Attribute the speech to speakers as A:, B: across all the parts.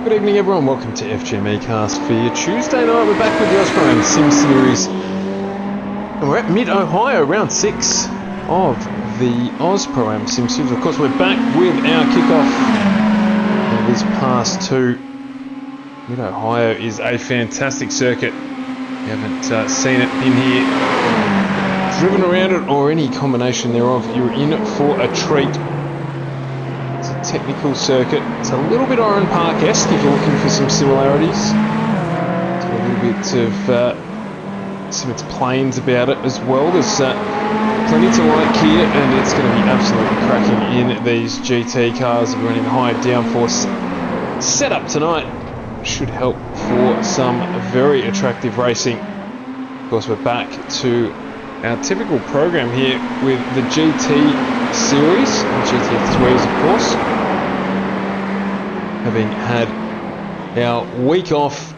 A: Good evening everyone, welcome to FGME Cast for your Tuesday night. We're back with the AUSPROAM Sim Series. And we're at Mid-Ohio, round 6 of the AUSPROAM Sim Series. Of course, we're back with our kickoff of this past 2. Mid-Ohio is a fantastic circuit. If you haven't seen it, been here, driven around it, or any combination thereof, you're in for a treat. It's a technical circuit. It's a little bit Oran Park-esque if you're looking for some similarities. It's got a little bit of some of its planes about it as well. There's plenty to like here, and it's going to be absolutely cracking in these GT cars. We're running the high downforce setup tonight. Should help for some very attractive racing. Of course, we're back to our typical program here with the GT series, GTF3s of course, having had our week off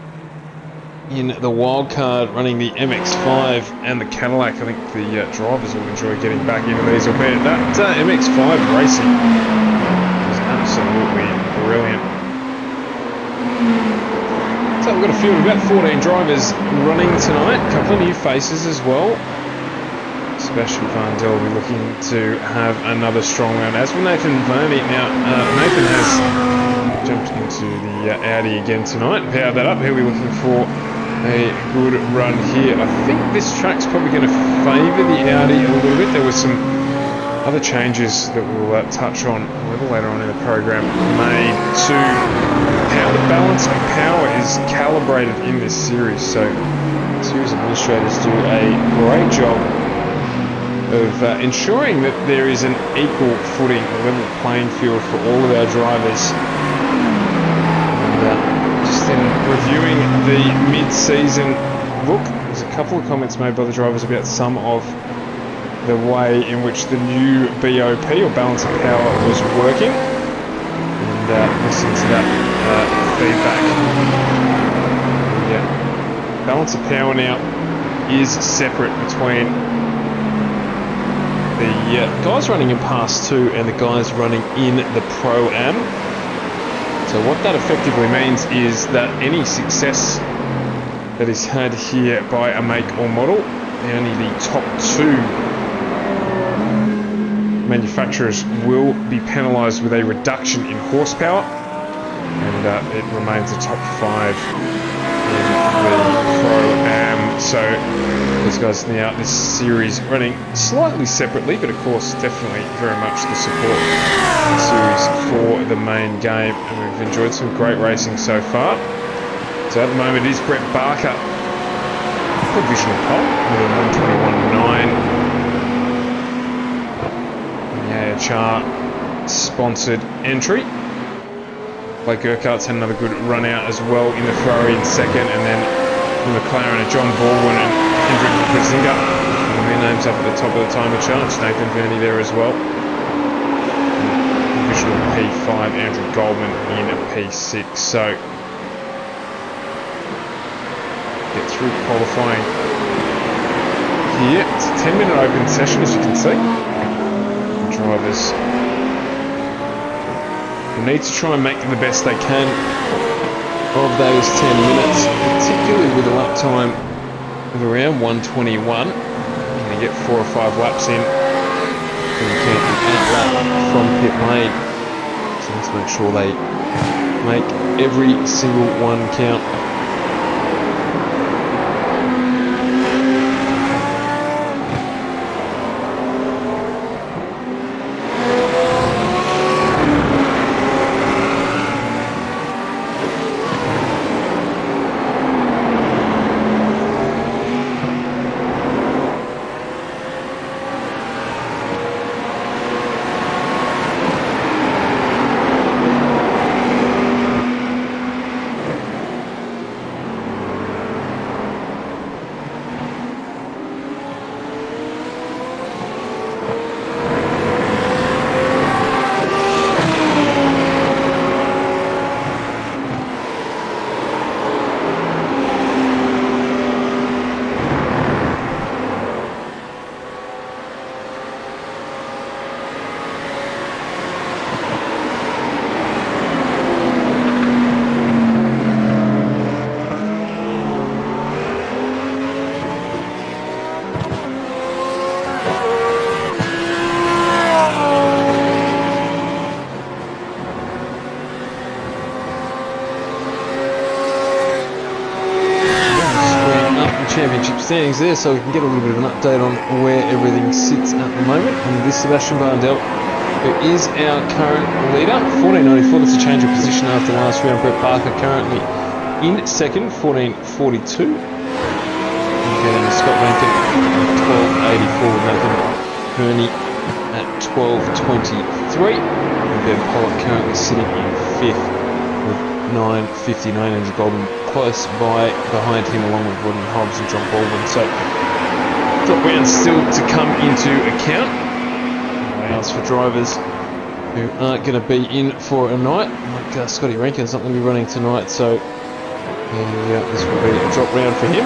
A: in the wildcard running the MX-5 and the Cadillac. I think the drivers will enjoy getting back into these, albeit that MX-5 racing was absolutely brilliant. So we've got a field of about 14 drivers running tonight, a couple of new faces as well. Sebastian Vandel will be looking to have another strong round, as will Nathan Varney. Now, Nathan has jumped into the Audi again tonight, powered that up. He'll be looking for a good run here. I think this track's probably going to favour the Audi a little bit. There were some other changes that we'll touch on a little later on in the program made to how the balance of power is calibrated in this series. So, series administrators do a great job of ensuring that there is an equal footing, a level playing field for all of our drivers. And just in reviewing the mid-season look, there's a couple of comments made by the drivers about some of the way in which the new BOP, or balance of power, was working. And listen to that feedback. Yeah, balance of power now is separate between the guys running in Pass 2 and the guys running in the Pro-Am. So what that effectively means is that any success that is had here by a make or model, only the top 2 manufacturers will be penalised with a reduction in horsepower, and it remains the top 5 in the Pro-Am. So these guys now, this series running slightly separately, but of course definitely very much the support series for the main game, and we've enjoyed some great racing so far. So at the moment it is Brett Barker, provisional pole with a 121.9. The AHR sponsored entry. Blake Urquhart's had another good run out as well in the Ferrari in second, and then the McLaren and John Baldwin and Hendrik Brzezinga. Their names up at the top of the timing chart. Nathan Verney there as well. Divisional P5, Andrew Goldman in P6. So get through qualifying here. It's a 10-minute open session, as you can see. The drivers will need to try and make the best they can of those 10 minutes, particularly with a lap time of around 1:21. You're going to get 4 or 5 laps in, and you can't be 8 lap from pit lane. So let's make sure they make every single one count. Championship standings there, so we can get a little bit of an update on where everything sits at the moment. And this Sebastian Barndell, who is our current leader, 14.94. That's a change of position after last round. Brett Barker currently in second, 14.42. Getting Scott Rankin at 12.84. Nathan Herney at 12.23. And Ben Pollock currently sitting in fifth with 9.59. Andrew Goldman close behind him, along with Rodney Hobbs and John Baldwin. So top rounds still to come into account. Allows for drivers who aren't going to be in for a night, like Scotty Rankin's not going to be running tonight, so this will be a drop round for him.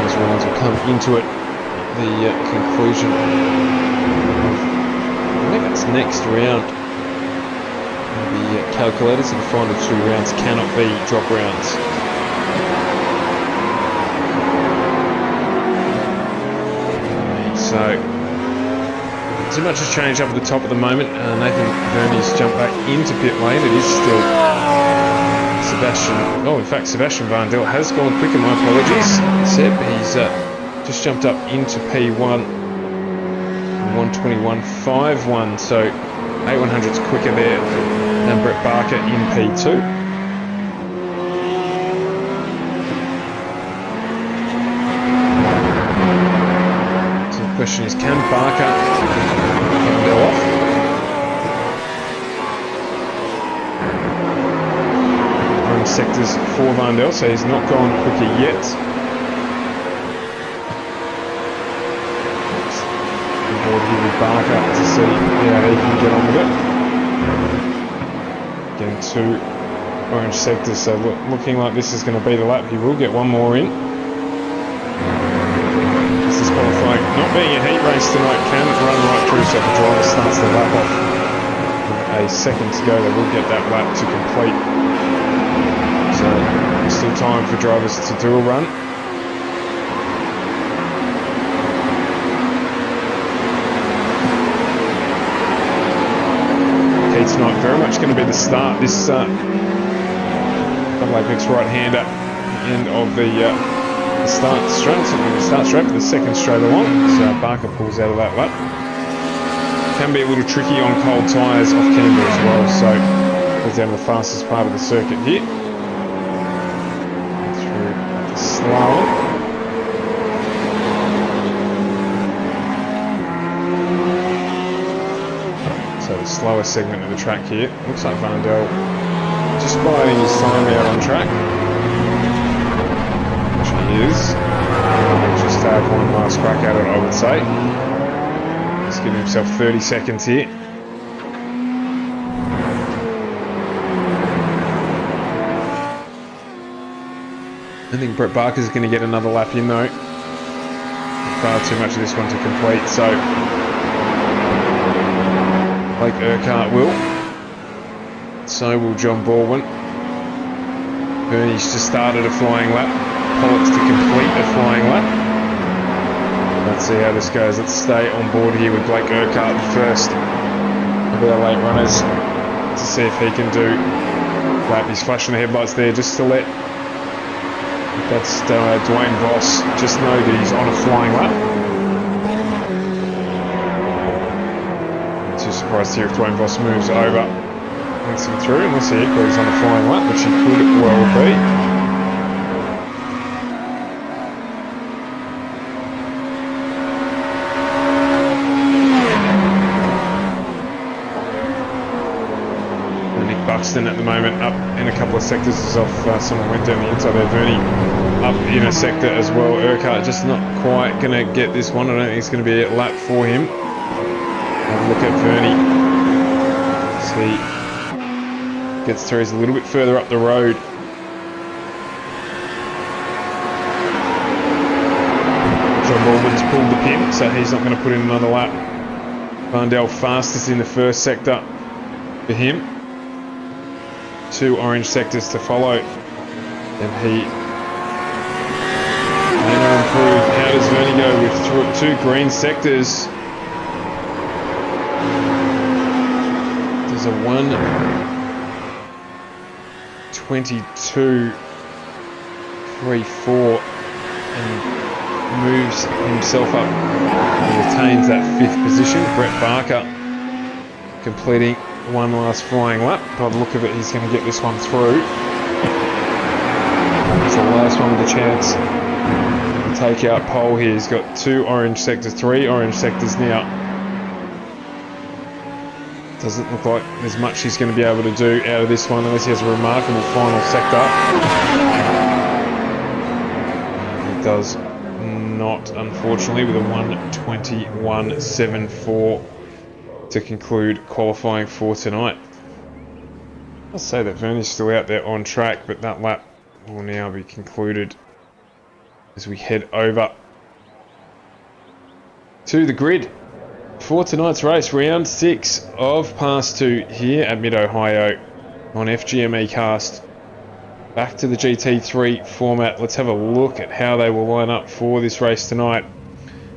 A: Those rounds will come into it the conclusion of, I think it's next round. The calculators in the final 2 rounds cannot be drop rounds. So, not too much has changed up at the top at the moment. Nathan Verney's jumped back into pit lane. It is still Sebastian. Oh, in fact, Sebastian Barndell has gone quicker. My apologies, Seb. He's just jumped up into P1, 121.51. So 8/100's quicker there than Brett Barker in P2. So the question is, can Barker go off? Orange sectors for Varndell, so he's not gone quicker yet. The board here with Barker to see how he can get on with it. Getting 2 orange sectors, so looking like this is going to be the lap. He will get one more in. This is qualifying. Not being a heat race tonight, can run right through, so if the driver starts the lap off with a second to go, they will get that lap to complete. So still time for drivers to do a run. Tonight very much going to be the start. This double apex right-hander end of the start straight. The start straight for the second straight along. So Barker pulls out of that lap. Can be a little tricky on cold tyres off camber as well. So goes down to the fastest part of the circuit here. Through the slalom. So the slower segment of the track here. Looks like Vandel just biding his time out on track. Which he is. Just have one last crack at it, I would say. He's giving himself 30 seconds here. I think Brett Barker's going to get another lap in though. Far too much of this one to complete, so Blake Urquhart will. So will John Baldwin. Bernie's just started a flying lap. Pollock's to complete a flying lap. Let's see how this goes. Let's stay on board here with Blake Urquhart, the first of our late runners, to see if he can do lap. He's flashing the headlights there just to let that's Dwayne Voss just know that he's on a flying lap. Not too surprised here if Dwayne Voss moves over, links him through, unless he equals on a flying lap, which he could well be. Buxton at the moment up in a couple of sectors as off someone went down the inside there. Vernie up in a sector as well. Urquhart just not quite going to get this one. I don't think it's going to be a lap for him. Have a look at Vernie. See, gets through. He's a little bit further up the road. John Baldwin's pulled the pin, so he's not going to put in another lap. Vandel fastest in the first sector for him. 2 orange sectors to follow, and he may not improve. How does Vernie go with 2 green sectors? There's a 1:22.34 and moves himself up and retains that 5th position. Brett Barker completing one last flying lap. By the look of it, he's going to get this one through. It's the last one with a chance to take out pole here. He's got 2 orange sectors, 3 orange sectors now. Doesn't look like there's much he's going to be able to do out of this one unless he has a remarkable final sector. He does not, unfortunately, with a 1:21.74 to conclude qualifying for tonight. I'll say that Vernie's still out there on track, but that lap will now be concluded as we head over to the grid for tonight's race, round 6 of Pass 2 here at Mid-Ohio on FGME Cast. Back to the GT3 format. Let's have a look at how they will line up for this race tonight.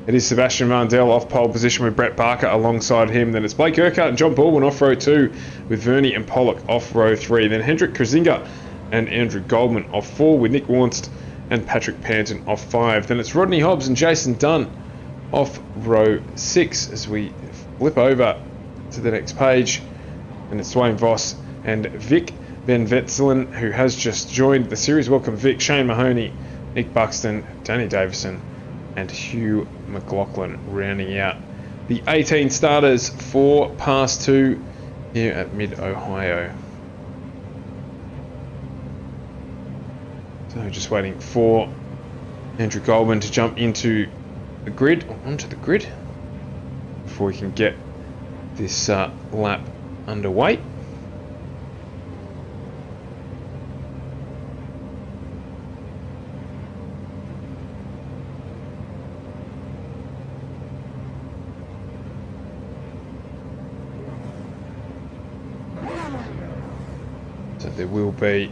A: It is Sebastian Vandel off pole position with Brett Barker alongside him. Then it's Blake Urquhart and John Baldwin off row 2 with Vernie and Pollock off row 3. Then Hendrik Krasinga and Andrew Goldman off 4 with Nick Warnst and Patrick Panton off 5. Then it's Rodney Hobbs and Jason Dunn off row 6 as we flip over to the next page. And it's Dwayne Voss and Vic Ben Vetzelen, who has just joined the series. Welcome Vic, Shane Mahoney, Nick Buxton, Danny Davison and Hugh McLaughlin rounding out the 18 starters for Pass 2 here at Mid-Ohio. So just waiting for Andrew Goldman to jump into the grid, or onto the grid, before we can get this lap underway. So there will be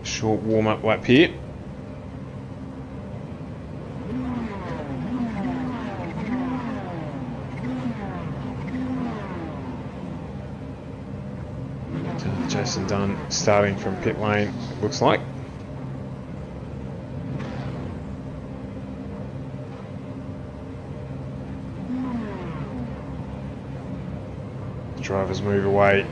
A: a short warm-up lap here. So Jason Dunn starting from pit lane, it looks like. Drivers move away.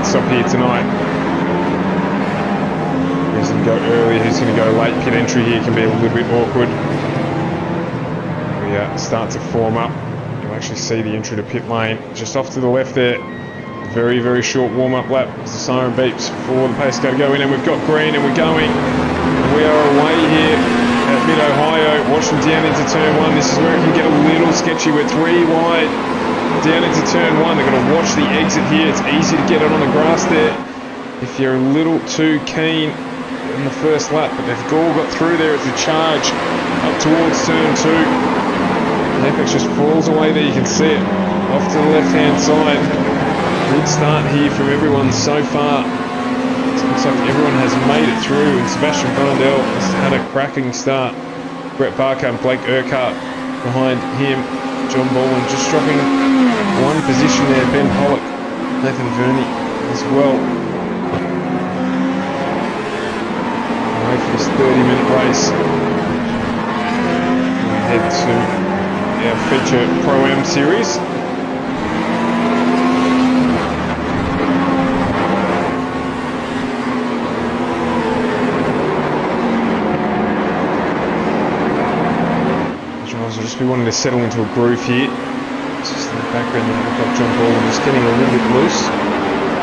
A: pit stop here tonight. Who's going to go early, who's going to go late? Pit entry here can be a little bit awkward. We start to form up. You'll actually see the entry to pit lane just off to the left there. Very, very short warm-up lap as the siren beeps for the pace car to go in, and we've got green and we're going. We are away here at Mid-Ohio. Watch them down into turn 1. This is where it can get a little sketchy. We're 3 wide down into turn 1. They're going to watch the exit here. It's easy to get it on the grass there if you're a little too keen in the first lap, but they've all got through there. It's a charge up towards turn 2. Apex just falls away there. You can see it off to the left-hand side. Good start here from everyone so far. It looks like everyone has made it through, and Sebastian Varndell has had a cracking start. Brett Barker and Blake Urquhart behind him. John Baldwin just dropping one position there. Ben Pollock, Nathan Verney as well. Away for this 30-minute race. We head to our feature Pro-Am series. Just be wanting to settle into a groove here. Just in the background there, we've got John Baldwin just getting a little bit loose.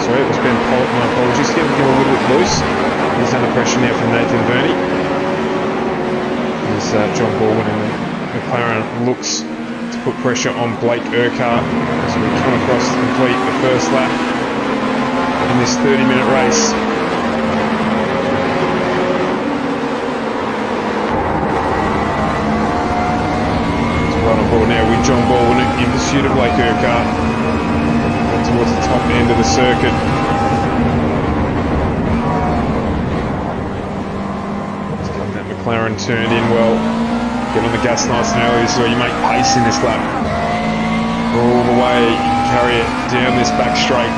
A: Sorry, it was Ben Pollock, my apologies. Getting him a little bit loose. He's under pressure now from Nathan Verney. As John Baldwin and McLaren looks to put pressure on Blake Urquhart as we come across to complete the first lap in this 30-minute race. Now with John Baldwin in pursuit of Blake Urquhart towards the top end of the circuit. Let's get that McLaren turned in well. Get on the gas nice and early. This is where you make pace in this lap. All the way, you can carry it down this back straight.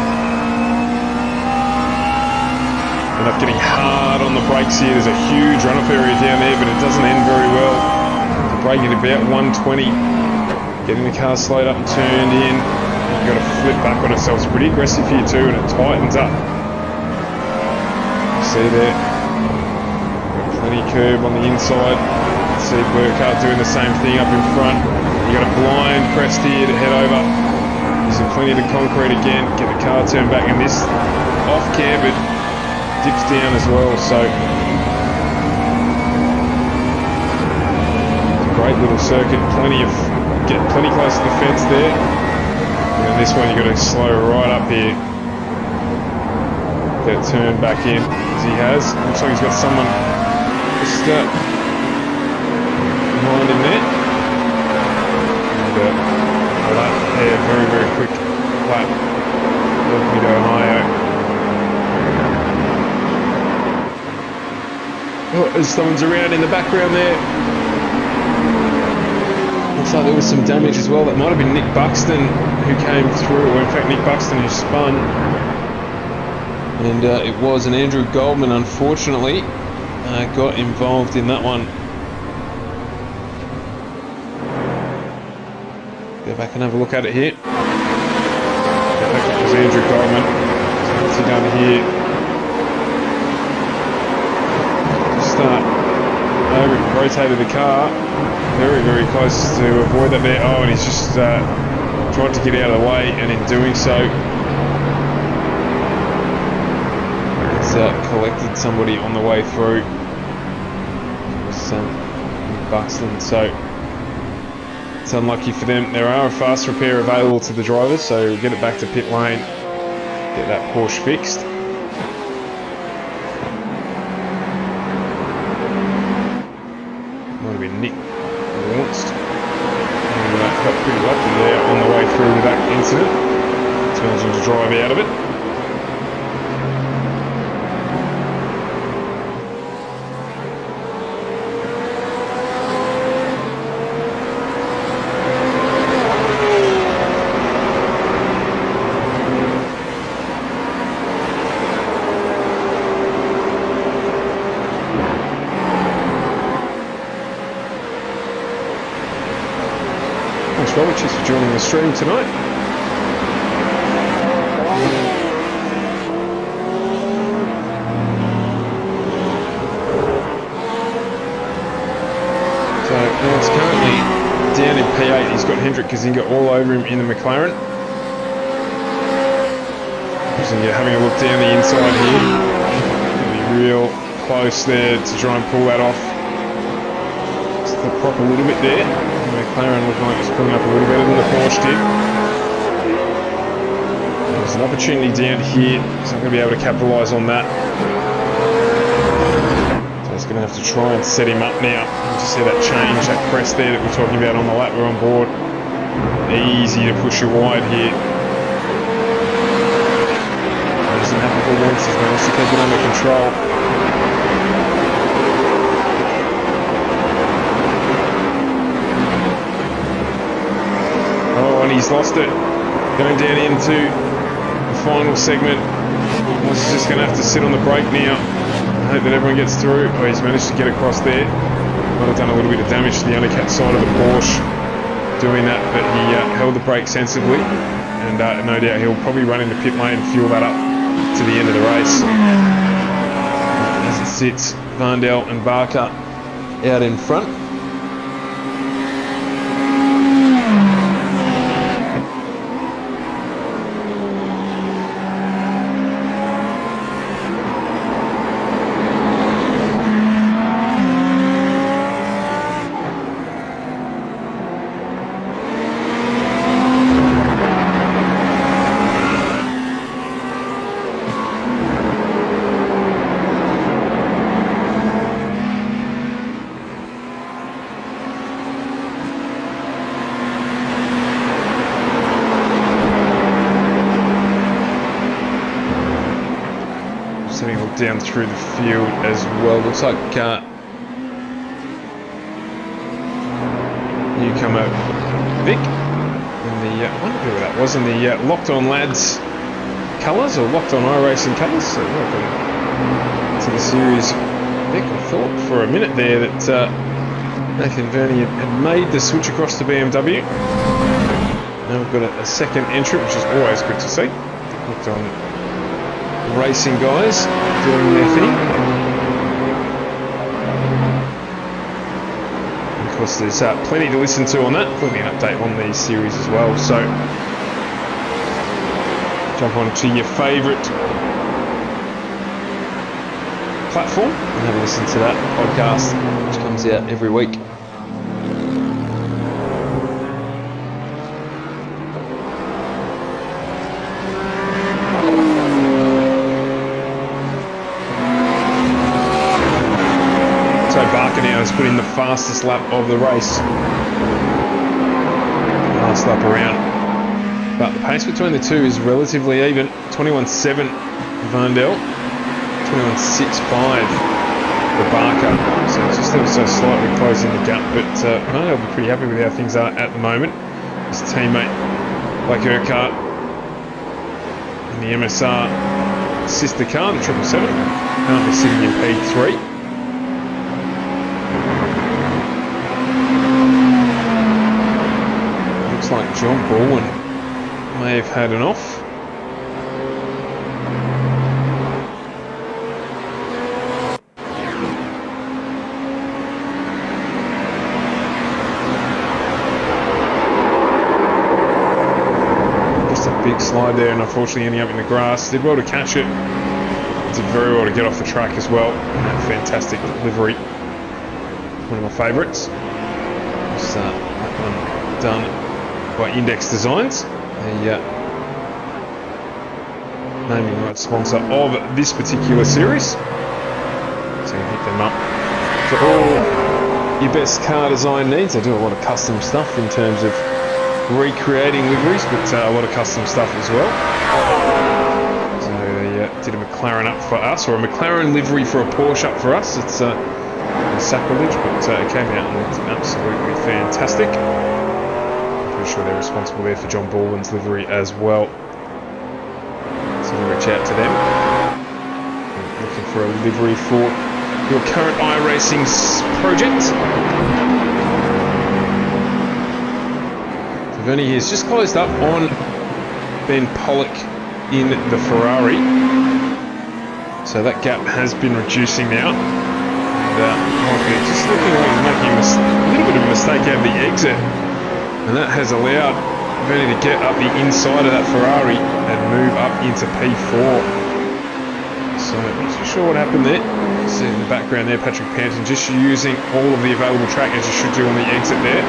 A: End up getting hard on the brakes here. There's a huge runoff area down there, but it doesn't end very well. Braking at about 120. Getting the car slowed up and turned in. You've got to flip back on itself. It's pretty aggressive here too, and it tightens up. You see there, got plenty of curb on the inside. You see Burkhardt doing the same thing up in front. You got a blind crest here to head over. Using plenty of the concrete again. Get the car turned back, and this off cambered dips down as well. So great little circuit. Get plenty close to the fence there. And then this one you got to slow right up here. Get it turned back in as he has. Looks like he's got someone just behind him there. And very, very quick lap of Mid-Ohio. Oh, there's someone's around in the background there. Looks like there was some damage as well. That might have been Nick Buxton who came through, or in fact Nick Buxton who spun. And it was, and Andrew Goldman unfortunately got involved in that one. Go back and have a look at it here. That was Andrew Goldman. So what's he done here? Start over, rotated the car very, very close to avoid that there. Oh, and he's just tried to get out of the way, and in doing so, he's collected somebody on the way through. It was Buxton, so it's unlucky for them. There are a fast repair available to the drivers, so we'll get it back to pit lane, get that Porsche fixed. Might have been Nick Launched. And got pretty lucky there on the way through with that incident. Turns him to drive out of it. Thanks, Robert. Cheers for joining the stream tonight. he's got Hendrik Kazinga all over him in the McLaren. So you're having a look down the inside here. Be real close there to try and pull that off. Just the prop a little bit there. The McLaren looking like it's pulling up a little better than the Porsche did. There's an opportunity down here. He's not going to be able to capitalise on that. So he's going to have to try and set him up now. You just see that change, that crest there that we're talking about on the lap we're on board. Easy to push you wide here. Doesn't happen for once, he's managed to keep it under control. Oh, and he's lost it. Going down into the final segment. He's just going to have to sit on the brake now. I hope that everyone gets through. Oh, he's managed to get across there. Might have done a little bit of damage to the undercut side of the Porsche doing that, but he held the brake sensibly, and no doubt he'll probably run into pit lane and fuel that up to the end of the race. As it sits, Varndell and Barker out in front. Down through the field as well. Looks like newcomer Vic in the I wonder who that was in the Locked On Lads colours, or Locked On iRacing colours. So welcome to the series, Vic. I thought for a minute there that Nathan Verney had made the switch across to BMW. Now we've got a second entrant, which is always good to see. Locked On Racing guys doing their thing. And of course there's plenty to listen to on that, plenty an update on the series as well, so jump on to your favourite platform and have a listen to that podcast, which comes out every week. Has put in the fastest lap of the race. Last lap around. But the pace between the two is relatively even. 21.7 Varndell, 21.65 for Barker. So just ever so slightly closing the gap, but Varndell will be pretty happy with how things are at the moment. His teammate Blake Urquhart in the MSR sister car, the 777, currently sitting in P3. Like John Baldwin may have had an off. Just a big slide there, and unfortunately ending up in the grass. Did well to catch it. Did very well to get off the track as well. And that fantastic livery. One of my favourites. Just that one done by Index Designs, the naming rights sponsor of this particular series. So you can hit them up for all your best car design needs. They do a lot of custom stuff in terms of recreating liveries, but a lot of custom stuff as well. So they did a McLaren up for us, or a McLaren livery for a Porsche up for us. It's a sacrilege, but it came out and it's absolutely fantastic. Sure they're responsible there for John Baldwin's livery as well, so we'll reach out to them. We're looking for a livery for your current iRacing project. So Verney has just closed up on Ben Pollock in the Ferrari, so that gap has been reducing now, and just looking like he's making a little bit of a mistake out of the exit. And that has allowed Bernie to get up the inside of that Ferrari and move up into P4. So not too sure what happened there. See in the background there, Patrick Panton just using all of the available track as you should do on the exit there.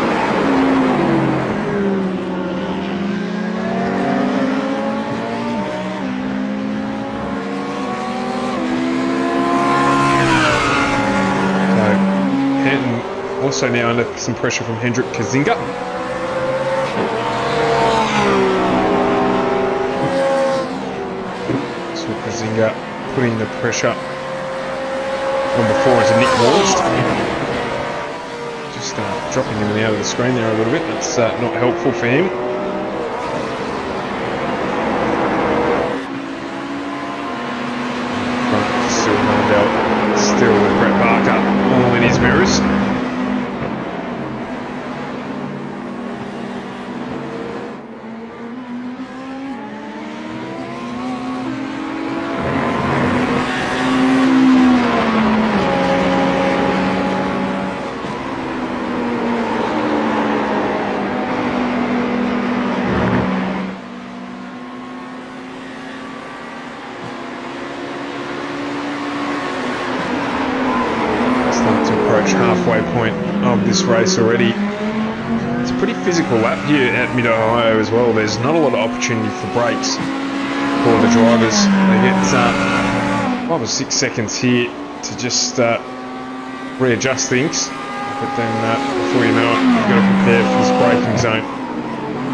A: Also now under some pressure from Hendrik Kazinga. So Kazinga putting the pressure on before into Nick Walst. Just dropping him out of the screen there a little bit. That's not helpful for him. Front, still Mandel, still with Brett Barker all in his mirrors. Halfway point of this race already. It's a pretty physical lap here at Mid-Ohio as well. There's not a lot of opportunity for breaks for the drivers. They get 5 or 6 seconds here to just readjust things, but then before you know it, you've got to prepare for this braking zone.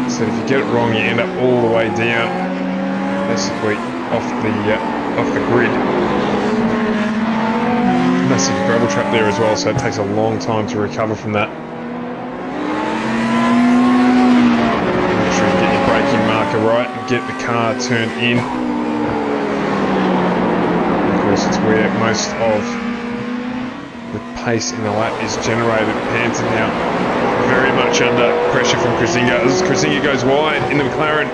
A: So if you get it wrong, you end up all the way down, basically off the grid. Massive gravel trap there as well, so it takes a long time to recover from that. Make sure you get your braking marker right and get the car turned in. Of course, it's where most of the pace in the lap is generated. Panton now very much under pressure from Krasinga. As Krasinga goes wide in the McLaren.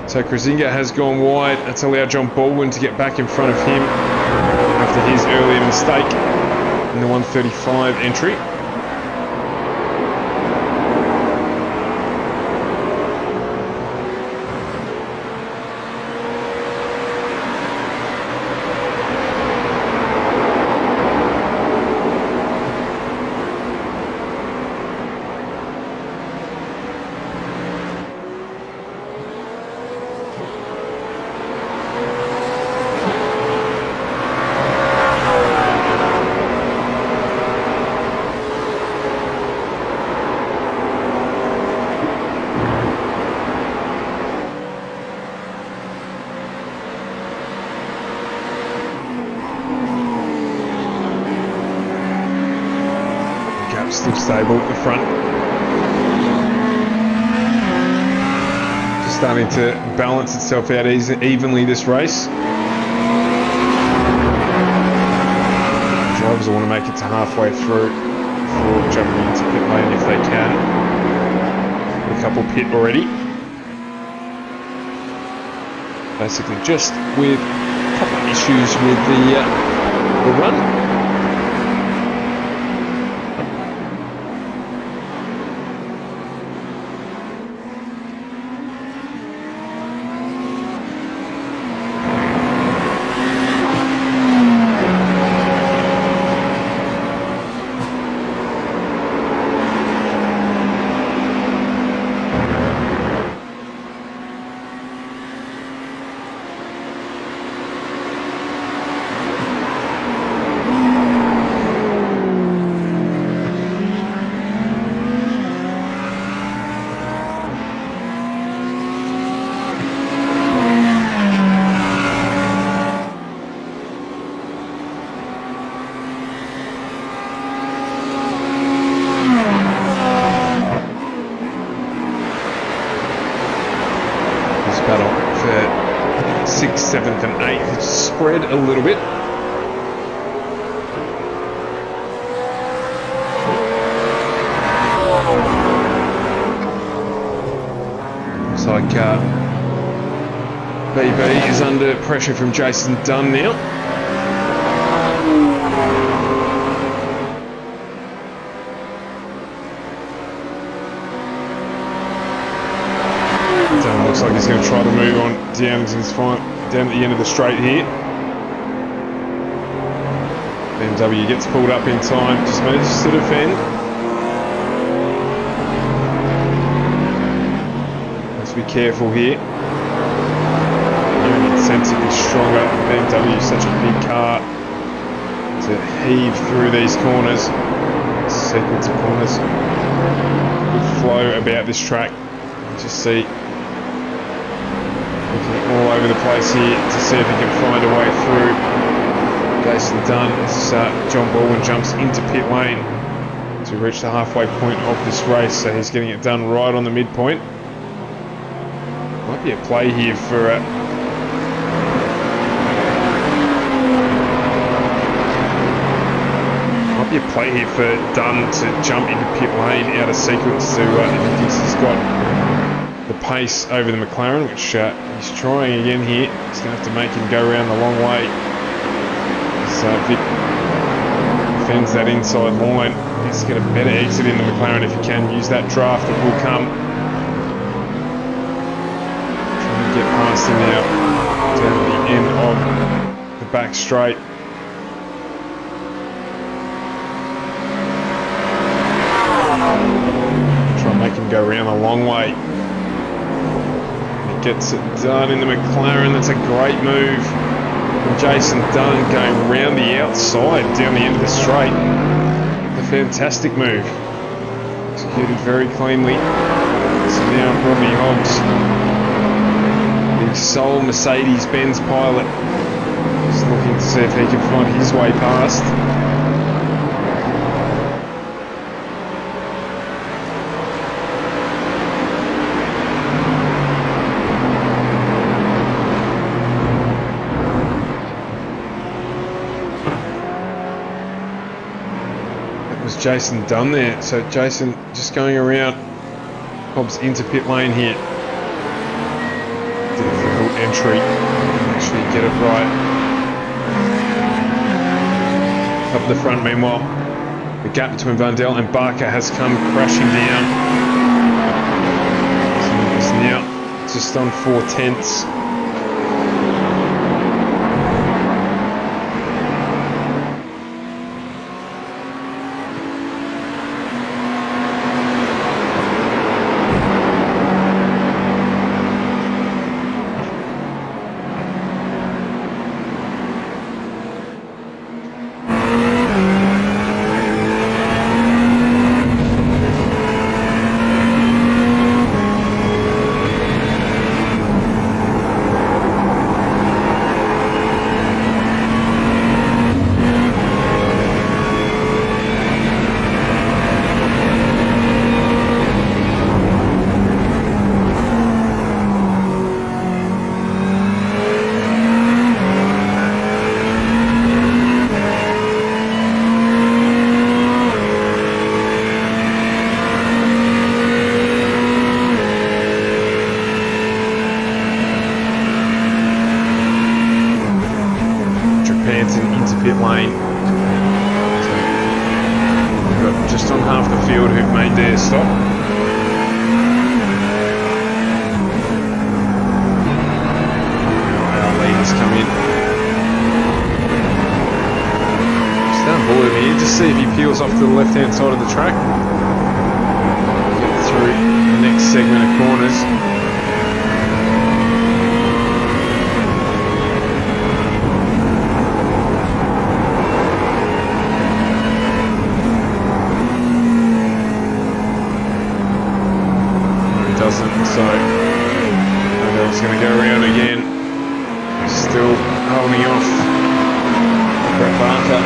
A: So Krasinga has gone wide. That's allowed John Baldwin to get back in front of him after his earlier mistake in the 135 entry. Still stable at the front. Just starting to balance itself out evenly this race. Drivers will want to make it to halfway through before jumping into pit lane if they can. A couple pit already. Basically just with a couple of issues with the run. Battle for 6th, 7th and 8th. It's spread a little bit. Looks like BB is under pressure from Jason Dunn now. looks like he's going to try to move on down at the end of the straight here. BMW gets pulled up in time, just manages to defend. Let's be careful here. Insensibly stronger. BMW is such a big car to heave through these corners. Sequence of corners. Good flow about this track. You just see looking all over the place here to see if he can find a way through. Jason Dunn as John Baldwin jumps into pit lane to reach the halfway point of this race, so he's getting it done right on the midpoint. Might be a play here for Dunn to jump into pit lane out of sequence to if he thinks he's got the pace over the McLaren, which he's trying again here. He's going to have to make him go around the long way. So Vic defends that inside line. He's going to better exit in the McLaren if he can. Use that draft that will come. Trying to get past him now down at the end of the back straight. Try and make him go around the long way. He gets it done in the McLaren. That's a great move. And Jason Dunn going round the outside down the end of the straight. A fantastic move. Executed very cleanly. So now Rodney Hobbs, the sole Mercedes-Benz pilot, is looking to see if he can find his way past. Jason Dunn there, so Jason just going around Hobbs into pit lane here. Difficult entry, actually get it right. Up the front meanwhile, the gap between Vandel and Barker has come crashing down. So it's now just on 4/10. Into pit lane. So we've got just on half the field who've made their stop. Now our leaders come in. Just down below here, just see if he peels off to the left hand side of the track. Get through the next segment of corners. So Vandel's going to go around again. Still holding off Brett Barker.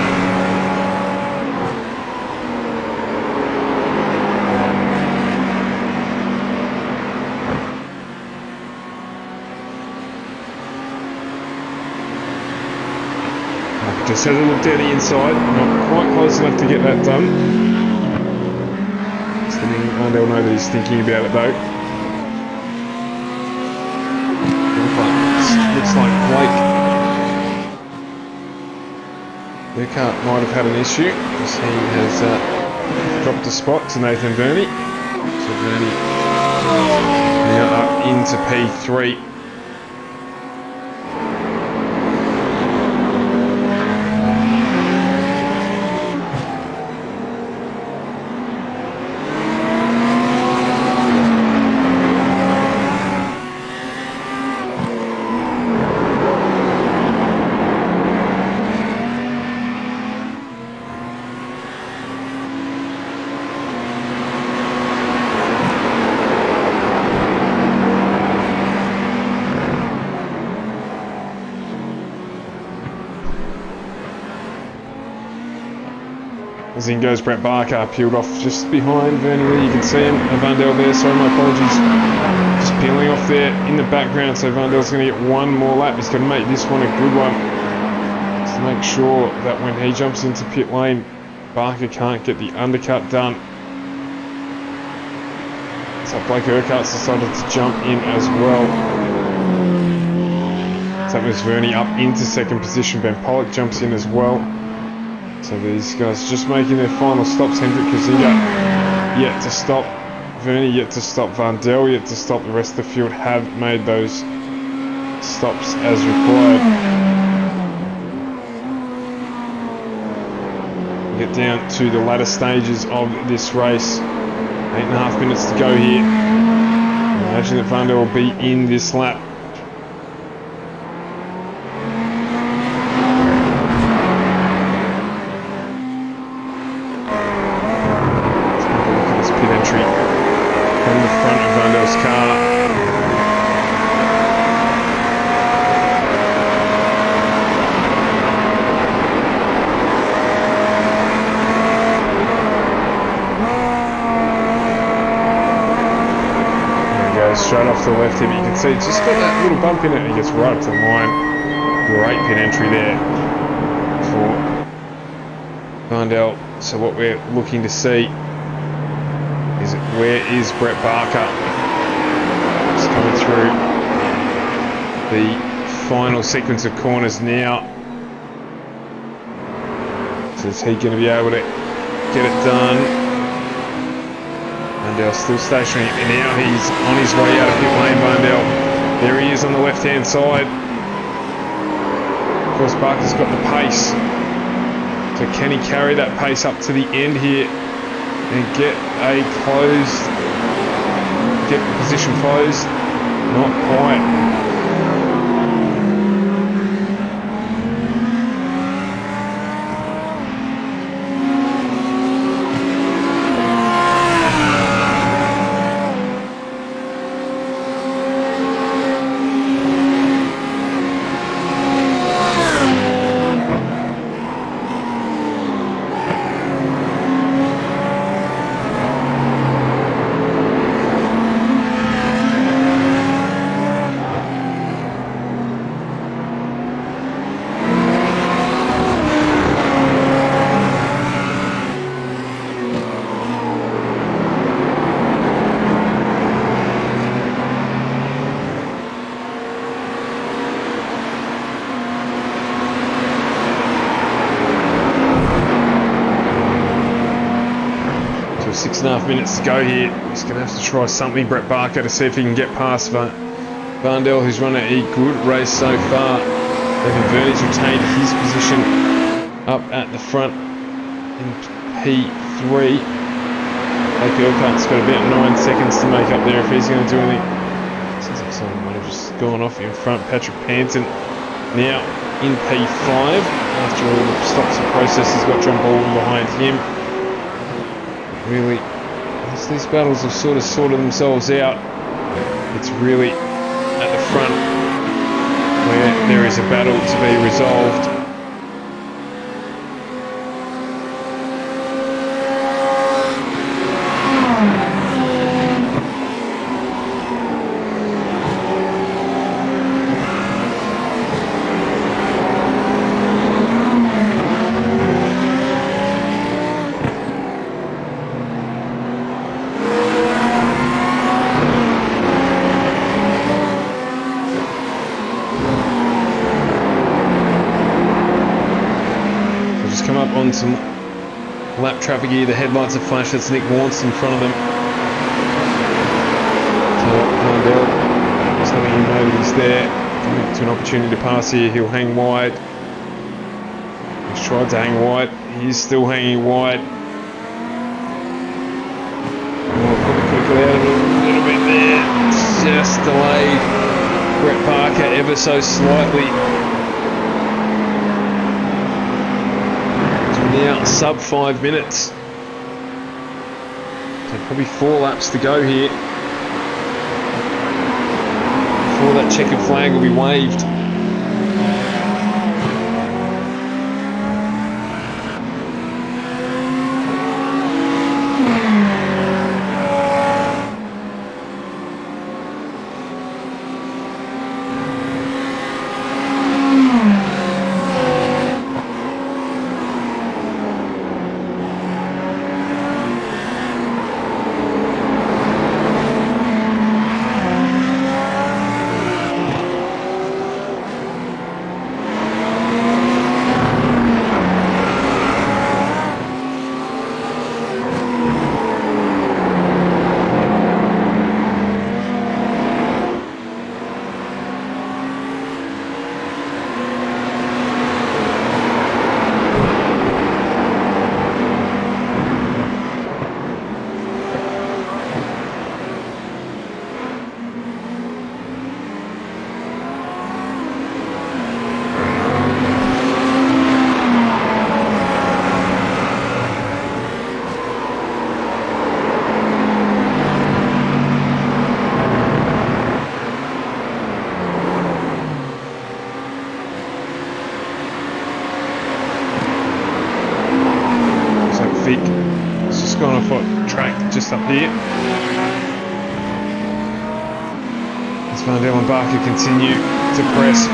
A: Just has a look down the inside. Not quite close enough to get that done. Just letting Vandel know that he's thinking about it though. Looks like Blake Burkhart might have had an issue because he has dropped a spot to Nathan Verney. So Verney Now up into P3. As in goes Brett Barker, peeled off just behind Vernie there. You can see him. Vandel there, sorry, my apologies. Just peeling off there in the background. So Vandel's going to get one more lap. He's going to make this one a good one. Just to make sure that when he jumps into pit lane, Barker can't get the undercut done. So Blake Urquhart's decided to jump in as well. So that was Vernie up into second position. Ben Pollock jumps in as well. So these guys just making their final stops. Hendrik Kazinga yet to stop. Vernie yet to stop. Vandel yet to stop. The rest of the field have made those stops as required. We get down to the latter stages of this race. 8.5 minutes to go here. I imagine that Vandel will be in this lap. Straight off to the left here, but you can see it's just got that little bump in it and he gets right up to the line. Great pit entry there for Vandel. So what we're looking to see is where is Brett Barker? Just coming through the final sequence of corners now. So is he going to be able to get it done? Vandel still stationary, and now he's on his way out of pit lane. Vandel, there he is on the left-hand side. Of course, Barker's got the pace. So can he carry that pace up to the end here and get the position closed? Not quite. So 6.5 minutes to go here. He's going to have to try something, Brett Barker, to see if he can get past Vandel, who's run a good race so far. Evan Vernie's retained his position up at the front in P3. Blake Urquhart's got about 9 seconds to make up there if he's going to do anything. Seems like someone might have just gone off in front. Patrick Panton now in P5 after all the stops and processes. Got John Baldwin behind him. Really, as these battles have sort of sorted themselves out, it's really at the front where there is a battle to be resolved. Come up on some lap traffic here. The headlights are flashed. That's Nick Wants in front of them. So there. Coming to an opportunity to pass here. He'll hang wide. He's tried to hang wide. He's still hanging wide. Probably could have got out of it a little bit there. Just delayed Brett Parker ever so slightly. Now sub 5 minutes. So probably 4 laps to go here before that checkered flag will be waved. It's just gone off what track just up here. As Van Dale and Barker continue to press.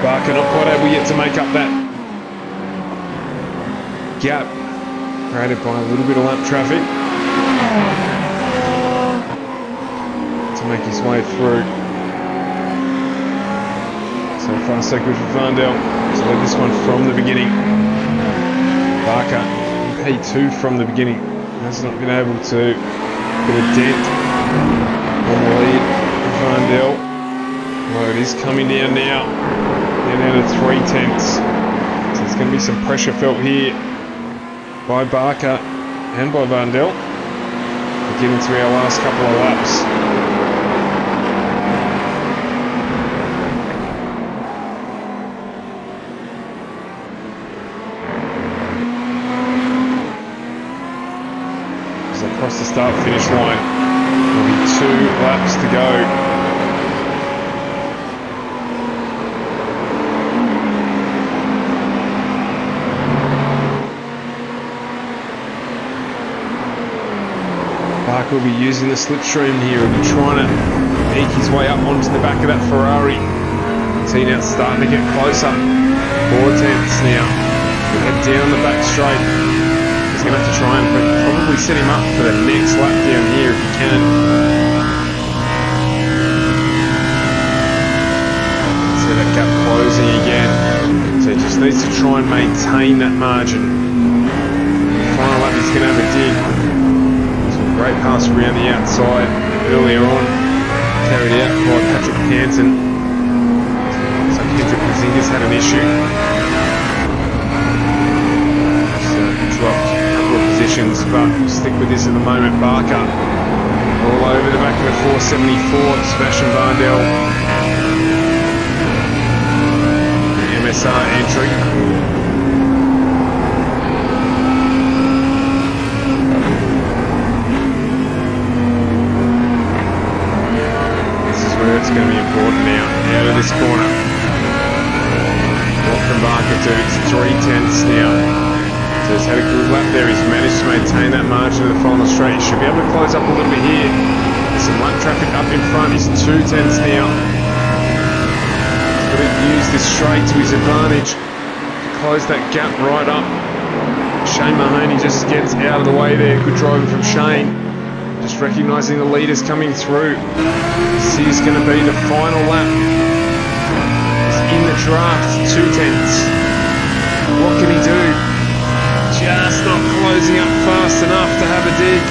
A: Barker not quite able yet to make up that gap created by a little bit of lap traffic to make his way through. So far so good for Van Dale. He's led this one from the beginning. Barker P2 from the beginning has not been able to put a dent on the lead of Van Dale. Well, it is coming down now, down to 3/10. So there's going to be some pressure felt here by Barker and by Van Dale. We're getting to our last couple of laps. Across the start-finish line. There'll be 2 laps to go. Barker will be using the slipstream here. He'll be trying to eke his way up onto the back of that Ferrari. See now it's starting to get closer. 4/10 now. We'll head down the back straight. He's going to have to try and probably set him up for the next lap down here if he can. See that gap closing again. So he just needs to try and maintain that margin. Final lap he's going to have a dig. Some great pass around the outside earlier on. Carried out by Patrick Hansen. So Kendrick Mazinga's had an issue. Dropped positions, but we'll stick with this at the moment. Barker all over the back of the 474, Sebastian Van Dale. The MSR entry. This is where it's going to be important now, out of this corner. What can Barker do? It's 3/10 now. So he's had a good lap there. He's managed to maintain that margin of the final straight. He should be able to close up a little bit here. There's some lap traffic up in front. He's 2/10 now. He's got to use this straight to his advantage to close that gap right up. Shane Mahoney just gets out of the way there. Good driving from Shane. Just recognising the leaders coming through. This is going to be the final lap. He's in the draft, 2/10. What can he do? Just not closing up fast enough to have a dig.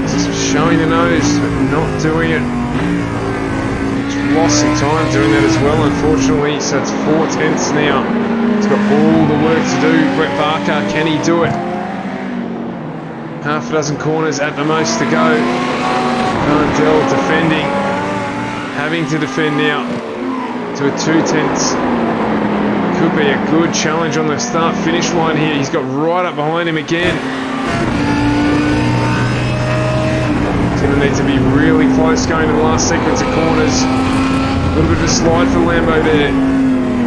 A: Just showing the nose, but not doing it. lost some time doing that as well, unfortunately. So it's 4 tenths now. He's got all the work to do. Brett Barker, can he do it? Half a dozen corners at the most to go. Vandel defending. Having to defend now to a 2 tenths. Could be a good challenge on the start-finish line here. He's got right up behind him again. He's going to need to be really close going to the last sequence of corners. A little bit of a slide for Lambo there.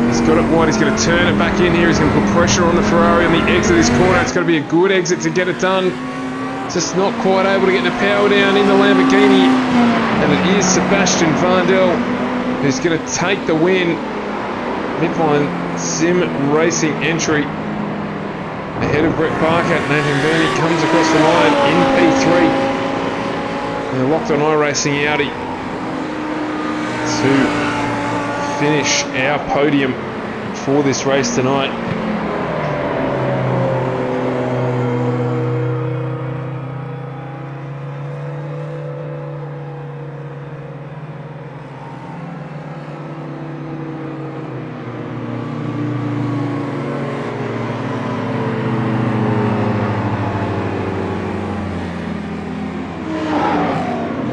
A: He's got it wide. He's going to turn it back in here. He's going to put pressure on the Ferrari on the exit of this corner. It's got to be a good exit to get it done. Just not quite able to get the power down in the Lamborghini. And it is Sebastian Vandel who's going to take the win. Midline sim racing entry ahead of Brett Barker. Nathan Burney comes across the line in P3. And they're locked on iRacing Audi to finish our podium for this race tonight.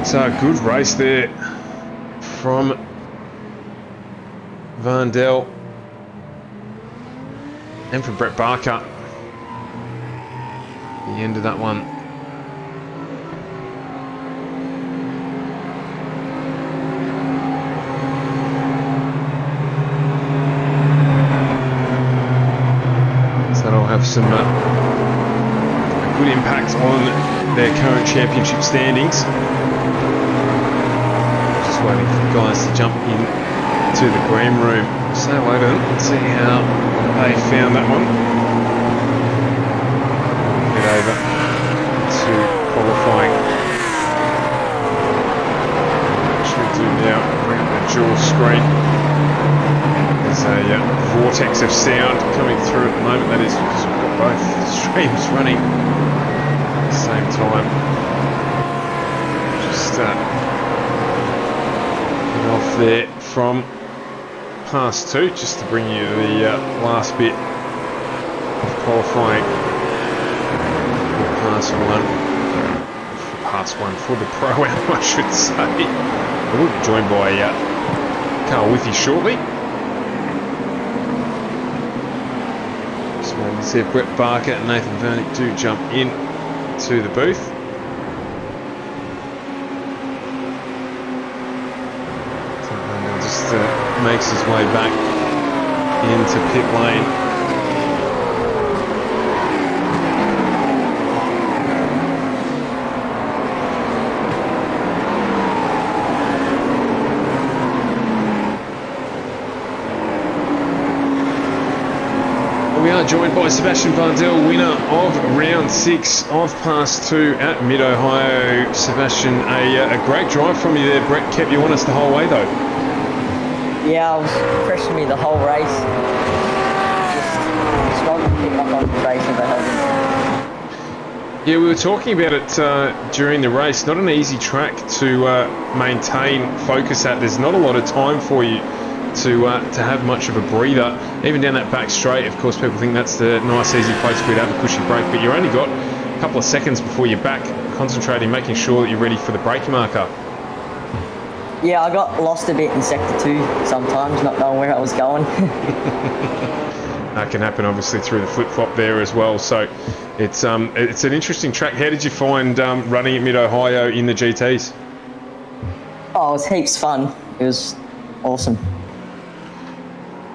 A: So a good race there from Vandel and from Brett Barker. The end of that one. So that'll have some good impact on their current championship standings. Waiting for the guys to jump in to the green room. Say hello to them and see how they found that one. Head over to qualifying. Should do now, bring up the dual screen. There's a vortex of sound coming through at the moment. That is because we've got both streams running at the same time. Just off there from pass 2, just to bring you the last bit of qualifying for pass 1 for the Pro-Am, I should say. We'll be joined by Carl with you shortly. So let's see if Brett Barker and Nathan Vernick do jump in to the booth. Makes his way back into pit lane. We are joined by Sebastian Vandel, winner of round 6 of pass 2 at Mid-Ohio. Sebastian, a great drive from you there. Brett kept you honest the whole way though.
B: Yeah, I was pressuring me the whole race. Just struggled to pick my concentration for helping.
A: Yeah, we were talking about it during the race. Not an easy track to maintain focus at. There's not a lot of time for you to have much of a breather. Even down that back straight, of course, people think that's the nice, easy place for you to have a cushy break. But you only got a couple of seconds before you're back, concentrating, making sure that you're ready for the brake marker.
B: Yeah, I got lost a bit in sector 2 sometimes, not knowing where I was going.
A: That can happen obviously through the flip-flop there as well. So it's an interesting track. How did you find running at Mid-Ohio in the GTs?
B: Oh, it was heaps fun. It was awesome.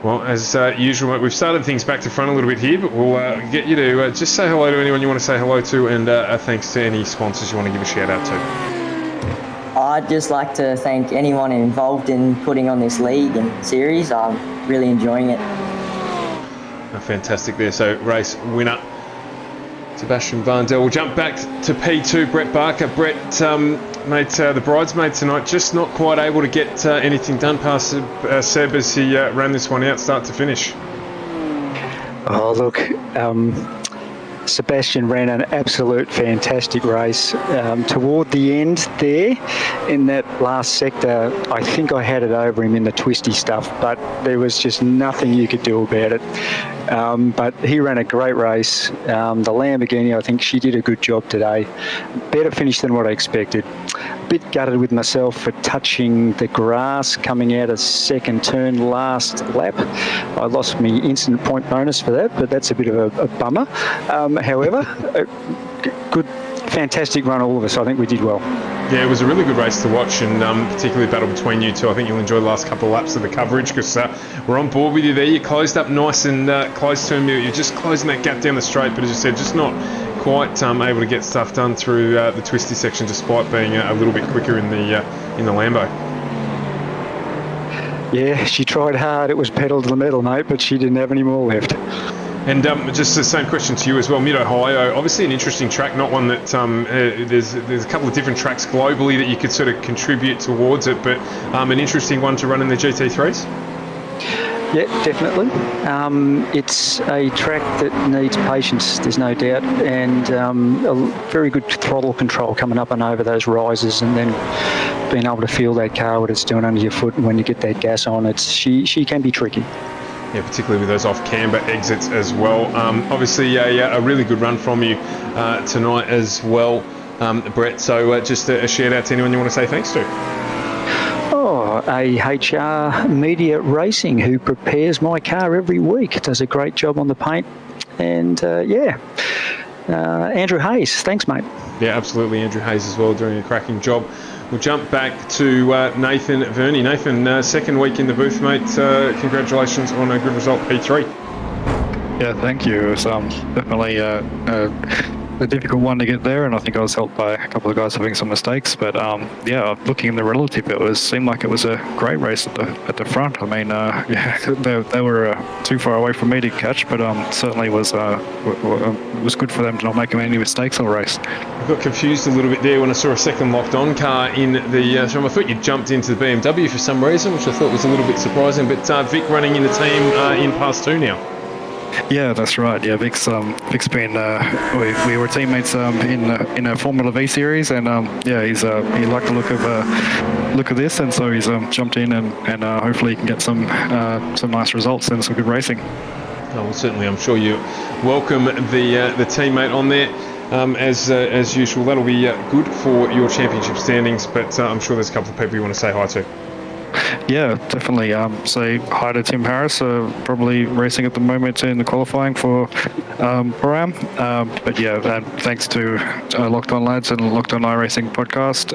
A: Well, as usual, we've started things back to front a little bit here, but we'll get you to just say hello to anyone you want to say hello to, and thanks to any sponsors you want to give a shout out to.
B: I'd just like to thank anyone involved in putting on this league and series. I'm really enjoying it.
A: Fantastic there. So race winner Sebastian Vandel. We'll jump back to P2, Brett Barker. Brett, mate, the bridesmaid tonight, just not quite able to get anything done past Seb as he ran this one out start to finish.
C: Oh, look, Sebastian ran an absolute fantastic race. Toward the end there, in that last sector, I think I had it over him in the twisty stuff, but there was just nothing you could do about it. But he ran a great race. The Lamborghini, I think she did a good job today. Better finish than what I expected. A bit gutted with myself for touching the grass coming out of second turn last lap. I lost me instant point bonus for that, but that's a bit of a bummer. However, a good, fantastic run all of us. I think we did well.
A: Yeah, it was a really good race to watch, and particularly the battle between you two. I think you'll enjoy the last couple of laps of the coverage, because we're on board with you there. You closed up nice and close to him. You're just closing that gap down the straight, but as you said, just not quite able to get stuff done through the twisty section, despite being a little bit quicker in the Lambo.
C: Yeah, she tried hard. It was pedal to the metal, mate, but she didn't have any more left.
A: And just the same question to you as well. Mid-Ohio, obviously an interesting track, not one that there's a couple of different tracks globally that you could sort of contribute towards it, but an interesting one to run in the GT3s.
C: Yeah, definitely. It's a track that needs patience, there's no doubt, and a very good throttle control coming up and over those rises, and then being able to feel that car, what it's doing under your foot, and when you get that gas on, she can be tricky.
A: Yeah, particularly with those off-camber exits as well. Obviously, a really good run from you tonight as well, Brett. So just a shout-out to anyone you want to say thanks to.
C: Oh, AHR Media Racing, who prepares my car every week, does a great job on the paint. And, Andrew Hayes. Thanks, mate.
A: Yeah, absolutely. Andrew Hayes as well, doing a cracking job. We'll jump back to Nathan Verney. Nathan, second week in the booth, mate. Congratulations on a good result, P3.
D: Yeah, thank you. It was definitely a difficult one to get there, and I think I was helped by a couple of guys having some mistakes. But yeah, looking in the relative, seemed like it was a great race at the front. I mean, yeah, they were too far away from me to catch, but certainly it was good for them to not make any mistakes on the race.
A: I got confused a little bit there when I saw a second locked-on car in the show. I thought you jumped into the BMW for some reason, which I thought was a little bit surprising. But Vic running in the team in Pass 2 now.
D: Yeah, that's right. Yeah, Vic's been we were teammates in a Formula V series, and yeah, he liked the look of this, and so he's jumped in and hopefully he can get some nice results and some good racing.
A: Oh, well, certainly, I'm sure you welcome the teammate on there. As usual, that'll be good for your championship standings, but I'm sure there's a couple of people you want to say hi to.
D: Yeah, definitely. Say hi to Tim Harris, probably racing at the moment in the qualifying for Pro-Am. But yeah, thanks to Locked On Lads and Locked On iRacing podcast,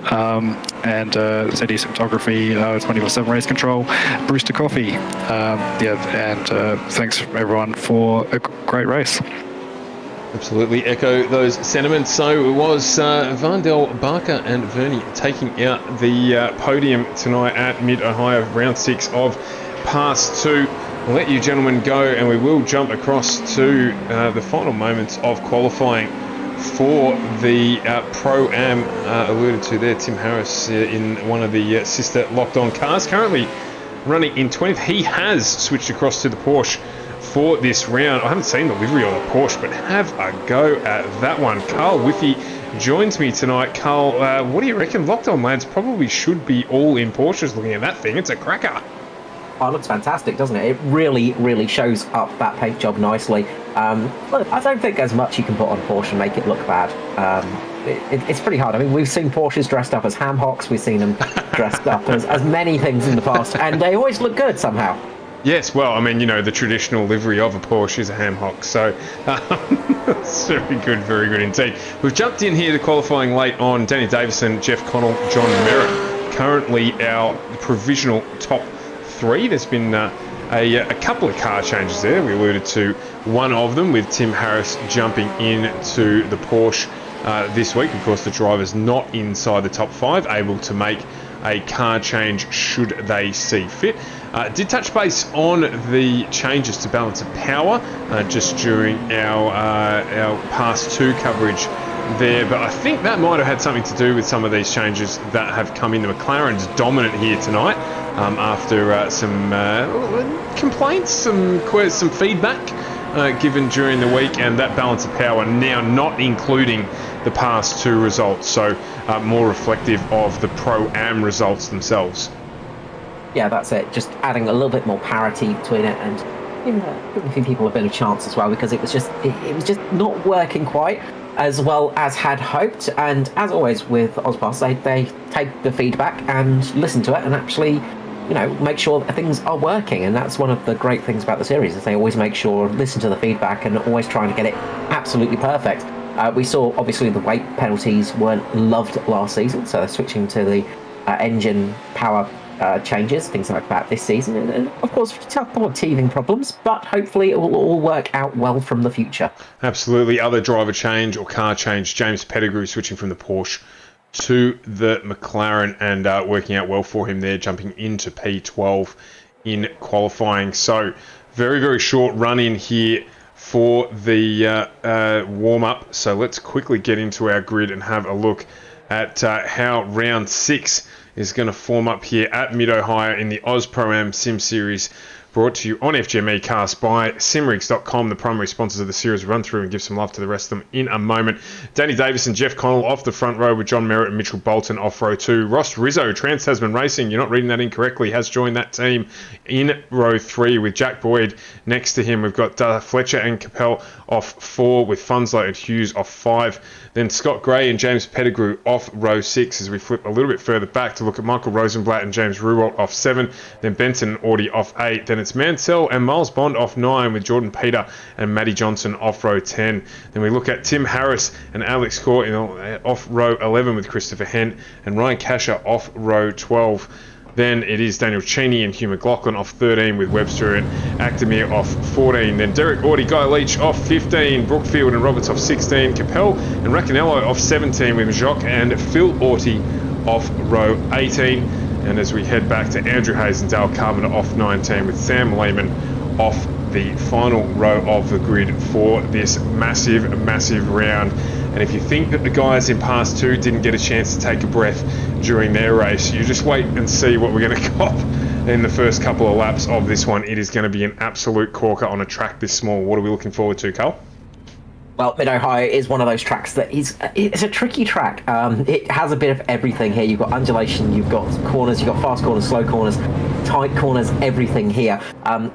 D: and ZD Cinematography, 24/7 Race Control, Brewster Coffee. Yeah, and thanks everyone for a great race.
A: Absolutely echo those sentiments. So it was Vandel, Barker and Verney taking out the podium tonight at Mid-Ohio, round 6 of Pass 2. We'll let you gentlemen go, and we will jump across to the final moments of qualifying for the Pro-Am alluded to there. Tim Harris in one of the sister locked-on cars, currently running in 20th. He has switched across to the Porsche for this round. I haven't seen the livery on the Porsche, but have a go at that one. Carl Whiffy joins me tonight. Carl, what do you reckon? Locked On Lads probably should be all in Porsches looking at that thing. It's a cracker.
E: Oh, it looks fantastic, doesn't it? It really, really shows up that paint job nicely. Look, I don't think there's much you can put on Porsche and make it look bad. It's pretty hard. I mean, we've seen Porsches dressed up as ham hocks. We've seen them dressed up as many things in the past, and they always look good somehow.
A: Yes, well, I mean, you know, the traditional livery of a Porsche is a ham hock, so it's very good indeed. We've jumped in here to qualifying late on Danny Davison, Jeff Connell, John Merritt. Currently our provisional top 3. There's been a couple of car changes there. We alluded to one of them with Tim Harris jumping into the Porsche this week. Of course, the driver's not inside the top 5, able to make a car change should they see fit. Did touch base on the changes to balance of power just during our Pass 2 coverage there, but I think that might have had something to do with some of these changes that have come in. The McLaren's dominant here tonight after some complaints, some feedback given during the week, and that balance of power now not including the past 2 results, so more reflective of the Pro-Am results themselves.
E: Yeah, that's it. Just adding a little bit more parity between it and giving a few people a bit of chance as well, because it was just not working quite as well as had hoped. And as always with AUSPASS, they take the feedback and listen to it and actually, make sure that things are working. And that's one of the great things about the series, is they always make sure, listen to the feedback and always trying to get it absolutely perfect. We saw, obviously, the weight penalties weren't loved last season, so they're switching to the engine power changes, things like that this season, and of course more teething problems, but hopefully it will all work out well from the future.
A: Absolutely. Other driver change or car change, James Pettigrew switching from the Porsche to the McLaren, and working out well for him there, jumping into P12 in qualifying. So very, very short run in here for the warm-up. So let's quickly get into our grid and have a look at how round 6 is going to form up here at Mid-Ohio in the AUSPROAM Sim Series, brought to you on FGME Cast by simrigs.com, the primary sponsors of the series. We'll run through and give some love to the rest of them in a moment. Danny Davis and Jeff Connell off the front row, with John Merritt and Mitchell Bolton off row 2. Ross Rizzo, Trans-Tasman Racing, you're not reading that incorrectly, has joined that team in row 3 with Jack Boyd next to him. We've got Fletcher and Capel off 4, with Funslow and Hughes off 5. Then Scott Gray and James Pettigrew off row 6, as we flip a little bit further back to look at Michael Rosenblatt and James Ruwalt off 7. Then Benson and Audie off 8. Then it's Mansell and Miles Bond off 9, with Jordan Peter and Matty Johnson off row 10. Then we look at Tim Harris and Alex Court off row 11, with Christopher Hent and Ryan Casher off row 12. Then it is Daniel Cheney and Hugh McLaughlin off 13, with Webster and Actamere off 14. Then Derek Audie, Guy Leach off 15, Brookfield and Roberts off 16, Capel and Racanello off 17, with Jacques and Phil Auty off row 18. And as we head back to Andrew Hayes and Dale Carpenter off 19, with Sam Lehman off the final row of the grid for this massive, massive round. And if you think that the guys in Pass 2 didn't get a chance to take a breath during their race, you just wait and see what we're going to cop in the first couple of laps of this one. It is going to be an absolute corker on a track this small. What are we looking forward to, Carl?
E: Well, Mid-Ohio is one of those tracks that it's a tricky track. It has a bit of everything here. You've got undulation, you've got corners, you've got fast corners, slow corners, tight corners, everything here.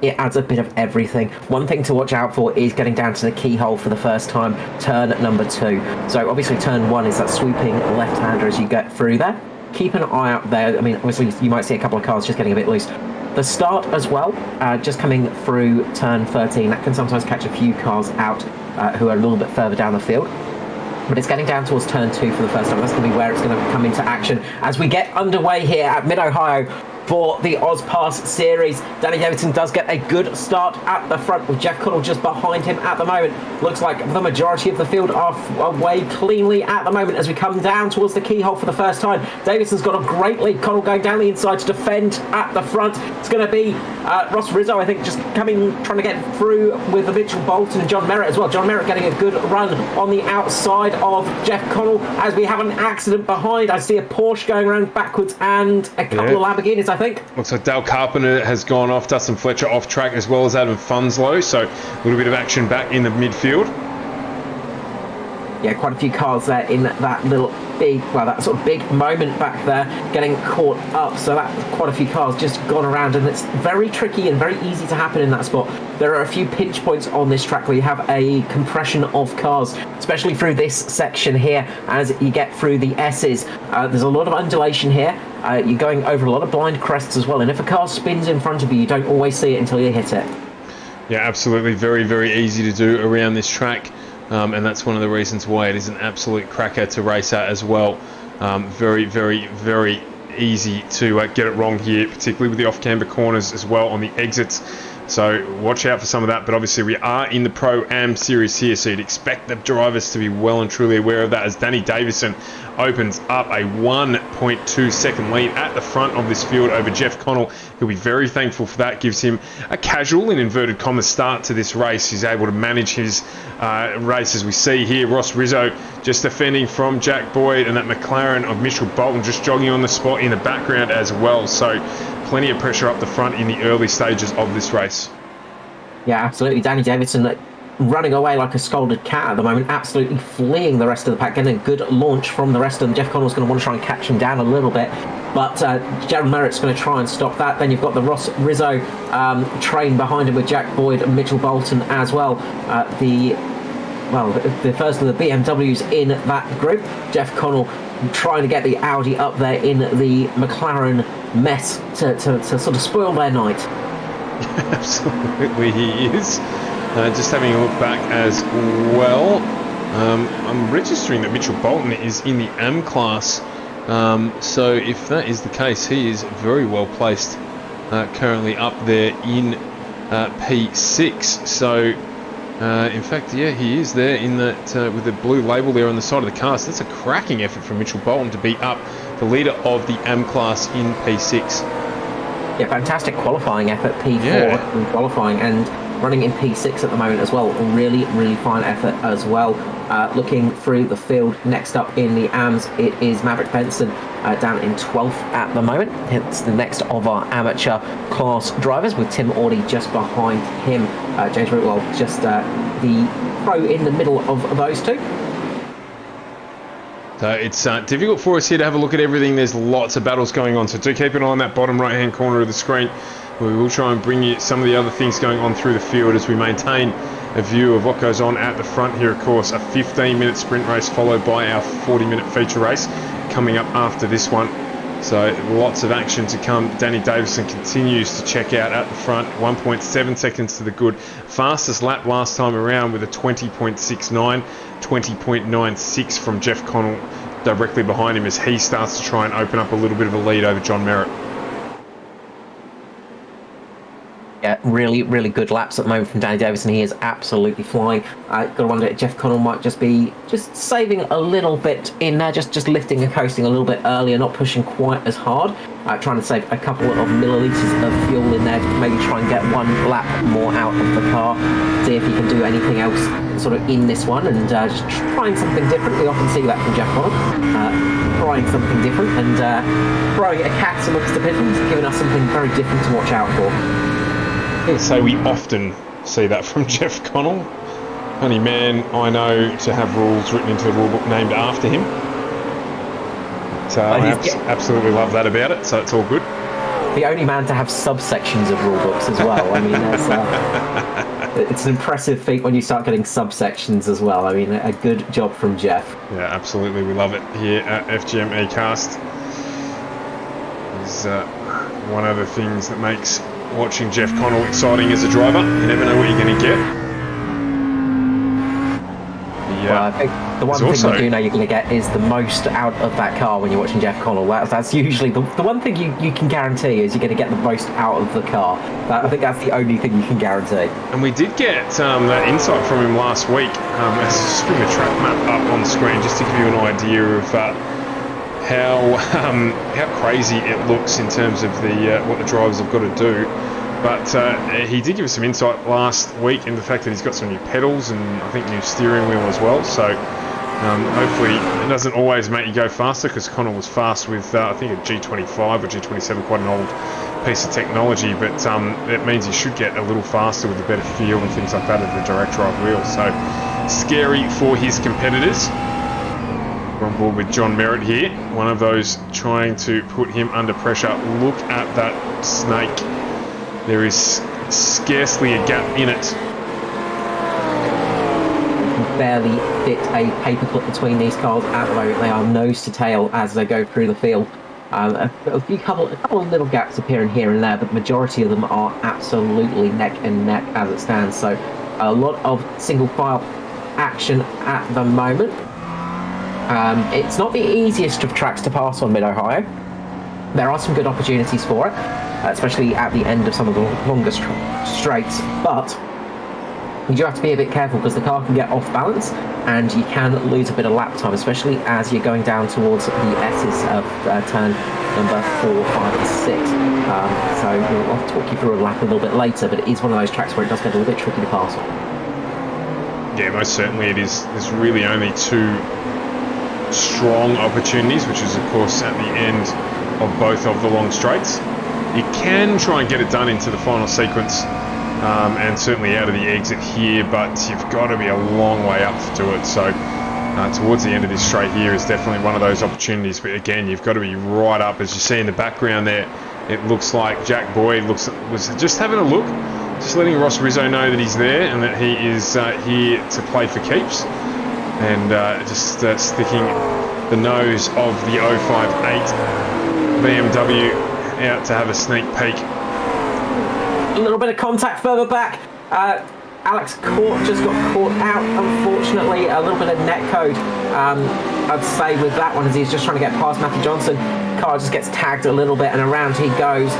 E: It adds a bit of everything. One thing to watch out for is getting down to the keyhole for the first time, turn number 2. So obviously turn 1 is that swooping left-hander as you get through there. Keep an eye out there. I mean, obviously you might see a couple of cars just getting a bit loose. The start as well, just coming through turn 13, that can sometimes catch a few cars out who are a little bit further down the field. But it's getting down towards turn 2 for the first time. That's going to be where it's going to come into action as we get underway here at Mid-Ohio for the AUSPASS series. Danny Davidson does get a good start at the front, with Jeff Connell just behind him at the moment. Looks like the majority of the field are away cleanly at the moment as we come down towards the keyhole for the first time. Davidson's got a great lead. Connell going down the inside to defend at the front. It's going to be Ross Rizzo, I think, just trying to get through with the Mitchell Bolton and John Merritt as well. John Merritt getting a good run on the outside of Jeff Connell as we have an accident behind. I see a Porsche going around backwards and a couple of Lamborghinis, I think.
A: Looks like Dale Carpenter has gone off, Dustin Fletcher off track, as well as Adam Funslow, so a little bit of action back in the midfield.
E: Yeah, quite a few cars there in that little that sort of big moment back there, getting caught up. So that's quite a few cars just gone around, and it's very tricky and very easy to happen in that spot. There are a few pinch points on this track where you have a compression of cars, especially through this section here as you get through the S's. There's a lot of undulation here. You're going over a lot of blind crests as well, and if a car spins in front of you, you don't always see it until you hit it.
A: Yeah, absolutely. Very, very easy to do around this track. And that's one of the reasons why it is an absolute cracker to race at as well. Very, very, very easy to get it wrong here, particularly with the off-camber corners as well on the exits. So watch out for some of that. But obviously we are in the Pro-Am series here, so you'd expect the drivers to be well and truly aware of that, as Danny Davison opens up a 1.2 second lead at the front of this field over Jeff Connell. He'll be very thankful for that. Gives him a casual, in inverted commas, start to this race. He's able to manage his race, as we see here. Ross Rizzo just defending from Jack Boyd, and that McLaren of Mitchell Bolton just jogging on the spot in the background as well. So plenty of pressure up the front in the early stages of this race.
E: Yeah, absolutely. Danny Davidson running away like a scolded cat at the moment, absolutely fleeing the rest of the pack, getting a good launch from the rest of them. Jeff Connell's going to want to try and catch him down a little bit, but Gerald Merritt's going to try and stop that. Then you've got the Ross Rizzo train behind him with Jack Boyd and Mitchell Bolton as well. The first of the BMWs in that group. Jeff Connell trying to get the Audi up there in the McLaren mess to sort of spoil their night.
A: Absolutely, he is. Just having a look back as well. I'm registering that Mitchell Bolton is in the AM class. So if that is the case, he is very well placed currently up there in P6. So in fact, yeah, he is there in that with the blue label there on the side of the car. So that's a cracking effort from Mitchell Bolton to beat up the leader of the AM class in P6.
E: Yeah, fantastic qualifying effort, P4 in qualifying, and running in P6 at the moment as well. Really, really fine effort as well. Looking through the field, next up in the AMs, it is Maverick Benson down in 12th at the moment. It's the next of our amateur class drivers, with Tim Audie just behind him. James Ritwell just the pro in the middle of those two.
A: So it's difficult for us here to have a look at everything. There's lots of battles going on, so do keep an eye on that bottom right hand corner of the screen. We will try and bring you some of the other things going on through the field as we maintain a view of what goes on at the front here. Of course, a 15-minute sprint race followed by our 40-minute feature race coming up after this one. So lots of action to come. Danny Davison continues to check out at the front. 1.7 seconds to the good. Fastest lap last time around with a 20.69, 20.96 from Jeff Connell directly behind him as he starts to try and open up a little bit of a lead over John Merritt.
E: Yeah, really, really good laps at the moment from Danny Davison. He is absolutely flying. Got to wonder if Jeff Connell might just be saving a little bit in there, just lifting and coasting a little bit earlier, not pushing quite as hard. Trying to save a couple of millilitres of fuel in there, maybe try and get one lap more out of the car, see if he can do anything else sort of in this one, and just trying something different. We often see that from Jeff Connell, trying something different and throwing a cat amongst the pigeons, giving us something very different to watch out for.
A: So we often see that from Jeff Connell. Only man I know to have rules written into the rule book named after him. So I absolutely love that about it, so it's all good.
E: The only man to have subsections of rule books as well. I mean, it's an impressive feat when you start getting subsections as well. I mean, a good job from Jeff.
A: Yeah, absolutely. We love it here at FGM eCast. Is one of the things that makes watching Jeff Connell exciting as a driver. You never know what you're going to get.
E: Well, I think the one thing you do know you're going to get is the most out of that car when you're watching Jeff Connell. That's usually the one thing you can guarantee is you're going to get the most out of the car. I think that's the only thing you can guarantee. And
A: we did get that insight from him last week. Let's just bring the track map up on screen just to give you an idea of how crazy it looks in terms of the what the drivers have got to do. But he did give us some insight last week in the fact that he's got some new pedals and I think new steering wheel as well. So hopefully it doesn't always make you go faster, because Connell was fast with I think a G25 or G27, quite an old piece of technology. But it means he should get a little faster with a better feel and things like that of the direct drive wheel. So scary for his competitors. We're on board with John Merritt here, one of those trying to put him under pressure. Look at that snake. There is scarcely a gap in it. Barely fit a paperclip between these cars at the moment. They are nose to tail as they go through the field. A couple of little gaps appearing here and there, but the majority of them are absolutely neck and neck as it stands. So a lot of single file action at the moment. It's not the easiest of tracks to pass on Mid-Ohio. There are some good opportunities for it, especially at the end of some of the longer straights, but you do have to be a bit careful because the car can get off balance and you can lose a bit of lap time, especially as you're going down towards the S's of turn number 4, 5 and 6. So I'll talk you through a lap a little bit later, but it is one of those tracks where it does get a little bit tricky to pass on. Yeah, most certainly it is. There's really only two strong opportunities, which is of course at the end of both of the long straights. You can try and get it done into the final sequence and certainly out of the exit here, but you've got to be a long way up to it. So towards the end of this straight here is definitely one of those opportunities, but again, you've got to be right up. As you see in the background there, it looks like Jack Boyd was just having a look, just letting Ross Rizzo know that he's there and that he is here to play for keeps, and just sticking the nose of the 058 BMW out to have a sneak peek.
E: A little bit of contact further back. Alex just got caught out, unfortunately. A little bit of net code, I'd say, with that one, as he's just trying to get past Matthew Johnson. Car just gets tagged a little bit and around he goes.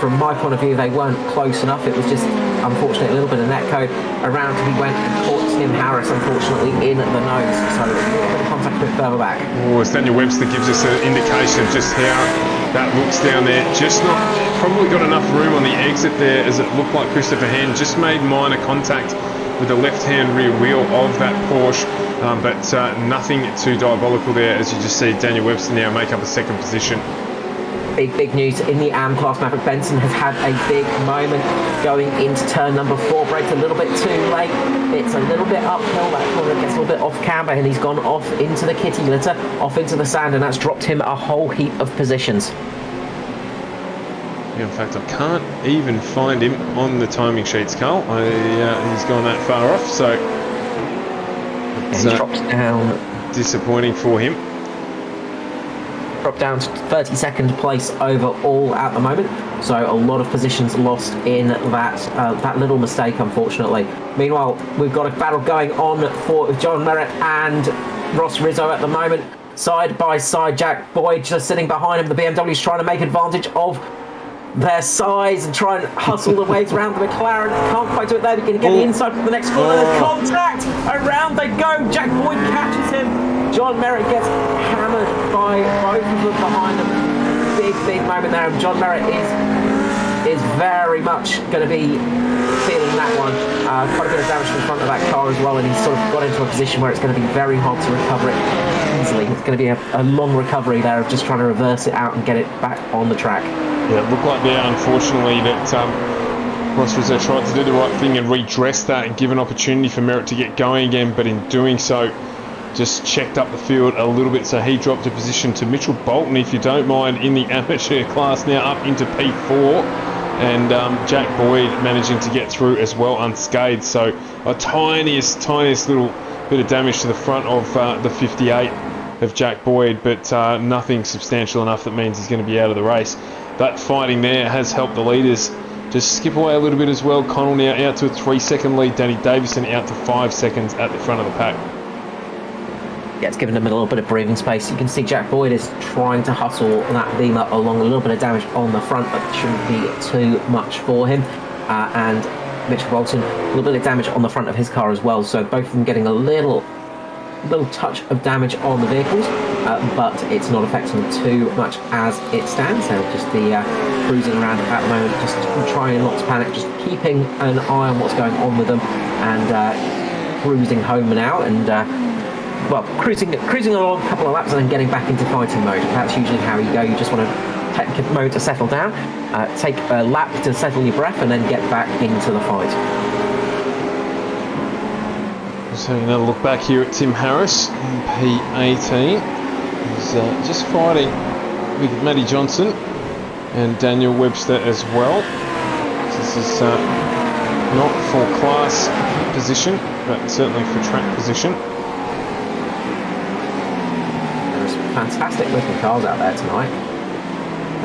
E: From my point of view, they weren't close enough. It was just, unfortunately, a little bit of net code. Around he went and caught Tim Harris, unfortunately, in the nose. So a little bit of contact a bit further back.
A: Oh, as Daniel Webster gives us an indication of just how that looks down there. Just not, probably got enough room on the exit there, as it looked like Christopher Hand just made minor contact with the left-hand rear wheel of that Porsche, but nothing too diabolical there, as you just see Daniel Webster now make up a second position.
E: Big news in the AM class. Maverick Benson has had a big moment going into turn number 4. Braked a little bit too late. It's a little bit uphill. That corner gets a little bit off camber, and he's gone off into the kitty litter, off into the sand, and that's dropped him a whole heap of positions.
A: In fact, I can't even find him on the timing sheets, Carl. He's gone that far off, so it's
E: he drops down.
A: Disappointing for him.
E: Dropped down to 32nd place overall at the moment, so a lot of positions lost in that little mistake, unfortunately. Meanwhile, we've got a battle going on for John Merritt and Ross Rizzo at the moment, side by side. Jack Boyd just sitting behind him. The BMW's trying to make advantage of their size and try and hustle the waves around the McLaren. Can't quite do it there. They're going to get the inside from the next corner. There's contact. Around they go. Jack Boyd catches him. John Merritt gets hammered by both of them behind him. Big moment there. And John Merritt is very much going to be feeling that one. Quite a bit of damage to the front of that car as well, and he's sort of got into a position where it's going to be very hard to recover it easily. It's going to be a long recovery there of just trying to reverse it out and get it back on the track.
A: Yeah, it looked like there, unfortunately, that Ross Rizzo tried to do the right thing and redress that and give an opportunity for Merritt to get going again, but in doing so, just checked up the field a little bit, so he dropped a position to Mitchell Bolton, if you don't mind, in the amateur class, now up into P4, and Jack Boyd managing to get through as well unscathed. So a tiniest little bit of damage to the front of the 58 of Jack Boyd, but nothing substantial enough that means he's going to be out of the race. That fighting there has helped the leaders just skip away a little bit as well. Connell now out to a 3-second lead. Danny Davison out to 5 seconds at the front of the pack.
E: Yeah, it's given him a little bit of breathing space. You can see Jack Boyd is trying to hustle that Beamer along. A little bit of damage on the front, but shouldn't be too much for him. And Mitchell Bolton, a little bit of damage on the front of his car as well. So both of them getting a little touch of damage on the vehicles, but it's not affecting them too much as it stands. They'll just be cruising around at the moment, just trying not to panic, just keeping an eye on what's going on with them, and cruising home now, and cruising along a couple of laps and then getting back into fighting mode. That's usually how you go. You just want to take a mode to settle down, take a lap to settle your breath, and then get back into the fight.
A: So another look back here at Tim Harris in P18. He's just fighting with Matty Johnson and Daniel Webster as well. This is not for class position, but certainly for track position.
E: There's fantastic looking cars out there tonight.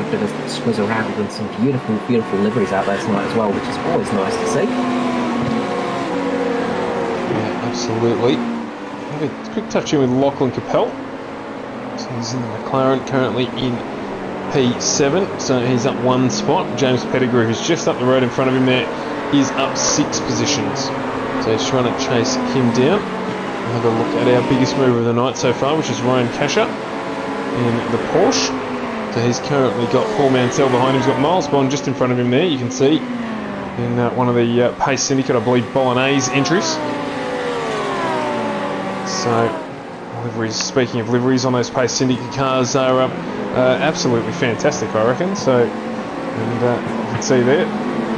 E: A bit of squiz around, and some beautiful liveries out there tonight as well, which is always nice to see.
A: Absolutely. Have a quick touch in with Lachlan Capel. So he's in the McLaren, currently in P7, so he's up 1 spot. James Pettigrew, who's just up the road in front of him there, is up 6 positions. So he's trying to chase him down. We'll have a look at our biggest mover of the night so far, which is Ryan Casher in the Porsche. So he's currently got Paul Mansell behind him. He's got Miles Bond just in front of him there, you can see, in one of the Pace Syndicate, I believe, Bolognese entries. So, liveries, speaking of liveries on those Pace Syndicate cars are absolutely fantastic, I reckon. So, and you can see there,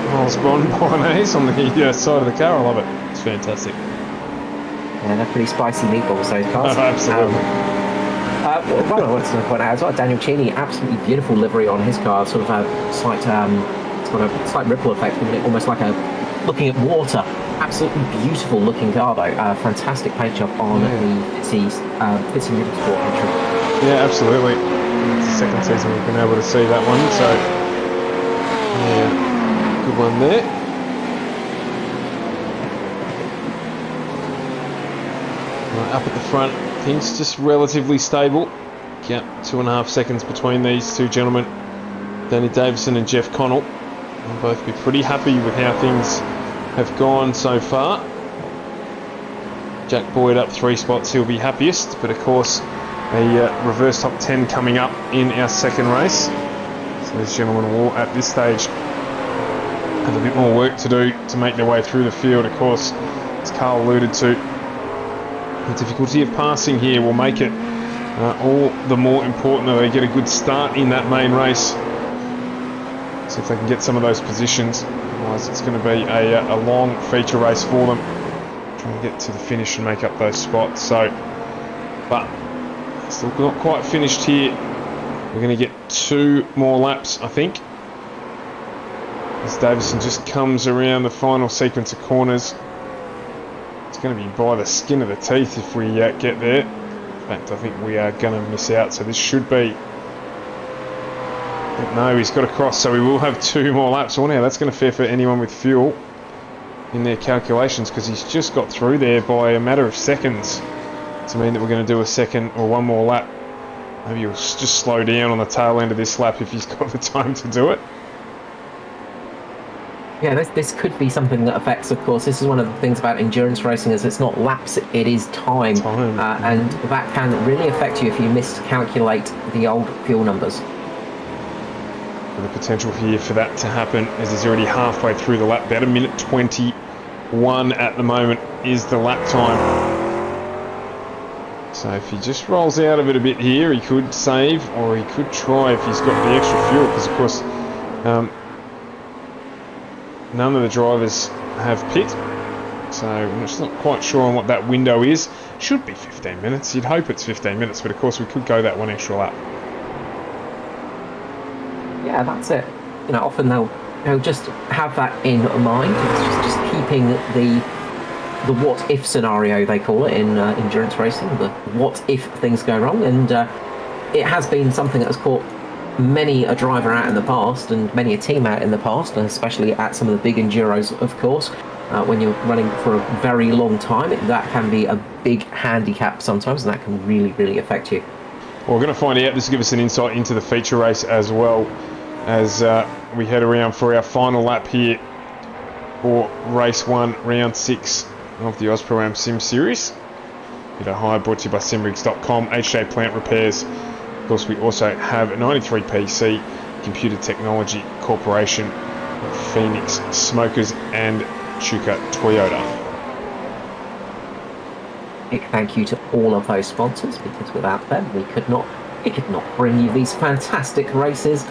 A: Miles Bond bolognese on the side of the car. I love it. It's fantastic.
E: Yeah, they're pretty spicy meatballs, those cars.
A: Oh, absolutely.
E: What I wanted to point out as well, Daniel Cheney, absolutely beautiful livery on his car, sort of a slight, slight ripple effect, giving it almost like looking at water. Absolutely beautiful looking car though. Fantastic paint job on the Fitzy Motorsport entry.
A: Yeah, absolutely. It's the second season we've been able to see that one, so yeah, good one there. Right, up at the front, things just relatively stable. Yeah, 2.5 seconds between these two gentlemen, Danny Davison and Jeff Connell. They'll both be pretty happy with how things have gone so far. Jack Boyd up 3 spots, he'll be happiest, but of course a reverse top 10 coming up in our second race. So these gentlemen will at this stage have a bit more work to do to make their way through the field. Of course, as Carl alluded to, the difficulty of passing here will make it all the more important that they get a good start in that main race. See if they can get some of those positions. Otherwise it's going to be a long feature race for them. Trying to get to the finish and make up those spots. So, but still not quite finished here. We're going to get 2 more laps, I think. As Davison just comes around the final sequence of corners. It's going to be by the skin of the teeth if we get there. In fact, I think we are going to miss out. So this should be... But no, he's got to cross, so we will have 2 more laps. Oh, now that's going to fare for anyone with fuel in their calculations, because he's just got through there by a matter of seconds to mean that we're going to do a second or 1 more lap. Maybe he'll just slow down on the tail end of this lap if he's got the time to do it.
E: Yeah, this could be something that affects, of course. This is one of the things about endurance racing, is it's not laps, it is time. And that can really affect you if you miscalculate the old fuel numbers.
A: The potential here for that to happen, as he's already halfway through the lap. About 1:21 at the moment is the lap time. So if he just rolls out of it a bit here, he could save, or he could try if he's got the extra fuel, because of course none of the drivers have pit, so I'm just not quite sure on what that window is. Should be 15 minutes. You'd hope it's 15 minutes, but of course we could go that 1 extra lap.
E: Yeah, that's it. You know, often they'll just have that in mind. It's just keeping the what if scenario, they call it in endurance racing. The what if things go wrong, and it has been something that has caught many a driver out in the past, and many a team out in the past, and especially at some of the big enduros, of course. When you're running for a very long time, that can be a big handicap sometimes, and that can really, really affect you.
A: Well, we're going to find out. This will give us an insight into the feature race as well, as we head around for our final lap here for race 1, round 6 of the AUSPROAM Sim Series. Video hire brought to you by simrigs.com, HJ Plant Repairs. Of course, we also have 93PC, Computer Technology Corporation, Phoenix Smokers, and Chuka Toyota.
E: Big thank you to all of those sponsors, because without them we could not bring you these fantastic races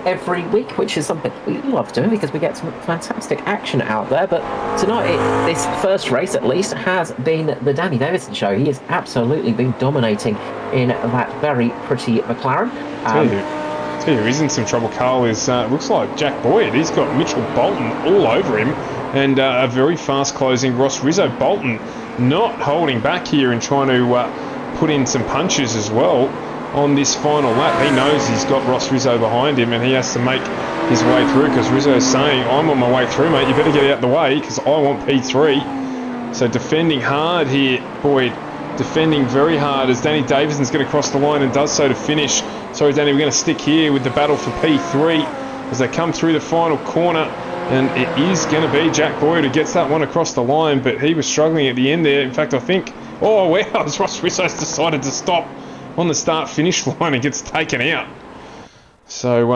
E: every week, which is something we love doing because we get some fantastic action out there. But tonight, this first race at least, has been the Danny Davison show. He has absolutely been dominating in that very pretty McLaren.
A: Tell you who is in some trouble, Carl, is looks like Jack Boyd. He's got Mitchell Bolton all over him, and a very fast closing Ross Rizzo. Bolton not holding back here and trying to put in some punches as well on this final lap. He knows he's got Ross Rizzo behind him, and he has to make his way through, because Rizzo's saying, I'm on my way through, mate, you better get out the way because I want P3. So defending hard here, Boyd, defending very hard, as Danny Davison's going to cross the line and does so to finish. Sorry, Danny, we're going to stick here with the battle for P3 as they come through the final corner, and it is going to be Jack Boyd who gets that one across the line, but he was struggling at the end there. In fact, I think, oh wow, Ross Rizzo's decided to stop on the start-finish line and gets taken out. So,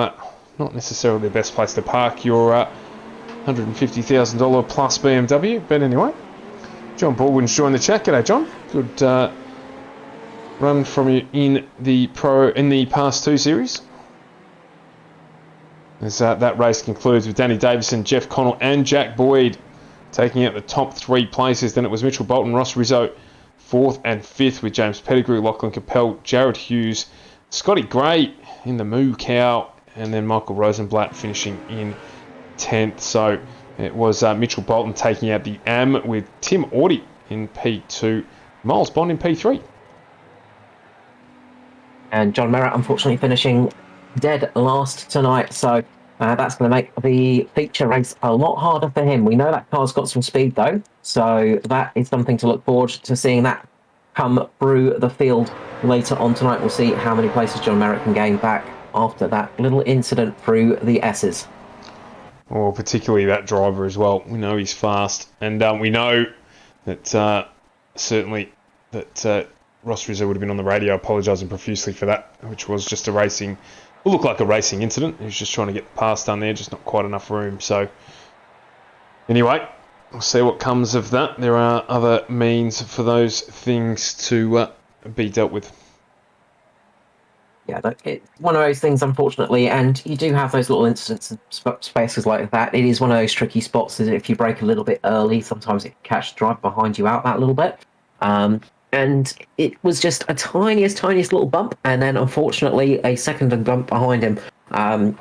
A: not necessarily the best place to park your $150,000 plus BMW, but anyway. John Baldwin's joined the chat. G'day, John. Good run from you in the past 2 series. As that race concludes with Danny Davison, Jeff Connell and Jack Boyd taking out the top 3 places. Then it was Mitchell Bolton, Ross Rizzo, 4th and 5th, with James Pettigrew, Lachlan Capel, Jared Hughes, Scotty Gray in the Moo Cow, and then Michael Rosenblatt finishing in 10th. So it was Mitchell Bolton taking out the AM with Tim Audie in P2, Miles Bond in P3.
E: And John Merritt, unfortunately, finishing dead last tonight. So that's going to make the feature race a lot harder for him. We know that car's got some speed, though. So that is something to look forward to seeing that come through the field later on tonight. We'll see how many places John Merritt can gain back after that little incident through the S's.
A: Well, particularly that driver as well. We know he's fast. And we know that certainly that Ross Rizzo would have been on the radio apologising profusely for that, which was just a racing... It looked like a racing incident. He was just trying to get the pass done there, just not quite enough room. So, anyway, we'll see what comes of that. There are other means for those things to be dealt with.
E: Yeah, it's one of those things, unfortunately, and you do have those little incidents in spaces like that. It is one of those tricky spots that if you brake a little bit early, sometimes it can catch the driver behind you out that little bit. And it was just a tiniest little bump, and then unfortunately a second bump behind him. And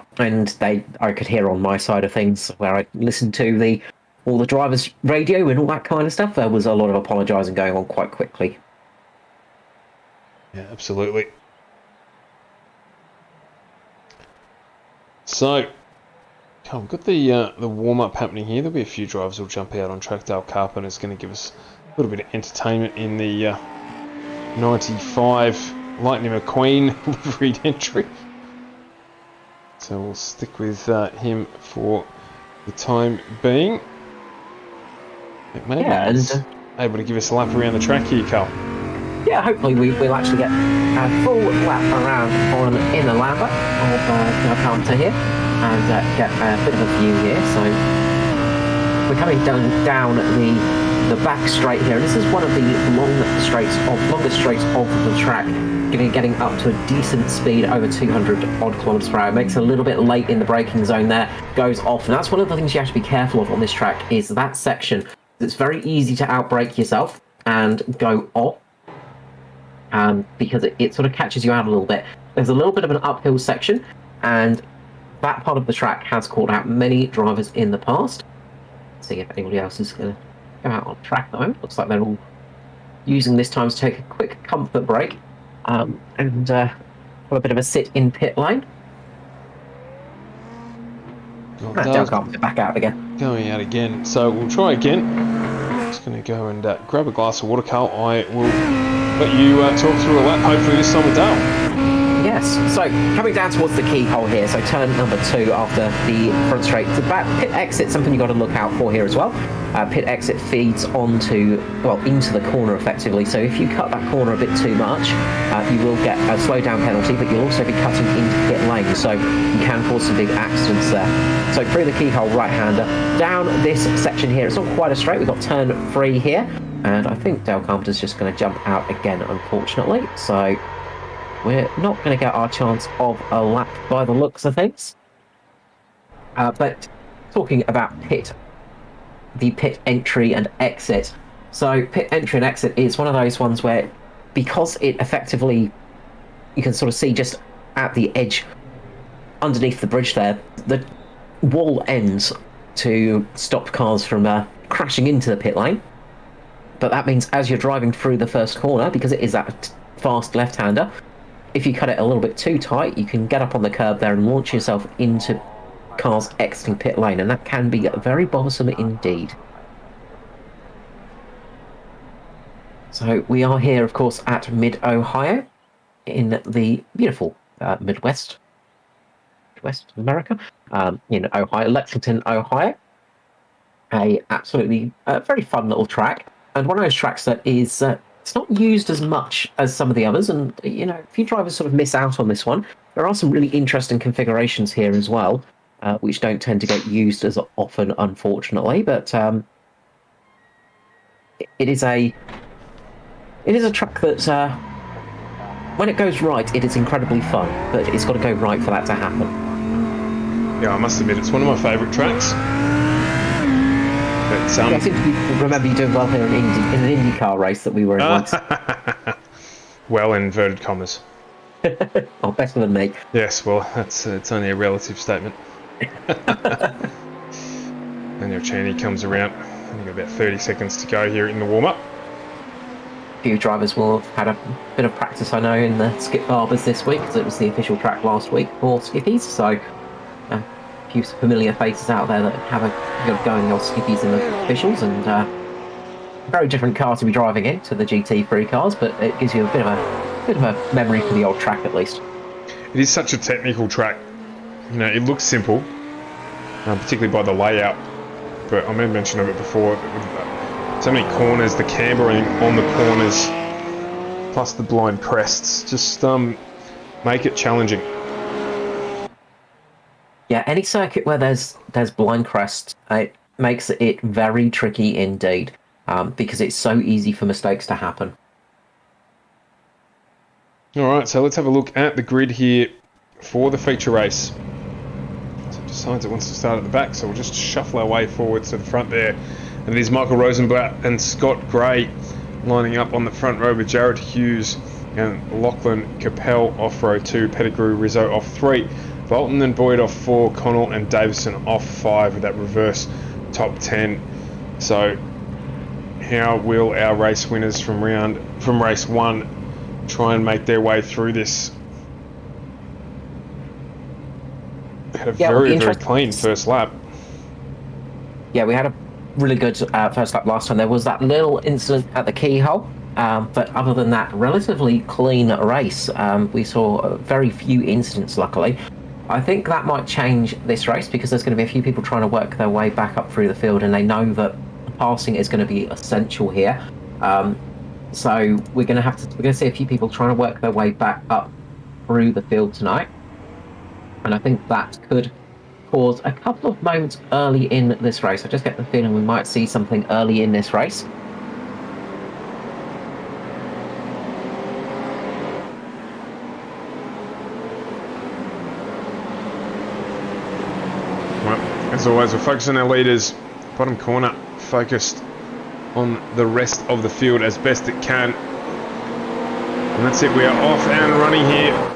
E: I could hear on my side of things where I listened to all the drivers' radio and all that kind of stuff. There was a lot of apologising going on quite quickly.
A: Yeah, absolutely. So, we've got the warm-up happening here. There'll be a few drivers who'll jump out on track. Dale Carpenter's going to give us a little bit of entertainment in the 95 Lightning McQueen liveried entry. So we'll stick with him for the time being. McMahon's able to give us a lap around the track here, Carl.
E: Yeah, hopefully we'll actually get a full lap around on inner lamba of Carpenter here and get a bit of a view here. So we're coming down the back straight here, and this is one of the longest straights of the track, getting up to a decent speed, over 200 odd kilometers per hour. It makes it a little bit late in the braking zone there, goes off, and that's one of the things you have to be careful of on this track, is that section. It's very easy to outbrake yourself and go off, because it sort of catches you out a little bit. There's a little bit of an uphill section, and that part of the track has caught out many drivers in the past. Let's see if anybody else is going to go out on track though. Looks like they're all using this time to take a quick comfort break and have a bit of a sit in pit lane. Dale Carpenter back out again.
A: Going out again. So we'll try again. Just going to go and grab a glass of water, Carl. I will let you talk through a lap, hopefully this time with Dale.
E: Yes, so coming down towards the keyhole here, so turn number 2 after the front straight. The back pit exit, something you've got to look out for here as well. Pit exit feeds into the corner effectively, so if you cut that corner a bit too much, you will get a slow down penalty, but you'll also be cutting into pit lane, so you can cause some big accidents there. So through the keyhole right-hander, down this section here, it's not quite a straight, we've got turn 3 here, and I think Dale Carpenter's just going to jump out again, unfortunately, so we're not going to get our chance of a lap by the looks of things. But talking about the pit entry and exit. So pit entry and exit is one of those ones where, because it effectively, you can sort of see just at the edge underneath the bridge there, the wall ends to stop cars from crashing into the pit lane. But that means as you're driving through the first corner, because it is that fast left-hander, if you cut it a little bit too tight, you can get up on the curb there and launch yourself into cars exiting pit lane, and that can be very bothersome indeed. So we are here, of course, at Mid-Ohio in the beautiful Midwest America, in Ohio, Lexington, Ohio. A absolutely very fun little track, and one of those tracks that is it's not used as much as some of the others, and a few drivers sort of miss out on this one. There are some really interesting configurations here as well, which don't tend to get used as often, unfortunately. But it is a track that, when it goes right, it is incredibly fun. But it's got to go right for that to happen.
A: Yeah, I must admit, it's one of my favourite tracks. But,
E: I seem to remember you doing well here in an IndyCar race that we were in once.
A: well, inverted commas.
E: Oh, better than me.
A: Yes, well, it's only a relative statement. Daniel Cheney comes around. Only got about 30 seconds to go here in the warm-up.
E: A few drivers will have had a bit of practice, I know, in the Skip Barbers this week, because it was the official track last week for Skippies, so a few familiar faces out there that have a good go in the old Skippies and the officials, and a very different car to be driving in to the GT3 cars, but it gives you a bit of a memory for the old track at least.
A: It is such a technical track. You know, it looks simple, particularly by the layout, but I may have mentioned it before. So many corners, the cambering on the corners, plus the blind crests, just make it challenging.
E: Yeah, any circuit where there's blind crests, it makes it very tricky indeed, because it's so easy for mistakes to happen.
A: Alright, so let's have a look at the grid here for the feature race. So it decides it wants to start at the back, so we'll just shuffle our way forwards to the front there. And it is Michael Rosenblatt and Scott Gray lining up on the front row with Jared Hughes and Lachlan Capel off row 2, Pettigrew Rizzo off 3, Bolton and Boyd off 4, Connell and Davison off 5 with that reverse top 10. So how will our race winners from race 1 try and make their way through this? Had a very clean first lap.
E: Yeah, we had a really good first lap last time. There was that little incident at the keyhole, but other than that, relatively clean race. We saw very few incidents, luckily. I think that might change this race because there's going to be a few people trying to work their way back up through the field, and they know that passing is going to be essential here. So we're going to see a few people trying to work their way back up through the field tonight, and I think that could cause a couple of moments early in this race. I just get the feeling we might see something early in this race.
A: Well, as always, we're focused on our leaders. Bottom corner, focused on the rest of the field as best it can. And that's it, we are off and running here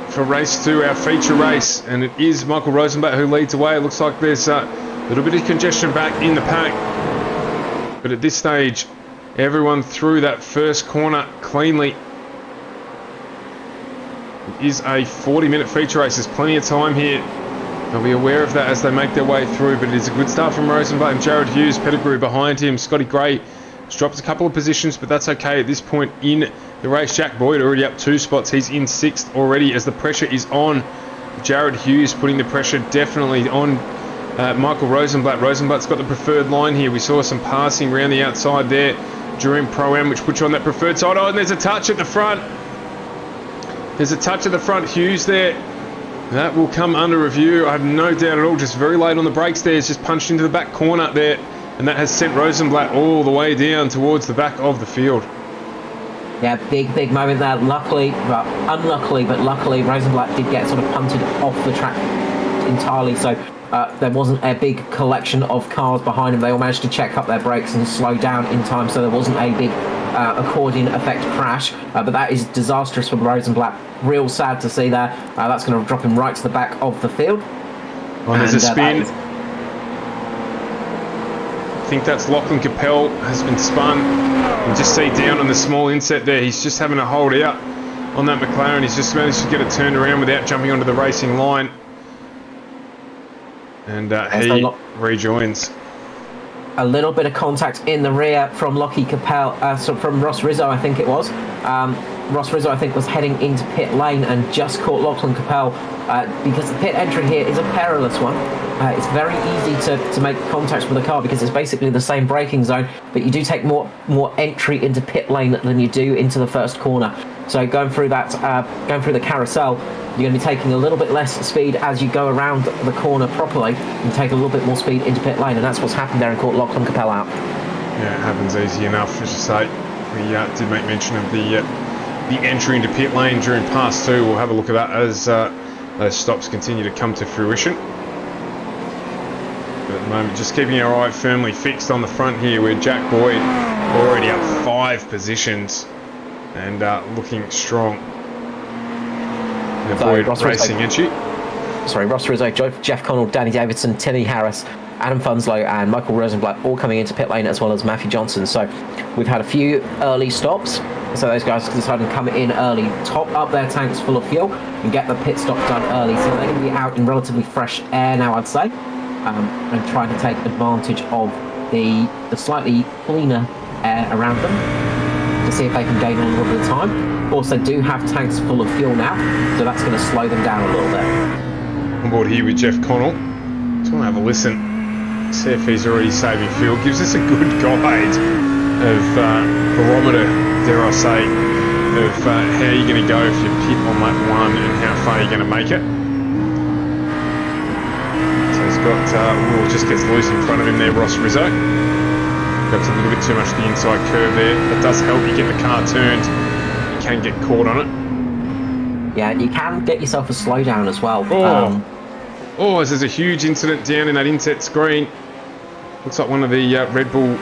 A: for race 2, our feature race, and it is Michael Rosenblatt who leads away. It looks like there's a little bit of congestion back in the pack, but at this stage everyone through that first corner cleanly. It is a 40-minute feature race. There's plenty of time here. They'll be aware of that as they make their way through, but it is a good start from Rosenblatt and Jared Hughes. Pettigrew behind him. Scotty Gray drops a couple of positions, but that's okay at this point in the race. Jack Boyd already up 2 spots. He's in 6th already as the pressure is on Jared Hughes, putting the pressure definitely on Michael Rosenblatt. Rosenblatt's got the preferred line here. We saw some passing around the outside there during Pro-Am, which puts you on that preferred side. Oh, and there's a touch at the front. There's a touch at the front. Hughes there. That will come under review. I have no doubt at all. Just very late on the brakes there. It's just punched into the back corner there. And that has sent Rosenblatt all the way down towards the back of the field.
E: Yeah, big moment there. Luckily, well, unluckily, but luckily, Rosenblatt did get sort of punted off the track entirely. So there wasn't a big collection of cars behind him. They all managed to check up their brakes and slow down in time. So there wasn't a big accordion effect crash. But that is disastrous for Rosenblatt. Real sad to see there. That's going to drop him right to the back of the field.
A: Oh, there's a spin. I think that's Lachlan Capel has been spun. You can just see down on the small inset there, he's just having to hold out on that McLaren. He's just managed to get it turned around without jumping onto the racing line. And he rejoins.
E: A little bit of contact in the rear from Lockie Capel, from Ross Rizzo, I think it was. Ross Rizzo, I think, was heading into pit lane and just caught Lachlan Capel because the pit entry here is a perilous one. It's very easy to make contact with the car because it's basically the same braking zone, but you do take more entry into pit lane than you do into the first corner. So going through the carousel, you're going to be taking a little bit less speed as you go around the corner properly and take a little bit more speed into pit lane, and that's what's happened there and caught Lachlan Capel out.
A: Yeah, it happens easy enough, as you say. We did make mention of the entry into pit lane during pass 2. We'll have a look at that as those stops continue to come to fruition. But at the moment, just keeping our eye firmly fixed on the front here with Jack Boyd already up 5 positions and looking strong. And Boyd racing entry.
E: Sorry, Ross Rizzo, Jeff Connell, Danny Davidson, Timmy Harris, Adam Funslow and Michael Rosenblatt all coming into pit lane, as well as Matthew Johnson. So we've had a few early stops. So those guys decided to come in early, top up their tanks full of fuel and get the pit stop done early. So they're going to be out in relatively fresh air now, I'd say, and trying to take advantage of the slightly cleaner air around them to see if they can gain a little bit of time. Of course, they do have tanks full of fuel now, so that's going to slow them down a little bit.
A: On board here with Jeff Connell. Just want to have a listen, see if he's already saving fuel. Gives us a good guide of barometer, dare I say, of how you're going to go if you pit on lap 1 and how far you're going to make it. So he's got, Will just gets loose in front of him there, Ross Rizzo. Got a little bit too much to the inside curve there. That does help you get the car turned. You can get caught on it.
E: Yeah, you can get yourself a slowdown as well.
A: Oh, there's a huge incident down in that inset screen. Looks like one of the Red Bull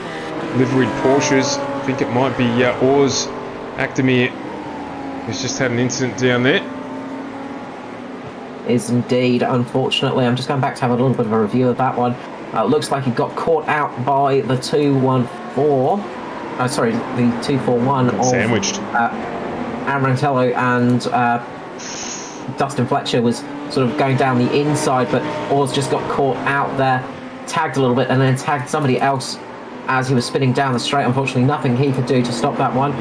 A: liveried Porsches. I think it might be Urs Akdemir, who's just had an incident down there.
E: Is indeed, unfortunately. I'm just going back to have a little bit of a review of that one. Looks like he got caught out by the 214. Sorry, the 241 of
A: sandwiched.
E: Arantello and Dustin Fletcher was sort of going down the inside, but Urs just got caught out there, tagged a little bit, and then tagged somebody else as he was spinning down the straight. Unfortunately, nothing he could do to stop that one.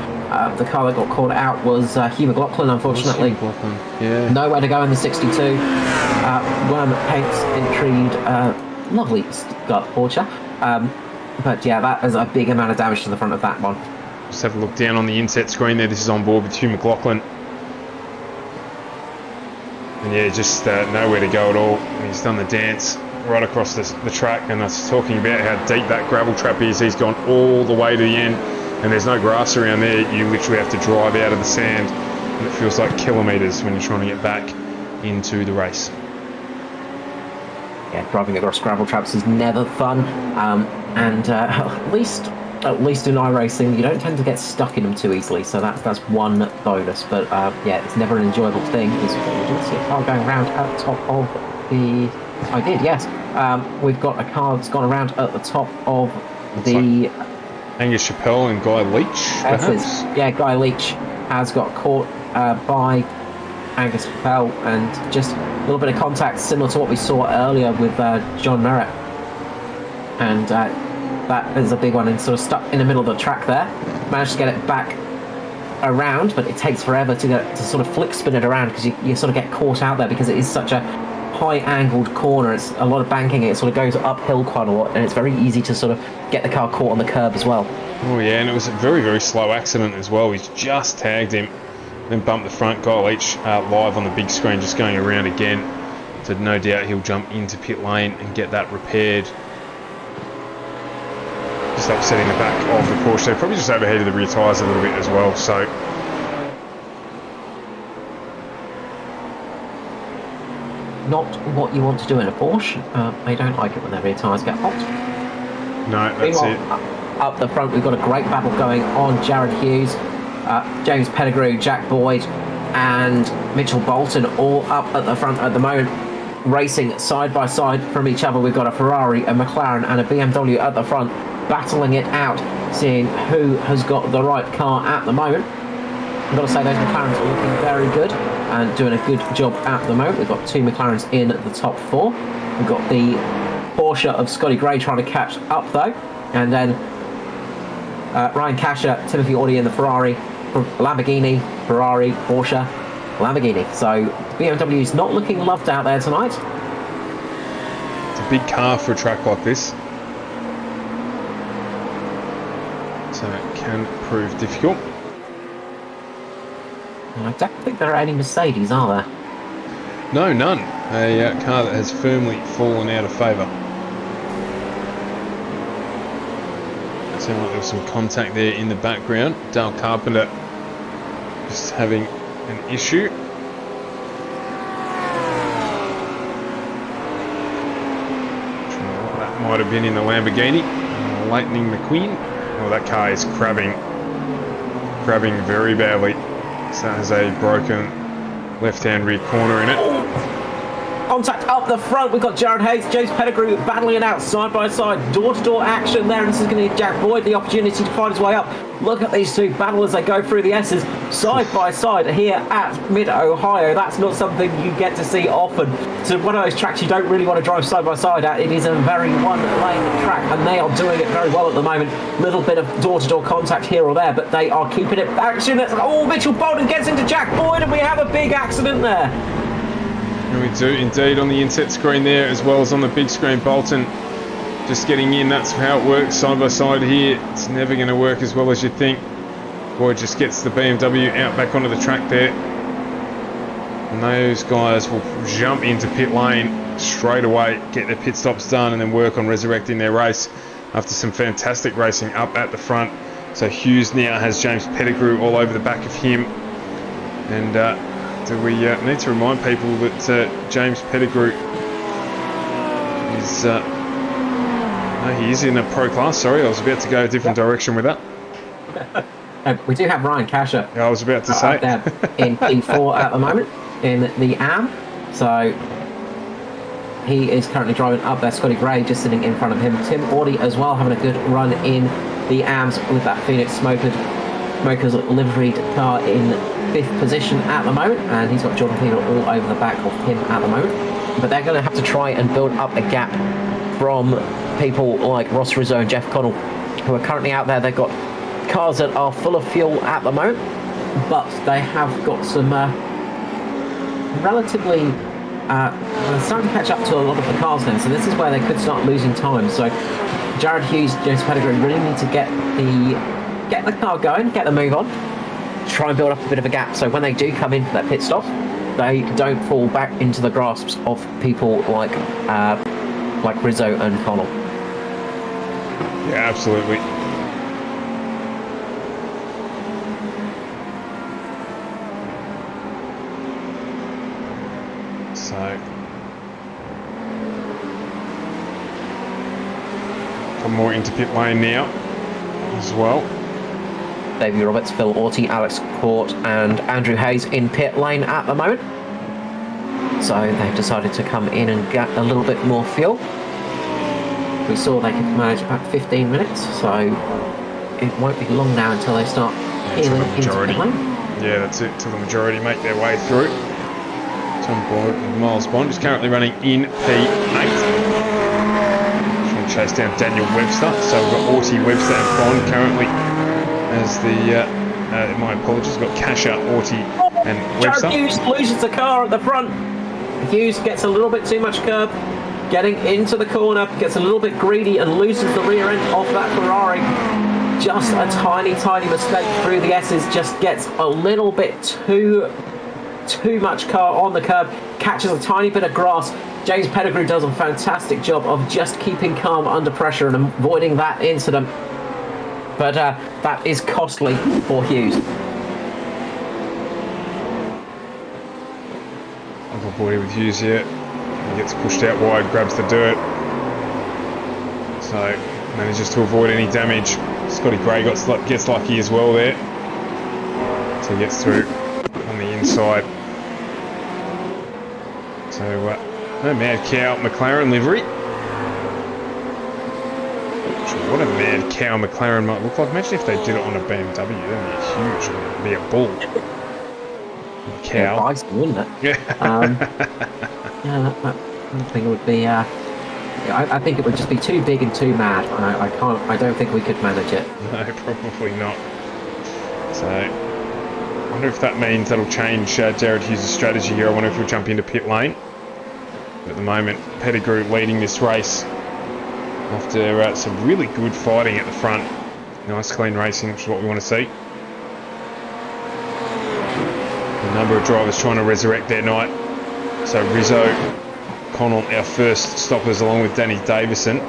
E: The car that got caught out was Hugh McLaughlin, unfortunately.
A: Yeah.
E: Nowhere to go in the 62. Worm paints intrigued, lovely Stuttgart Porsche. But yeah, that is a big amount of damage to the front of that one.
A: Just have a look down on the inset screen there. This is on board with Hugh McLaughlin. And yeah, just nowhere to go at all. He's done the dance right across the track, and that's talking about how deep that gravel trap is. He's gone all the way to the end, and there's no grass around there. You literally have to drive out of the sand, and it feels like kilometres when you're trying to get back into the race.
E: Yeah, driving across gravel traps is never fun, and at least in iRacing, you don't tend to get stuck in them too easily, so that's one bonus. But yeah, it's never an enjoyable thing. You didn't see a car going around at the top of the... I did, yes. We've got a car that's gone around at the top of the...
A: Like Angus Chappelle and Guy Leach, perhaps?
E: Yeah, Guy Leach has got caught by Angus Chappelle, and just a little bit of contact similar to what we saw earlier with John Merritt. And that is a big one, and sort of stuck in the middle of the track there. Managed to get it back around, but it takes forever to sort of flick spin it around, because you sort of get caught out there because it is such a high angled corner. It's a lot of banking. It sort of goes uphill quite a lot, and it's very easy to sort of get the car caught on the curb as well.
A: Oh yeah, and it was a very, very slow accident as well. He's just tagged him, then bumped the front. Guy Leach live on the big screen, just going around again. So no doubt he'll jump into pit lane and get that repaired. Just upsetting the back of the Porsche. They probably just overheated the rear tyres a little bit as well. So
E: not what you want to do in a Porsche. They don't like it when their rear tyres get hot.
A: no, that's it.
E: Up the front, we've got a great battle going on. Jared Hughes, James Pettigrew, Jack Boyd, and Mitchell Bolton all up at the front at the moment, racing side by side from each other. We've got a Ferrari, a McLaren, and a BMW at the front, battling it out, seeing who has got the right car at the moment. I've got to say, those McLarens are looking very good and doing a good job at the moment. We've got 2 McLarens in the top 4. We've got the Porsche of Scotty Gray trying to catch up though, and then Ryan Kasher, Timothy Audi in the Ferrari, Lamborghini, Ferrari, Porsche, Lamborghini. So BMW is not looking loved out there tonight.
A: It's a big car for a track like this, so it can prove difficult.
E: I don't think there are any Mercedes, are there?
A: No, none. A car that has firmly fallen out of favour. It sounded like there was some contact there in the background. Dale Carpenter just having an issue. Trying to know what that might have been in the Lamborghini. Lightning McQueen. Well, that car is crabbing very badly. So has a broken left-hand rear corner in it.
E: Contact up the front. We've got Jared Hayes, James Pettigrew battling it out side by side. Door-to-door action there, and this is going to give Jack Boyd the opportunity to find his way up. Look at these two battle as they go through the S's side by side here at Mid-Ohio. That's not something you get to see often. So one of those tracks you don't really want to drive side by side at. It is a very one-lane track, and they are doing it very well at the moment. Little bit of door-to-door contact here or there, but they are keeping it action. Oh, Mitchell Bolden gets into Jack Boyd, and we have a big accident there.
A: And we do indeed on the inset screen there, as well as on the big screen. Bolton just getting in. That's how it works side by side here. It's never going to work as well as you think. Boyd just gets the BMW out back onto the track there. And those guys will jump into pit lane straight away, get their pit stops done, and then work on resurrecting their race after some fantastic racing up at the front. So Hughes now has James Pettigrew all over the back of him. And do we need to remind people that James Pettigrew is... no, he is in a pro class. Sorry, I was about to go a different direction with that.
E: We do have Ryan Casher.
A: I was about to say.
E: In P4 at the moment in the AM. So he is currently driving up there. Scotty Gray just sitting in front of him. Tim Audie as well having a good run in the AMs with that Phoenix Smokers liveried car in 5th position at the moment, and he's got Jordan Cleaver all over the back of him at the moment. But they're going to have to try and build up a gap from people like Ross Rizzo and Jeff Connell, who are currently out there. They've got cars that are full of fuel at the moment, but they have got some relatively they're starting to catch up to a lot of the cars now, so this is where they could start losing time. So Jared Hughes, James Pettigrew really need to get the car going, get the move on, try and build up a bit of a gap, so when they do come into that pit stop, they don't fall back into the grasps of people like Rizzo and Connell.
A: Yeah, absolutely. So come more into pit lane now as well.
E: Davey Roberts, Phil Orty, Alex Court and Andrew Hayes in pit lane at the moment. So they've decided to come in and get a little bit more fuel. We saw they could manage about 15 minutes, so it won't be long now until they start healing into pit lane.
A: Yeah, that's it, till the majority make their way through. Miles Bond is currently running in P8. Trying to chase down Daniel Webster. So we've got Orty, Webster and Bond currently as the... my apologies, we've got Casher, Orty and Webster.
E: Jared Hughes loses the car at the front. Hughes gets a little bit too much curb, getting into the corner, gets a little bit greedy and loses the rear end of that Ferrari. Just a tiny mistake through the S's, just gets a little bit too much car on the curb, catches a tiny bit of grass. James Pettigrew does a fantastic job of just keeping calm under pressure and avoiding that incident. But that is costly for Hughes.
A: Uncle Boy with Hughes here. He gets pushed out wide, grabs the dirt. So manages to avoid any damage. Scotty Gray gets lucky as well there. So he gets through on the inside. So no Mad Cow McLaren livery. What a Mad Cow McLaren might look like. Imagine if they did it on a BMW. That'd be huge. It'd be a bull. A cow.
E: Nice, wouldn't it?
A: Yeah.
E: Yeah, I think it would be. I think it would just be too big and too mad. I don't think we could manage it.
A: No, probably not. So, I wonder if that means that'll change Jared Hughes' strategy here. I wonder if we'll jump into pit lane. But at the moment, Pettigrew leading this race after some really good fighting at the front. Nice clean racing, which is what we want to see. A number of drivers trying to resurrect their night. So Rizzo, Connell, our first stoppers, along with Danny Davison,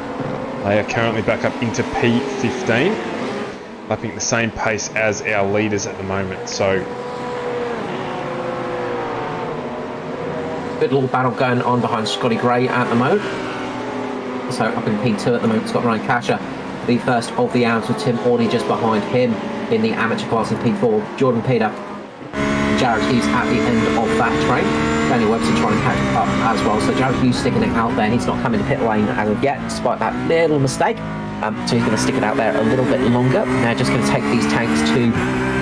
A: they are currently back up into P15, lapping at the same pace as our leaders at the moment. So
E: good little battle going on behind Scotty Gray at the moment. So up in P2 at the moment, Scott Ryan Kasher, the first of the hours with Tim Orney just behind him in the amateur class in P4. Jordan Peter, Jared Hughes at the end of that train. Daniel Webster trying to catch up as well. So Jared Hughes sticking it out there. He's not coming to pit lane as of yet, despite that little mistake. So he's going to stick it out there a little bit longer. They're just going to take these tanks to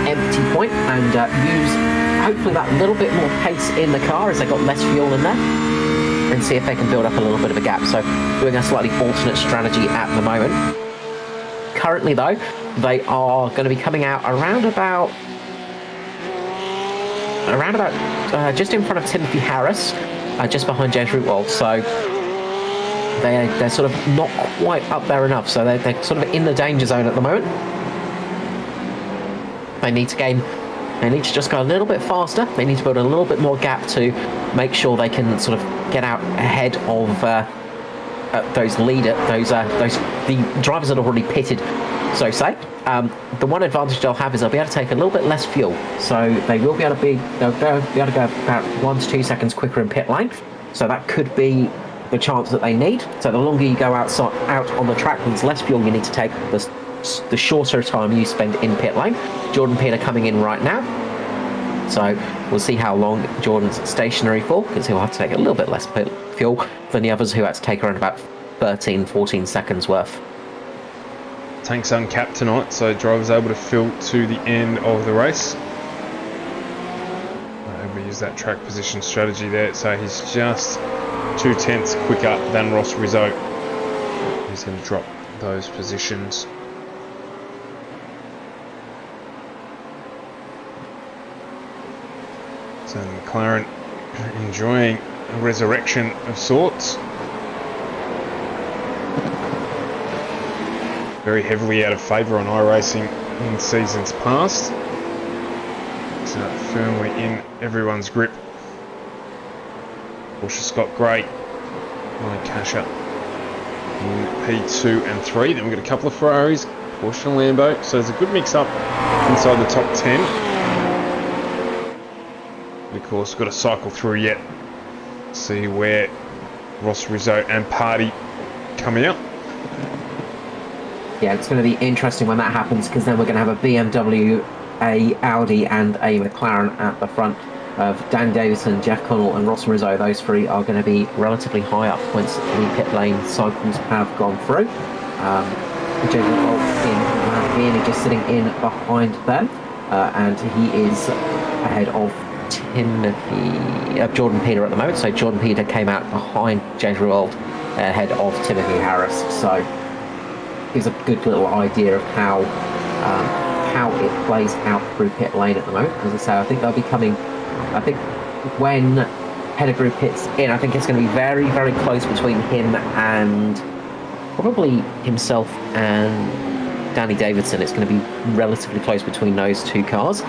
E: empty point and use hopefully that little bit more pace in the car as they've got less fuel in there, and see if they can build up a little bit of a gap. So doing a slightly alternate strategy at the moment. Currently though, they are going to be coming out around about just in front of Timothy Harris, just behind James Rootwald. So they're sort of not quite up there enough. So they're sort of in the danger zone at the moment. They need to just go a little bit faster. They need to build a little bit more gap to make sure they can sort of get out ahead of the drivers that are already pitted, so say. The one advantage they'll have is they'll be able to take a little bit less fuel, so they'll be able to go about 1 to 2 seconds quicker in pit lane. So that could be the chance that they need. So the longer you go out on the track, means less fuel you need to take, the shorter time you spend in pit lane. Jordan Peter coming in right now. So we'll see how long Jordan's stationary for, because he'll have to take a little bit less fuel than the others who had to take around about 13-14 seconds worth.
A: Tanks uncapped tonight, so drivers able to fill to the end of the race. Able to use that track position strategy there, so he's just 0.2 quicker than Ross Rizzo. He's going to drop those positions. So McLaren enjoying a resurrection of sorts. Very heavily out of favour on iRacing in seasons past. So firmly in everyone's grip. Porsche Scott Gray, Ryan Kasher in P2 and 3. Then we've got a couple of Ferraris, Porsche and Lambo. So there's a good mix up inside the top 10. Of course, got to cycle through yet. See where Ross Rizzo and Party come out.
E: Yeah, it's going to be interesting when that happens, because then we're going to have a BMW, a Audi and a McLaren at the front of Dan Davison, Jeff Connell and Ross Rizzo. Those three are going to be relatively high up once the pit lane cycles have gone through. Ian is just sitting in behind them, and he is ahead of Jordan Peter at the moment. So Jordan Peter came out behind James Ruold, ahead of Timothy Harris. So gives a good little idea of how it plays out through pit lane at the moment. As I say, I think they'll be coming. I think when Pettigrew pits in, I think it's going to be very, very close between him and probably himself and Danny Davidson. It's going to be relatively close between those two cars.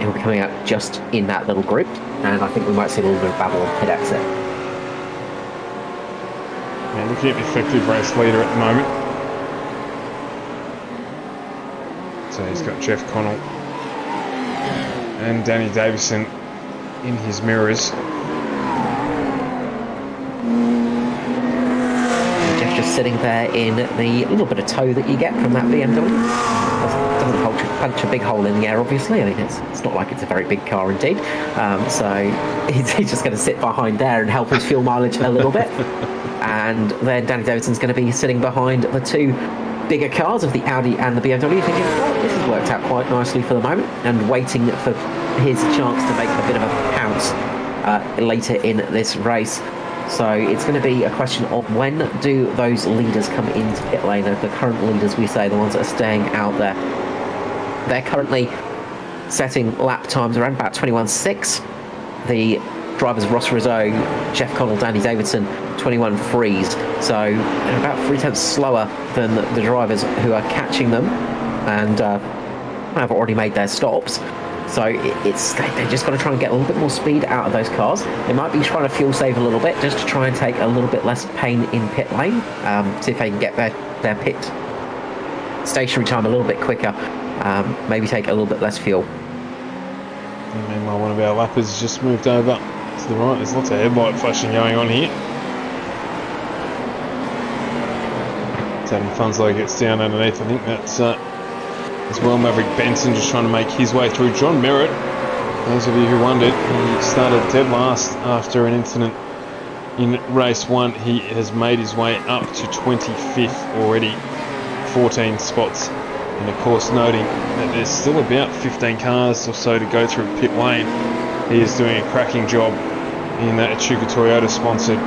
E: He'll be coming out just in that little group, and I think we might see a little bit of battle on pit exit.
A: Yeah, looking at the effective race leader at the moment. So he's got Jeff Connell and Danny Davison in his mirrors.
E: Jeff just sitting there in the little bit of toe that you get from that BMW. Doesn't punch a big hole in the air, obviously. I mean, it's not like it's a very big car indeed. So he's just going to sit behind there and help his fuel mileage a little bit. And then Danny Davidson's going to be sitting behind the two bigger cars of the Audi and the BMW, thinking, well, this has worked out quite nicely for the moment, and waiting for his chance to make a bit of a pounce later in this race. So it's going to be a question of when do those leaders come into pit lane. The current leaders, we say, the ones that are staying out there, they're currently setting lap times around about 21.6. The drivers Ross Rizzo, Jeff Connell, Danny Davidson, 21.3s. So they're about 0.3 slower than the drivers who are catching them and have already made their stops. So they're just got to try and get a little bit more speed out of those cars. They might be trying to fuel save a little bit just to try and take a little bit less pain in pit lane. See if they can get their pit stationary time a little bit quicker. Maybe take a little bit less fuel.
A: And meanwhile, one of our lappers has just moved over to the right. There's lots of headlight flashing going on here. Adam Funzlo gets down underneath. I think that's as well Maverick Benson just trying to make his way through. John Merritt, those of you who wondered, he started dead last after an incident in race 1. He has made his way up to 25th already, 14 spots. And of course, noting that there's still about 15 cars or so to go through pit lane. He is doing a cracking job in that Echuca Toyota sponsored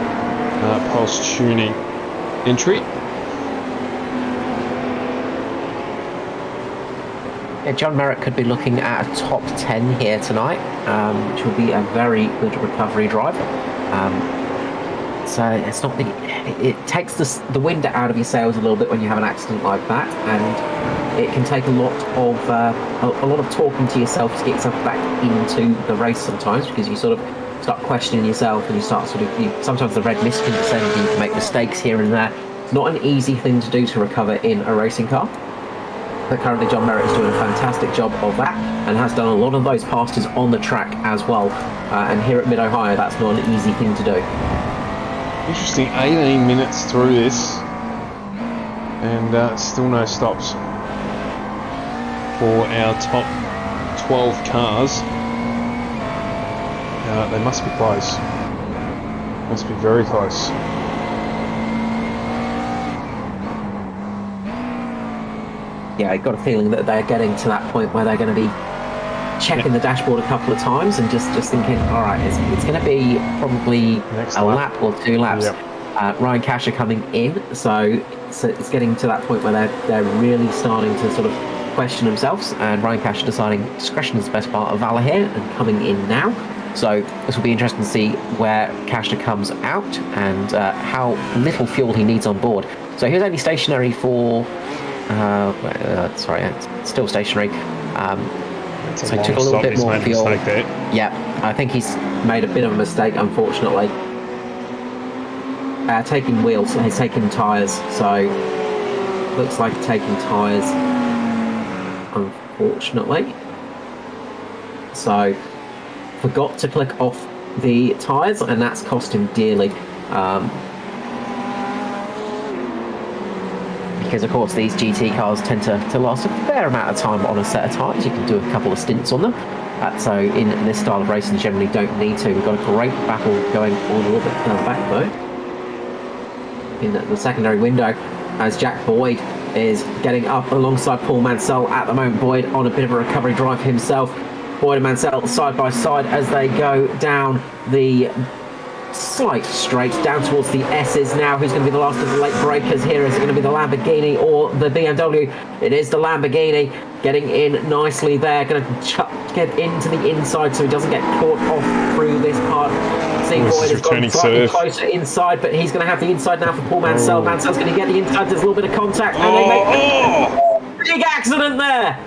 A: Pulse Tuning entry.
E: Yeah, John Merritt could be looking at a top 10 here tonight, which will be a very good recovery drive. So it's not it takes the wind out of your sails a little bit when you have an accident like that, and it can take a lot of talking to yourself to get yourself back into the race sometimes, because you sort of start questioning yourself and you start sometimes the red mist can descend and you can make mistakes here and there. It's not an easy thing to do to recover in a racing car. But currently John Merritt is doing a fantastic job of that and has done a lot of those passes on the track as well. And here at Mid-Ohio, that's not an easy thing to do.
A: Interesting, 18 minutes through this and still no stops for our top 12 cars. They must be close. Must be very close.
E: Yeah, I got a feeling that they're getting to that point where they're going to be checking the dashboard a couple of times and just thinking, all right, it's going to be probably a lap or 2 laps. Yep. Ryan Casher coming in, so it's getting to that point where they're really starting to sort of question themselves, and Ryan Casher deciding discretion is the best part of valor here and coming in now. So this will be interesting to see where Casher comes out and how little fuel he needs on board. So he was only stationary for sorry, it's still stationary. So he took a little bit more fuel. Yeah, I think he's made a bit of a mistake, unfortunately. Taking wheels, he's taking tyres, so looks like taking tyres, unfortunately. So forgot to click off the tyres, and that's cost him dearly. Because of course these GT cars tend to last a fair amount of time on a set of tyres. You can do a couple of stints on them. So in this style of racing, you generally don't need to. We've got a great battle going on a little bit further back though, in the secondary window, as Jack Boyd is getting up alongside Paul Mansell at the moment. Boyd on a bit of a recovery drive himself. Boyd and Mansell side by side as they go down the slight straight down towards the S's now. Who's going to be the last of the late breakers here? Is it going to be the Lamborghini or the BMW? It is the Lamborghini getting in nicely there. Going to get into the inside so he doesn't get caught off through this part. See, Boyd has gone slightly closer inside, but he's going to have the inside now for Paul Mansell. Mansell's going to get the inside. There's a little bit of contact, and they make a big accident there.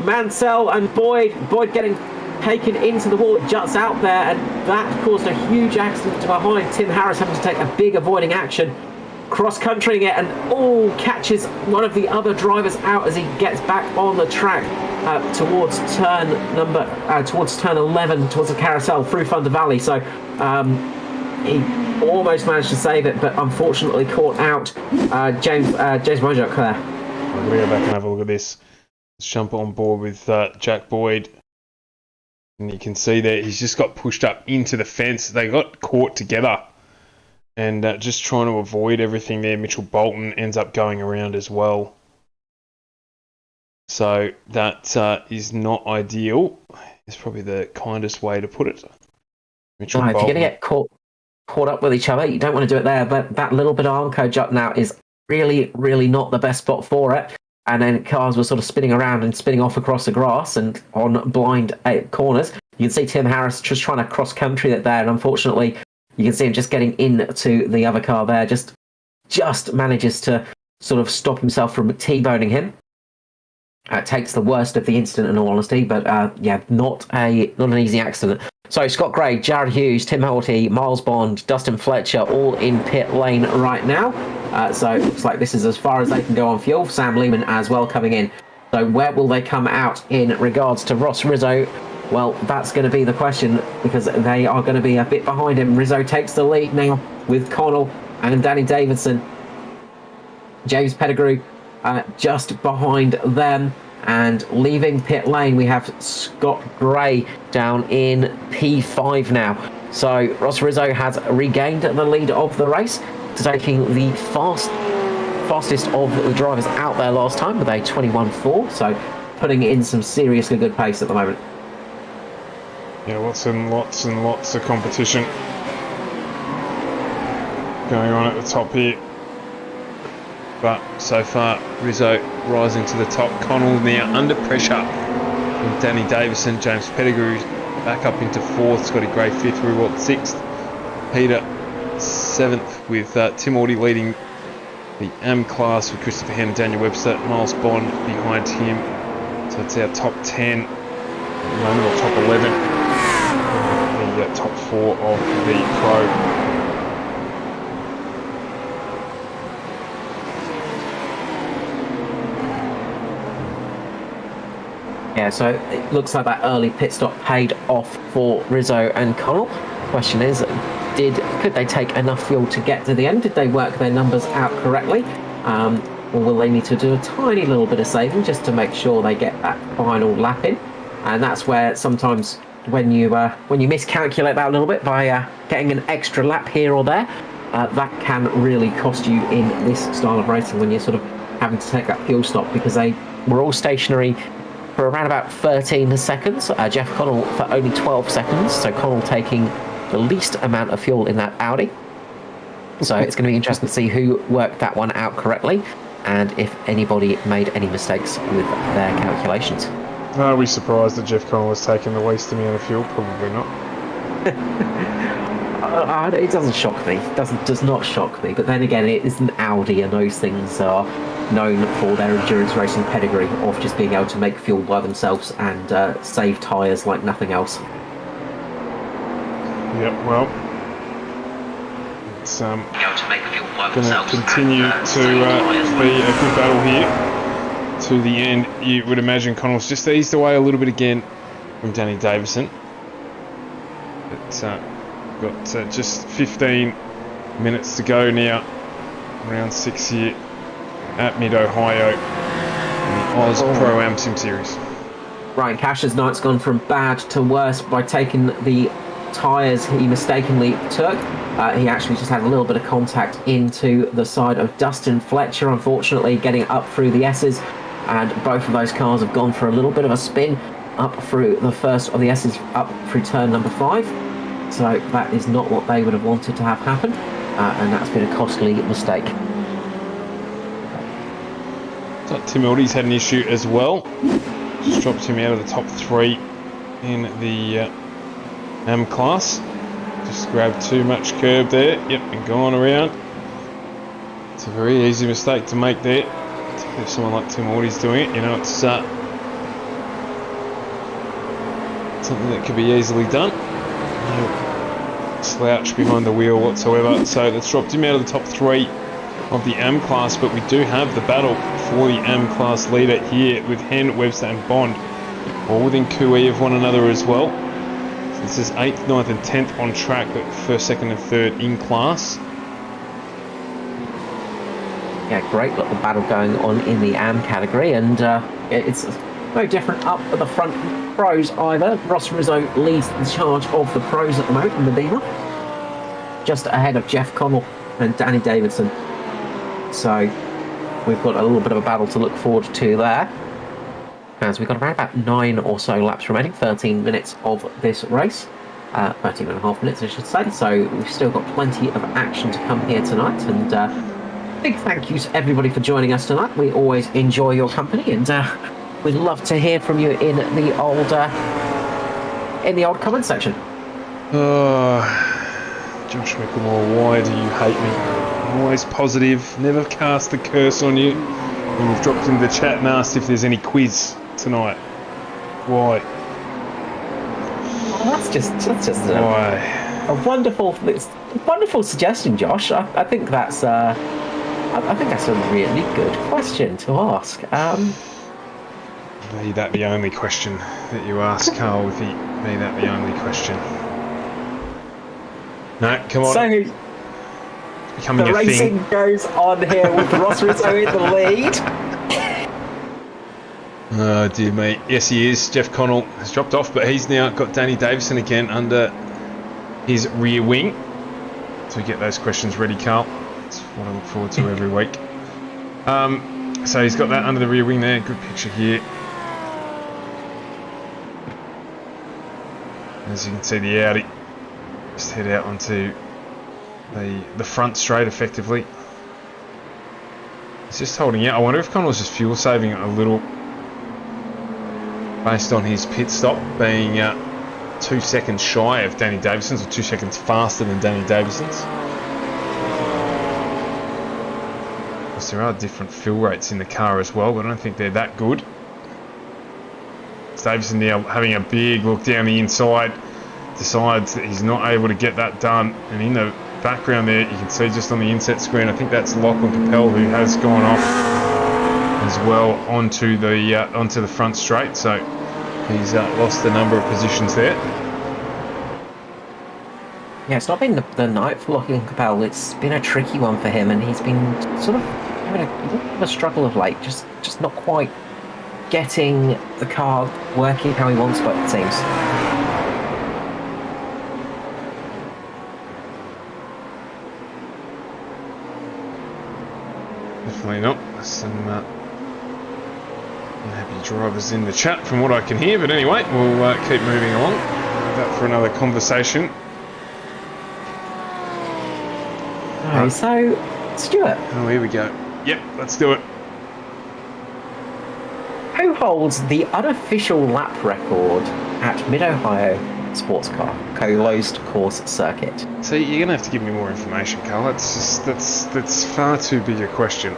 E: Mansell and Boyd getting taken into the wall. It juts out there, and that caused a huge accident behind. Tim Harris having to take a big avoiding action, cross-countrying it, and catches one of the other drivers out as he gets back on the track towards turn 11, towards the carousel through Thunder Valley. So he almost managed to save it, but unfortunately caught out. James Mojok there.
A: I'm going to go back and have a look at this. Let's jump on board with Jack Boyd. And you can see that he's just got pushed up into the fence. They got caught together. And just trying to avoid everything there. Mitchell Bolton ends up going around as well. So that is not ideal. It's probably the kindest way to put it. Mitchell Bolton.
E: If you're going to get caught up with each other, you don't want to do it there. But that little bit of arm coach up now is really, really not the best spot for it. And then cars were sort of spinning around and spinning off across the grass and on blind corners. You can see Tim Harris just trying to cross country it there, and unfortunately you can see him just getting into the other car there, just manages to sort of stop himself from T-boning him. Takes the worst of the incident in all honesty, but not an easy accident. So Scott Gray, Jared Hughes, Tim Horty, Miles Bond, Dustin Fletcher, all in pit lane right now. So it looks like this is as far as they can go on fuel. Sam Lehman as well coming in. So where will they come out in regards to Ross Rizzo? Well, that's going to be the question, because they are going to be a bit behind him. Rizzo takes the lead now with Connell and Danny Davidson. James Pettigrew just behind them. And leaving pit lane, we have Scott Gray down in P5 now. So Ross Rizzo has regained the lead of the race, taking the fastest of the drivers out there last time with a 21.4. So putting in some seriously good pace at the moment.
A: Yeah, lots and lots of competition going on at the top here. But so far, Rizzo rising to the top. Connell now under pressure from Danny Davison. James Pettigrew back up into 4th. Scotty Gray 5th. Rewalt 6th. Peter 7th with Tim Audie leading the AM class with Christopher Hen and Daniel Webster. Miles Bond behind him. So it's our top 10 at the moment, or top 11. The top 4 of the Pro.
E: Yeah, so it looks like that early pit stop paid off for Rizzo and Connell. Question is, could they take enough fuel to get to the end? Did they work their numbers out correctly? Or will they need to do a tiny little bit of saving just to make sure they get that final lap in? And that's where sometimes when you miscalculate that a little bit by getting an extra lap here or there, that can really cost you in this style of racing when you're sort of having to take that fuel stop, because they were all stationary for around about 13 seconds. Jeff Connell for only 12 seconds, so Connell taking the least amount of fuel in that Audi. So it's going to be interesting to see who worked that one out correctly, and if anybody made any mistakes with their calculations.
A: Are we surprised that Jeff Connell has taken the least amount of fuel? Probably not.
E: It doesn't shock me. Does not shock me. But then again, it is an Audi, and those things are known for their endurance racing pedigree of just being able to make fuel by themselves and save tyres like nothing else.
A: Yep, well, it's going to continue to be a good battle here to the end. You would imagine Connell's just eased away a little bit again from Danny Davison. But got just 15 minutes to go now, round 6 here at Mid-Ohio in the AUSPROAM Sim Series.
E: Ryan Cash's night's gone from bad to worse by taking the tyres he mistakenly took. He actually just had a little bit of contact into the side of Dustin Fletcher, unfortunately getting up through the S's, and both of those cars have gone for a little bit of a spin up through the first of the S's, up through turn number 5. So that is not what they would have wanted to have happen, and that's been a costly mistake.
A: So Tim Audie's had an issue as well. Just dropped him out of the top 3 in the AM class. Just grabbed too much curb there. Yep, and gone around. It's a very easy mistake to make there. If someone like Tim Audie's doing it, you know, it's something that could be easily done. No slouch behind the wheel whatsoever. So that's dropped him out of the top 3 of the AM class, but we do have the battle for the AM class leader here with Hen, Webster and Bond, all within cooee of one another as well. So this is 8th, 9th and 10th on track, but 1st, 2nd and 3rd in class.
E: Yeah, great little battle going on in the AM category, and it's no different up at the front pros either. Ross Rizzo leads the charge of the pros at the moment in the Beamer, just ahead of Jeff Connell and Danny Davidson. So we've got a little bit of a battle to look forward to there, as we've got around about 9 or so laps remaining, 13 minutes of this race, 13 and a half minutes I should say, so we've still got plenty of action to come here tonight, and big thank you to everybody for joining us tonight. We always enjoy your company, and we'd love to hear from you in the old comment section.
A: Josh McLemore, why do you hate me? Always positive, never cast the curse on you. And we've dropped into the chat and asked if there's any quiz tonight. Why?
E: Oh, that's just
A: Why?
E: a wonderful suggestion, Josh. I think that's a really good question to ask.
A: Be that the only question that you ask, Carl? Be that the only question? No, come on.
E: So,
A: becoming
E: The
A: a
E: racing
A: thing.
E: goes on here with Ross Rizzo in the lead.
A: Oh dear me. Yes, he is. Jeff Connell has dropped off, but he's now got Danny Davison again under his rear wing. So we get those questions ready, Carl. That's what I look forward to every week. So he's got that under the rear wing there. Good picture here. As you can see, the Audi just head out onto the front straight effectively. He's just holding out. I wonder if Connell's just fuel saving a little based on his pit stop being 2 seconds shy of Danny Davison's, or 2 seconds faster than Danny Davison's. Of course, there are different fill rates in the car as well, but I don't think they're that good. Davison now having a big look down the inside, decides that he's not able to get that done, and in the background there you can see just on the inset screen, I think that's Lachlan Capel who has gone off as well onto the front straight, so he's lost a number of positions there.
E: Yeah, it's not been the night for Lachlan Capel. It's been a tricky one for him, and he's been sort of having a little bit of a struggle of late, just not quite getting the car working how he wants to, it seems.
A: Definitely not. There's some unhappy drivers in the chat from what I can hear, but anyway, we'll keep moving along. That for another conversation.
E: Oh, so, Stuart.
A: Oh, here we go. Yep, let's do it.
E: Who holds the unofficial lap record at Mid-Ohio Sports Car closed course circuit?
A: So you're going to have to give me more information, Carl. That's far too big a question.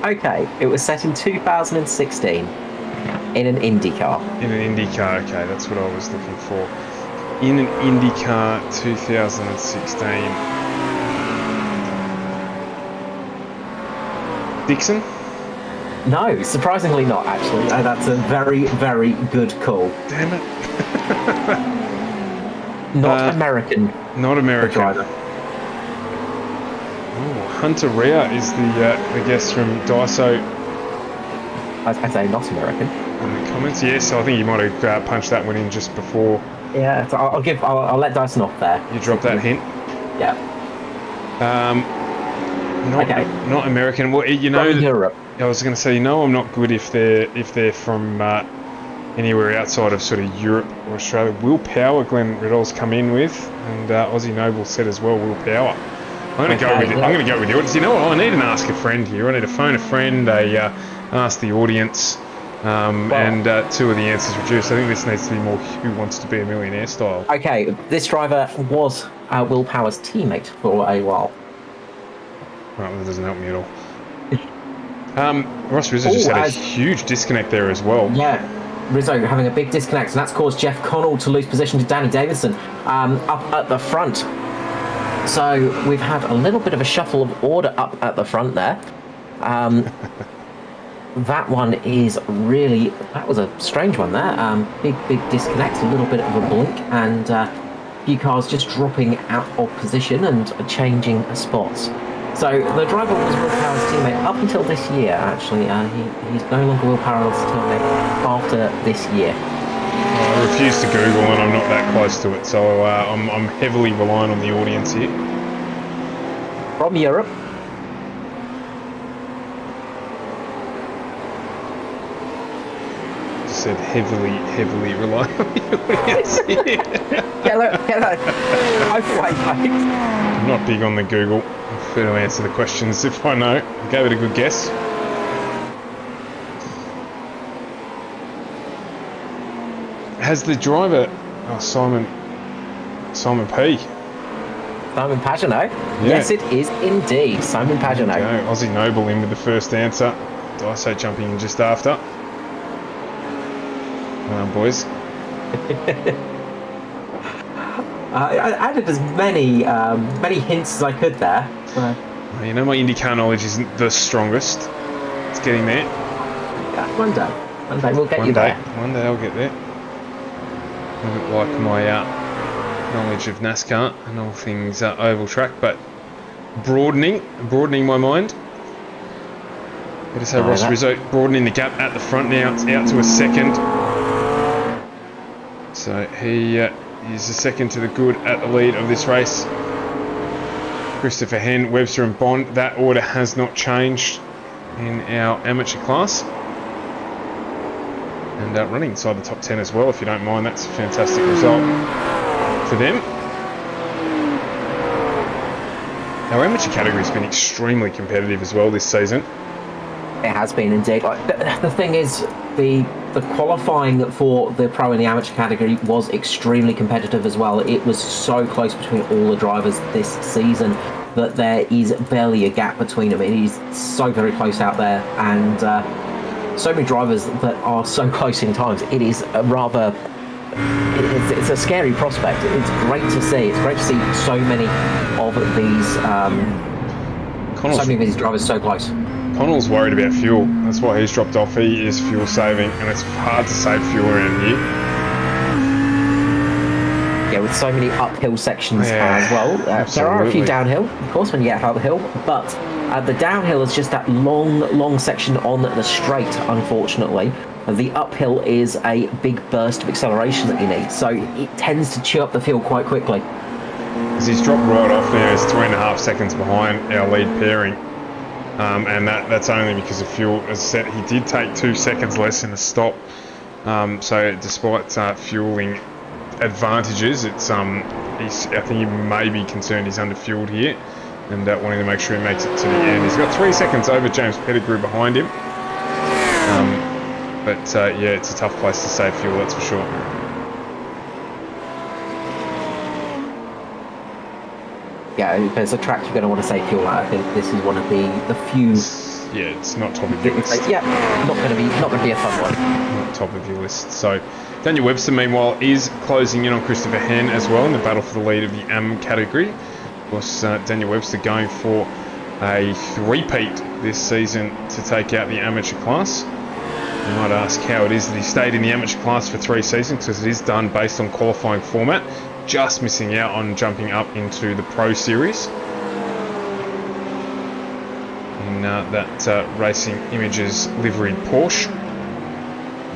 E: Okay, it was set in 2016 in an Indy car.
A: In an Indy car, okay, that's what I was looking for. In an Indy car 2016. Dixon?
E: No, surprisingly not, actually. That's a very, very good call.
A: Damn it.
E: Not American.
A: Not American.
E: Driver.
A: Oh, Hunter Rea is the guest from Daiso
E: I say not American.
A: in the comments. Yes, I think you might have punched that one in just before
E: Yeah, so I'll let Dyson off there.
A: you dropped that hint.
E: Yeah.
A: Not American. Well, you know,
E: From Europe.
A: I was going to say, I'm not good if they're from anywhere outside of sort of Europe or Australia. Will Power, Glenn Riddell's come in with, and Aussie Noble said as well, Will Power. I'm going to go with it. I'm going to go with yours. You know what? I need an ask a friend here. I need to phone a friend. Ask the audience, and two of the answers reduced. I think this needs to be more Who Wants to Be a Millionaire style.
E: Okay, this driver was Will Power's teammate for a while.
A: Right, well, that doesn't help me at all. Ross Rizzo just had a huge disconnect there as well.
E: Yeah, Rizzo having a big disconnect, and that's caused Jeff Connell to lose position to Danny Davison up at the front. So we've had a little bit of a shuffle of order up at the front there. That one is really, that was a strange one there. Big disconnect, a little bit of a blink, and a few cars just dropping out of position and changing spots. So the driver was Will Power's teammate up until this year, actually. He's no longer Will Power's teammate after this year.
A: I refuse to Google, and I'm not that close to it, so I'm heavily relying on the audience here.
E: From Europe.
A: Said heavily relying on the audience here.
E: Get out.
A: I'm not big on the Google. I prefer to answer the questions if I know. I gave it a good guess. Has the driver, Simon P.
E: Simon Pagenaud?
A: Yeah.
E: Yes, it is indeed Simon Pagenaud.
A: Okay, Aussie Noble in with the first answer. Daiso jumping in just after. Boys.
E: I added as many hints as I could there.
A: You know, my IndyCar knowledge isn't the strongest. It's getting there.
E: Yeah, one day we'll get you there.
A: One day I'll get there. A bit like my knowledge of NASCAR and all things oval track, but broadening my mind. Better say Ross Rizzo broadening the gap at the front now. It's out to a second. So he is a second to the good at the lead of this race. Christopher Henn, Webster and Bond. That order has not changed in our amateur class. And running inside the top 10 as well, if you don't mind. That's a fantastic result for them. Our amateur category has been extremely competitive as well this season.
E: It has been indeed. Like, the thing is, the qualifying for the pro and the amateur category was extremely competitive as well. It was so close between all the drivers this season that there is barely a gap between them. It is so very close out there, and so many drivers that are so close in times. It is a rather... It's a scary prospect. It's great to see. It's great to see so many of these drivers so close.
A: Connell's worried about fuel. That's why he's dropped off. He is fuel saving, and it's hard to save fuel around here.
E: Yeah, with so many uphill sections as well. There are a few downhill, of course, when you get uphill, but the downhill is just that long section on the straight, unfortunately. The uphill is a big burst of acceleration that you need, so it tends to chew up the fuel quite quickly.
A: As he's dropped right off there, he's 3.5 seconds behind our lead pairing. And that's only because of fuel. As I said, he did take 2 seconds less in the stop. So despite fueling advantages, it's I think he may be concerned he's under-fueled here, and wanting to make sure he makes it to the end. He's got 3 seconds over James Pettigrew behind him. Yeah, it's a tough place to save fuel, that's for sure.
E: Yeah, if there's a track you're going to want to save fuel at, I think this is one of the few.
A: Yeah, it's not top of your list.
E: Yeah, not going to be a fun one.
A: Not top of your list. So Daniel Webster, meanwhile, is closing in on Christopher Henn as well in the battle for the lead of the AM category. Of course, Daniel Webster going for a three-peat this season to take out the amateur class. You might ask how it is that he stayed in the amateur class for 3 seasons, because it is done based on qualifying format, just missing out on jumping up into the Pro Series. In that Racing Images liveried Porsche.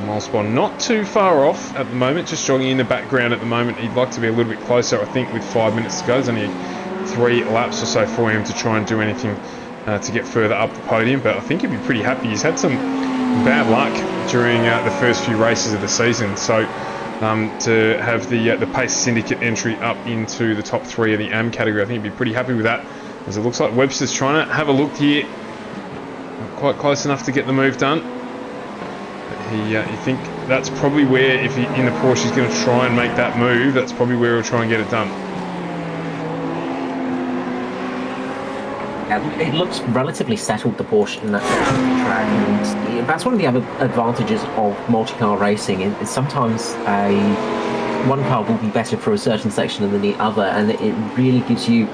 A: Milespon not too far off at the moment, just jogging in the background at the moment. He'd like to be a little bit closer, I think, with 5 minutes to go. There's only 3 laps or so for him to try and do anything to get further up the podium, but I think he'd be pretty happy. He's had some bad luck during the first few races of the season, so to have the Pace Syndicate entry up into the top 3 of the AM category, I think he'd be pretty happy with that, as it looks like Webster's trying to have a look here. Not quite close enough to get the move done. You think that's probably where, if he, in the Porsche, he's going to try and make that move, that's probably where he'll try and get it done.
E: It looks relatively settled, the Porsche, in that section of the track, and that's one of the other advantages of multi-car racing. Is sometimes one car will be better for a certain section than the other, and it really gives you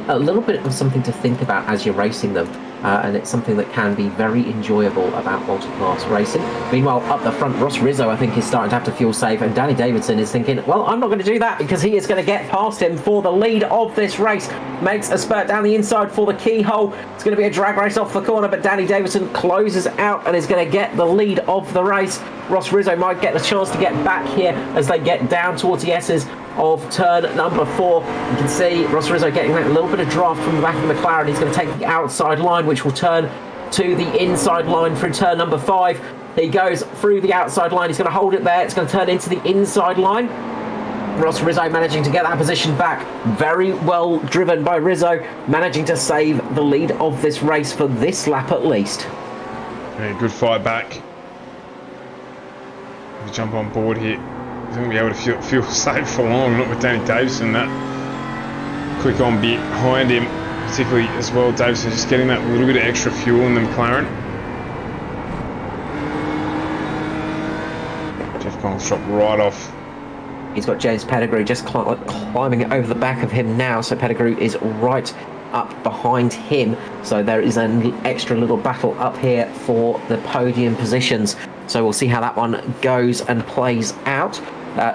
E: a little bit of something to think about as you're racing them. And it's something that can be very enjoyable about multi-class racing. Meanwhile, up the front, Ross Rizzo, I think, is starting to have to fuel save, and Danny Davidson is thinking, well, I'm not going to do that, because he is going to get past him for the lead of this race. Makes a spurt down the inside for the keyhole. It's going to be a drag race off the corner, but Danny Davidson closes out and is going to get the lead of the race. Ross Rizzo might get the chance to get back here as they get down towards the S's of turn number 4. You can see Ross Rizzo getting that little bit of draft from the back of the McLaren. He's going to take the outside line, which will turn to the inside line through turn number 5. He goes through the outside line. He's going to hold it there. It's going to turn into the inside line. Ross Rizzo managing to get that position back. Very well driven by Rizzo, managing to save the lead of this race for this lap at least.
A: Yeah, good fight back. We jump on board here. He's going to be able to feel safe for long, not with Danny Davison. That quick on bit behind him, particularly as well. Davison just getting that little bit of extra fuel in the McLaren. Jeff Collins dropped right off.
E: He's got James Pettigrew just climbing over the back of him now, so Pettigrew is right up behind him. So there is an extra little battle up here for the podium positions. So we'll see how that one goes and plays out.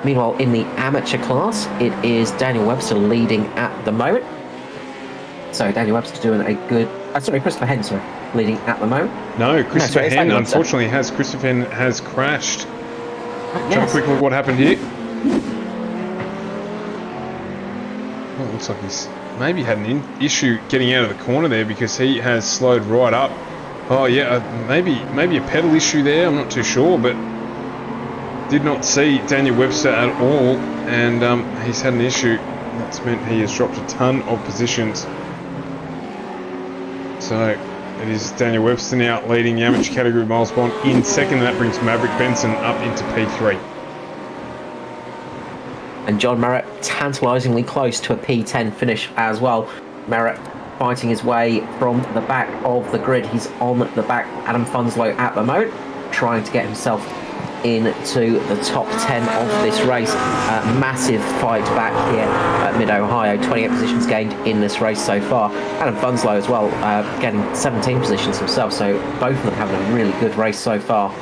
E: Meanwhile, in the amateur class, it is Daniel Webster leading at the moment. So Daniel Webster doing a good... sorry, Christopher Hen, sorry, leading at the moment.
A: No, Christopher
E: sorry, it's
A: Hen,
E: Daniel Webster.
A: unfortunately, Christopher Hen has crashed. Have a
E: Yes.
A: quick look at what happened here. Oh, it looks like he's maybe had an issue getting out of the corner there because he has slowed right up. Oh yeah, maybe a pedal issue there, I'm not too sure, but did not see Daniel Webster at all, and he's had an issue. That's meant he has dropped a ton of positions. So it is Daniel Webster now leading the amateur category miles bond in second, and that brings Maverick Benson up into P3.
E: And John Merritt tantalisingly close to a P10 finish as well. Merritt fighting his way from the back of the grid. He's on the back Adam Funslow at the moment, trying to get himself into the top 10 of this race. Massive fight back here at Mid-Ohio. 28 positions gained in this race so far. Adam Funslow as well, getting 17 positions himself, so both of them having a really good race so far.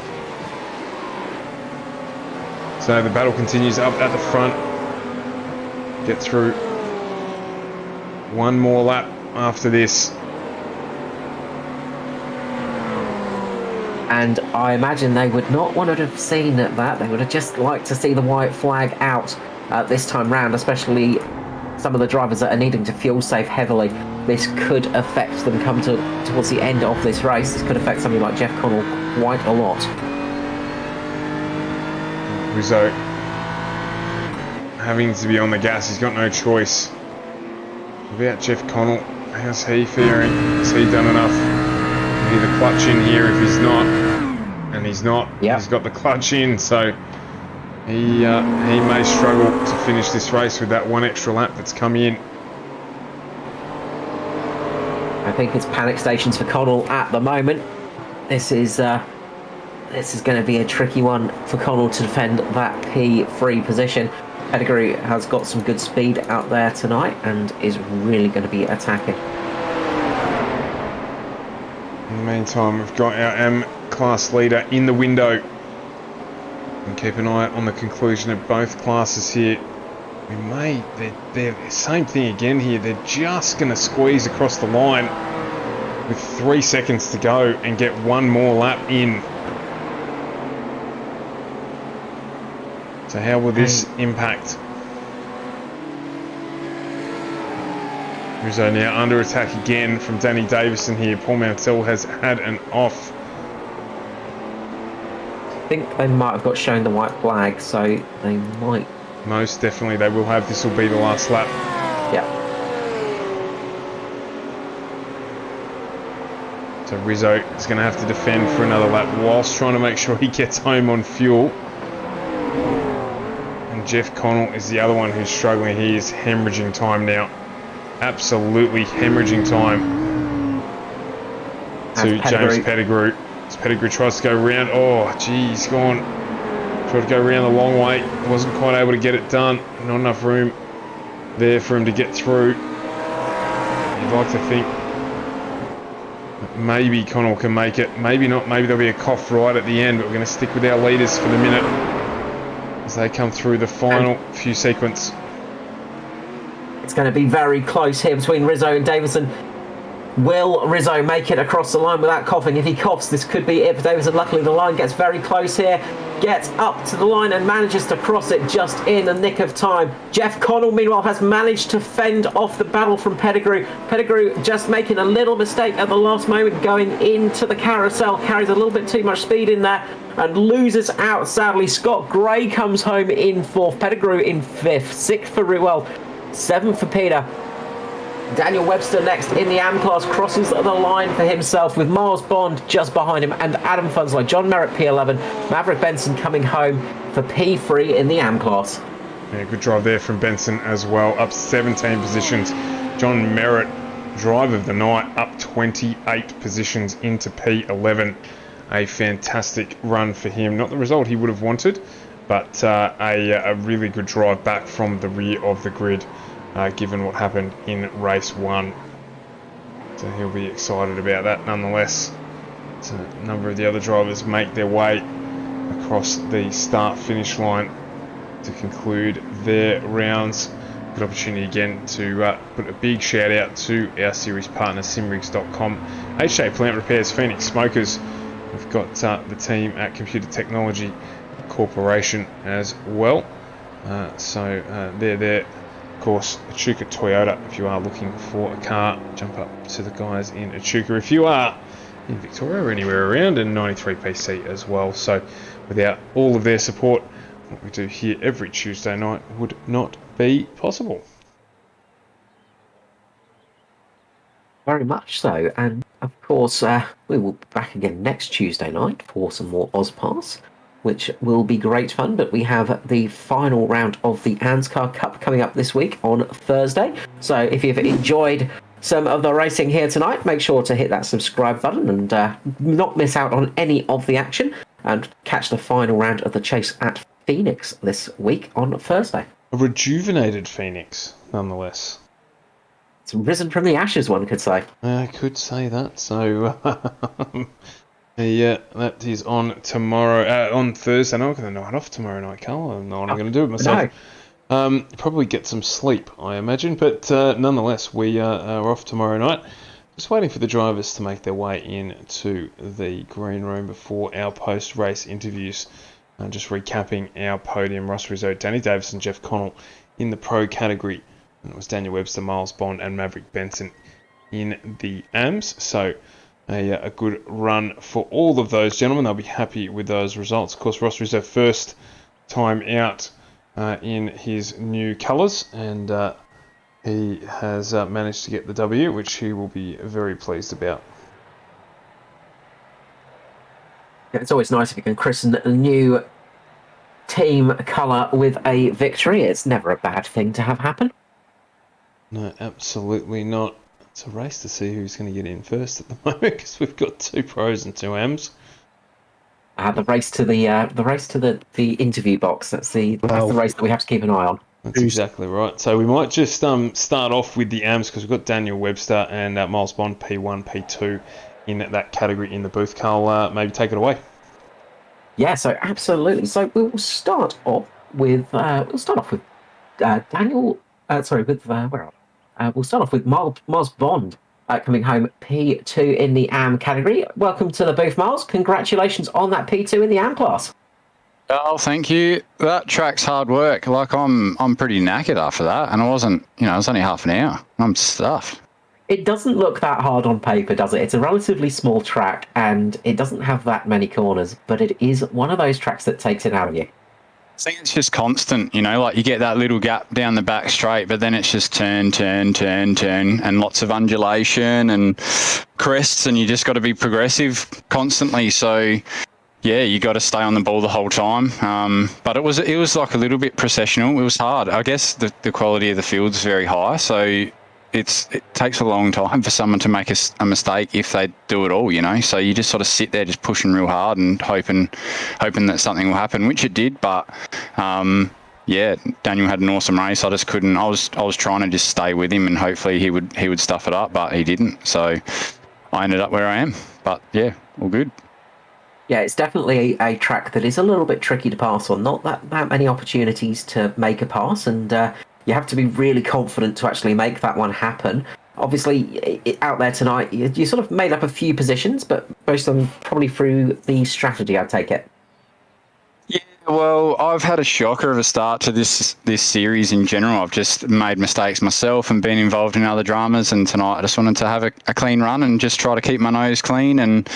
A: So the battle continues up at the front. Get through one more lap after this.
E: And I imagine they would not want to have seen that. They would have just liked to see the white flag out this time round, especially some of the drivers that are needing to fuel save heavily. This could affect them towards the end of this race. This could affect somebody like Jeff Connell quite a lot.
A: Rizzo having to be on the gas, he's got no choice. What about Jeff Connell? How's he faring? Has he done enough? Need the clutch in here if he's not, and he's not.
E: Yep.
A: He's got the clutch in, so he may struggle to finish this race with that one extra lap that's come in.
E: I think it's panic stations for Connell at the moment. This is going to be a tricky one for Connell to defend that P3 position. Pettigrew has got some good speed out there tonight and is really going to be attacking.
A: In the meantime, we've got our M-class leader in the window. And keep an eye on the conclusion of both classes here. They're the same thing again here. They're just going to squeeze across the line with 3 seconds to go and get one more lap in. So how will this impact? Rizzo now under attack again from Danny Davison here. Paul Mantell has had an off.
E: I think they might have got shown the white flag, so they might.
A: Most definitely they will have. This will be the last lap.
E: Yeah.
A: So Rizzo is going to have to defend for another lap whilst trying to make sure he gets home on fuel. And Jeff Connell is the other one who's struggling. He is hemorrhaging time now. Absolutely hemorrhaging time to James Pettigrew. As Pettigrew tries to go around. Oh, gee, he's gone. Tried to go around the long way. Wasn't quite able to get it done. Not enough room there for him to get through. You'd like to think that maybe Connell can make it. Maybe not. Maybe there'll be a cough right at the end. But we're going to stick with our leaders for the minute as they come through the final few sequence.
E: It's going to be very close here between Rizzo and Davison. Will Rizzo make it across the line without coughing? If he coughs, this could be it for Davison. Luckily, the line gets very close here. Gets up to the line and manages to cross it just in the nick of time. Jeff Connell, meanwhile, has managed to fend off the battle from Pettigrew. Pettigrew just making a little mistake at the last moment, going into the carousel. Carries a little bit too much speed in there and loses out, sadly. Scott Gray comes home in fourth. Pettigrew in fifth. Sixth for Ruel. Seventh for Peter. Daniel Webster next in the AM class crosses the line for himself with Miles Bond just behind him and Adam Funslow. John Merritt P11, Maverick Benson coming home for P3 in the AM class.
A: Yeah, good drive there from Benson as well, up 17 positions. John Merritt, drive of the night, up 28 positions into P11. A fantastic run for him. Not the result he would have wanted, but a really good drive back from the rear of the grid. Given what happened in race 1. So he'll be excited about that nonetheless. So a number of the other drivers make their way across the start-finish line to conclude their rounds good opportunity again to put a big shout out to our series partner simrigs.com, HJ Plant Repairs, Phoenix Smokers. We've got the team at Computer Technology Corporation as well. They're there. Of course, Echuca Toyota. If you are looking for a car, jump up to the guys in Echuca. If you are in Victoria or anywhere around, and 93PC as well. So without all of their support, what we do here every Tuesday night would not be possible.
E: Very much so, and of course we will be back again next Tuesday night for some more AUSPASS, which will be great fun. But we have the final round of the ANSCAR Cup coming up this week on Thursday. So if you've enjoyed some of the racing here tonight, make sure to hit that subscribe button and not miss out on any of the action, and catch the final round of the chase at Phoenix this week on Thursday.
A: A rejuvenated Phoenix, nonetheless.
E: It's risen from the ashes, one could say.
A: I could say that. So, yeah, that is on tomorrow, on Thursday. I'm going to night off tomorrow night, Carl. I don't know what I'm going to do with myself. No. Probably get some sleep, I imagine. But nonetheless, we are off tomorrow night. Just waiting for the drivers to make their way into the green room before our post-race interviews. Just recapping our podium: Ross Rizzo, Danny Davison, Jeff Connell in the pro category. And it was Daniel Webster, Miles Bond and Maverick Benson in the AMS. So a good run for all of those gentlemen. They'll be happy with those results. Of course, Ross Rizzo, first time out in his new colours, and he has managed to get the W, which he will be very pleased about.
E: It's always nice if you can christen a new team colour with a victory. It's never a bad thing to have happen.
A: No, absolutely not. It's a race to see who's going to get in first at the moment, because we've got 2 pros and 2 AMs.
E: The race to the interview box. That's the race that we have to keep an eye on.
A: That's exactly right. So we might just start off with the AMs, because we've got Daniel Webster and Miles Bond, P1, P2 in that category in the booth. Carl, maybe take it away.
E: Yeah, so absolutely. So we will start off with Daniel. We'll start off with Miles Bond coming home P2 in the AM category. Welcome to the booth, Miles. Congratulations on that P2 in the AM class.
F: Oh, thank you. That track's hard work. Like, I'm pretty knackered after that, and I wasn't, it was only half an hour. I'm stuffed.
E: It doesn't look that hard on paper, does it? It's a relatively small track, and it doesn't have that many corners, but it is one of those tracks that takes it out of you.
F: I think it's just constant, like you get that little gap down the back straight, but then it's just turn, and lots of undulation and crests, and you just got to be progressive constantly. So, yeah, you got to stay on the ball the whole time. But it was like a little bit processional. It was hard. I guess the quality of the field is very high, so it takes a long time for someone to make a mistake if they do it all, So you just sort of sit there just pushing real hard and hoping that something will happen, which it did. But yeah, Daniel had an awesome race. I just couldn't. I was trying to just stay with him and hopefully he would stuff it up, but he didn't. So I ended up where I am. But yeah, all good.
E: Yeah, it's definitely a track that is a little bit tricky to pass on. Not that many opportunities to make a pass, and you have to be really confident to actually make that one happen. Obviously, out there tonight, you sort of made up a few positions, but most of them probably through the strategy, I take it.
F: Yeah, well, I've had a shocker of a start to this series in general. I've just made mistakes myself and been involved in other dramas, and tonight I just wanted to have a clean run and just try to keep my nose clean. And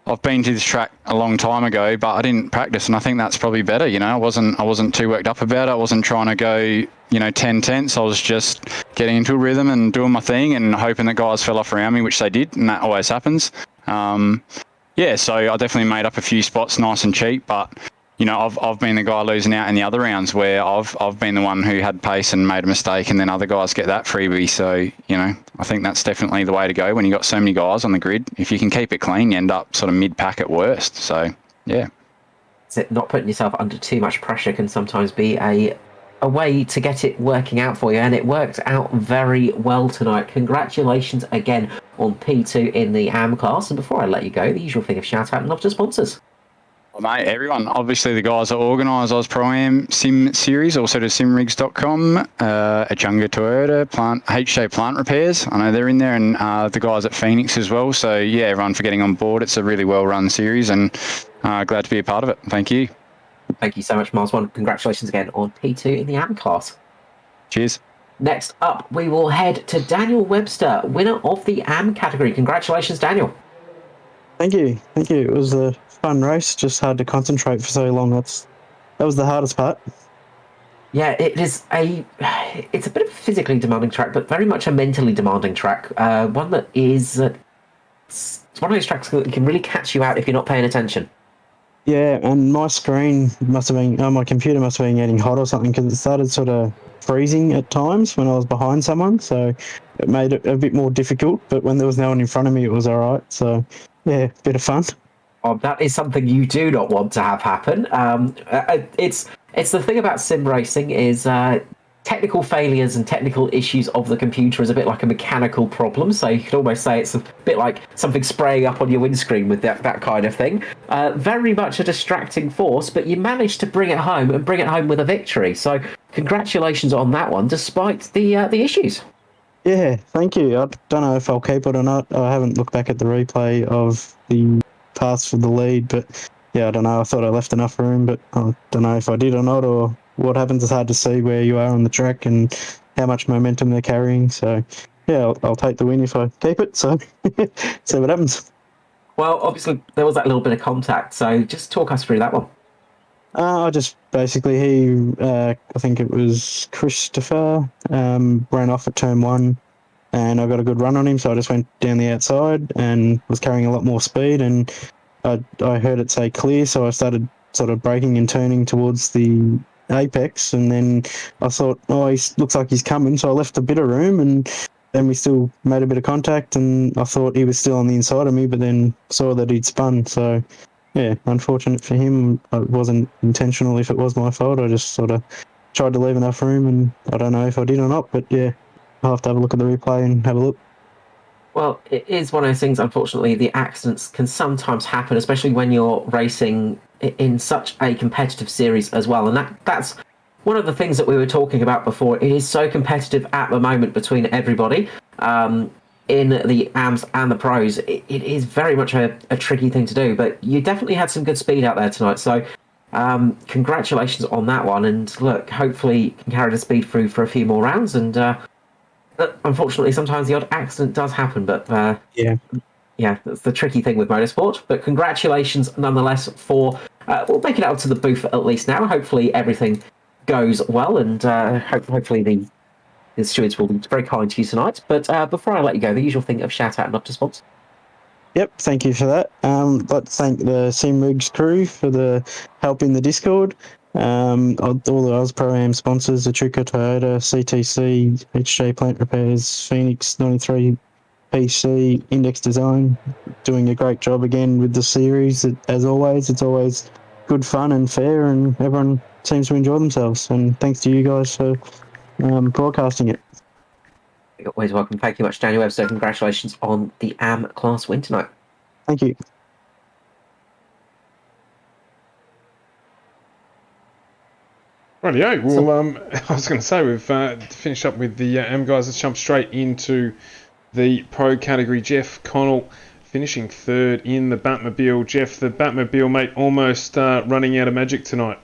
F: I've been to this track a long time ago, but I didn't practice, and I think that's probably better. I wasn't too worked up about it. I wasn't trying to go 10 tenths. I was just getting into a rhythm and doing my thing and hoping that guys fell off around me, which they did, and that always happens. Yeah, so I definitely made up a few spots nice and cheap, but I've been the guy losing out in the other rounds where I've been the one who had pace and made a mistake, and then other guys get that freebie. So I think that's definitely the way to go when you got so many guys on the grid. If you can keep it clean, you end up sort of mid-pack at worst. So yeah,
E: not putting yourself under too much pressure can sometimes be a way to get it working out for you, and it worked out very well tonight. Congratulations again on P2 in the AM class. And before I let you go, the usual thing of shout out and love to sponsors.
F: Well, mate, everyone. Obviously, the guys that organise AUSPROAM Sim Series, also to simrigs.com, Achunga Toyota, HJ Plant Repairs. I know they're in there, and the guys at Phoenix as well. So, yeah, everyone for getting on board. It's a really well-run series, and glad to be a part of it. Thank you.
E: Thank you so much, Miles One. Congratulations again on P2 in the AM class.
F: Cheers.
E: Next up, we will head to Daniel Webster, winner of the AM category. Congratulations, Daniel.
G: Thank you. It was a fun race, just hard to concentrate for so long. That was the hardest part.
E: Yeah, it's a bit of a physically demanding track, but very much a mentally demanding track. One that is, it's one of those tracks that can really catch you out if you're not paying attention.
G: Yeah, and my screen must have been, my computer must have been getting hot or something, because it started sort of freezing at times when I was behind someone, so it made it a bit more difficult, but when there was no one in front of me, it was all right. So, yeah, bit of fun.
E: Oh, that is something you do not want to have happen. It's the thing about sim racing is technical failures and technical issues of the computer is a bit like a mechanical problem. So you could almost say it's a bit like something spraying up on your windscreen with that kind of thing. Very much a distracting force, but you managed to bring it home and bring it home with a victory. So congratulations on that one, despite the issues.
G: Yeah, thank you. I don't know if I'll keep it or not. I haven't looked back at the replay of the pass for the lead, but yeah, I don't know. I thought I left enough room, but I don't know if I did or not, or what happens. It's hard to see where you are on the track and how much momentum they're carrying. So yeah, I'll take the win if I keep it. So see what happens.
E: Well, obviously there was that little bit of contact, so just talk us through that one.
G: I just basically, I think it was Christopher, ran off at turn one, and I got a good run on him, so I just went down the outside and was carrying a lot more speed, and I heard it say clear, so I started sort of braking and turning towards the apex, and then I thought, oh, he looks like he's coming, so I left a bit of room, and then we still made a bit of contact, and I thought he was still on the inside of me, but then saw that he'd spun, so yeah, unfortunate for him. It wasn't intentional. If it was my fault, I just sort of tried to leave enough room, and I don't know if I did or not, but yeah, I'll have to have a look at the replay and have a look.
E: Well, it is one of those things, unfortunately, the accidents can sometimes happen, especially when you're racing in such a competitive series as well. And that's one of the things that we were talking about before. It is so competitive at the moment between everybody. In the AMs and the pros, it is very much a tricky thing to do, but you definitely had some good speed out there tonight, so congratulations on that one, and look, hopefully you can carry the speed through for a few more rounds, and unfortunately sometimes the odd accident does happen, but yeah, that's the tricky thing with motorsport, but congratulations nonetheless for we'll make it out to the booth at least now. Hopefully everything goes well, and hopefully the stewards will be very kind to you tonight. But before I let you go, the usual thing of shout out and not to sponsor.
G: Yep, thank you for that. I'd like to thank the SimRigs crew for the help in the Discord. All the AUSPROAM sponsors, Achunga Toyota, CTC, HJ Plant Repairs, Phoenix 93 PC, Index Design, doing a great job again with the series. As always, it's always good fun and fair, and everyone seems to enjoy themselves. And thanks to you guys for broadcasting it.
E: You're always welcome. Thank you much, Daniel Webster. Congratulations on the AM class win tonight.
G: Thank you.
A: Rightio. Well, I was going to say we've finished up with the AM guys. Let's jump straight into the pro category. Jeff Connell finishing third in the Batmobile. Jeff, the Batmobile, mate, almost running out of magic tonight.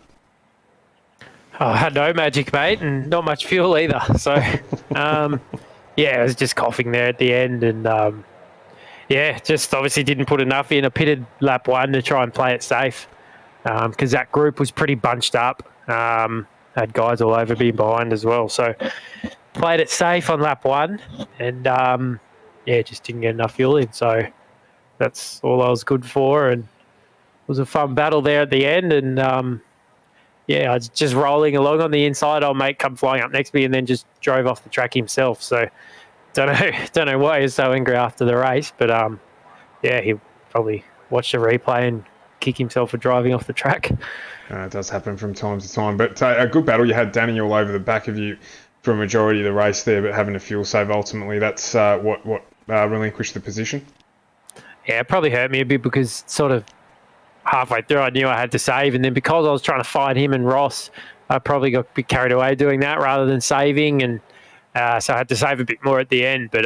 H: Oh, I had no magic, mate, and not much fuel either. So, yeah, I was just coughing there at the end, and just obviously didn't put enough in. I pitted lap one to try and play it safe because that group was pretty bunched up. Had guys all over me behind as well. So, played it safe on lap one, and just didn't get enough fuel in. So, that's all I was good for, and it was a fun battle there at the end, and I was just rolling along on the inside. Old mate come flying up next to me and then just drove off the track himself. So don't know why he was so angry after the race, but he probably watched the replay and kick himself for driving off the track.
A: It does happen from time to time, but a good battle. You had Danny all over the back of you for a majority of the race there, but having a fuel save ultimately, that's what relinquished the position.
H: Yeah, it probably hurt me a bit because sort of halfway through, I knew I had to save, and then because I was trying to fight him and Ross, I probably got a bit carried away doing that rather than saving, and so I had to save a bit more at the end. But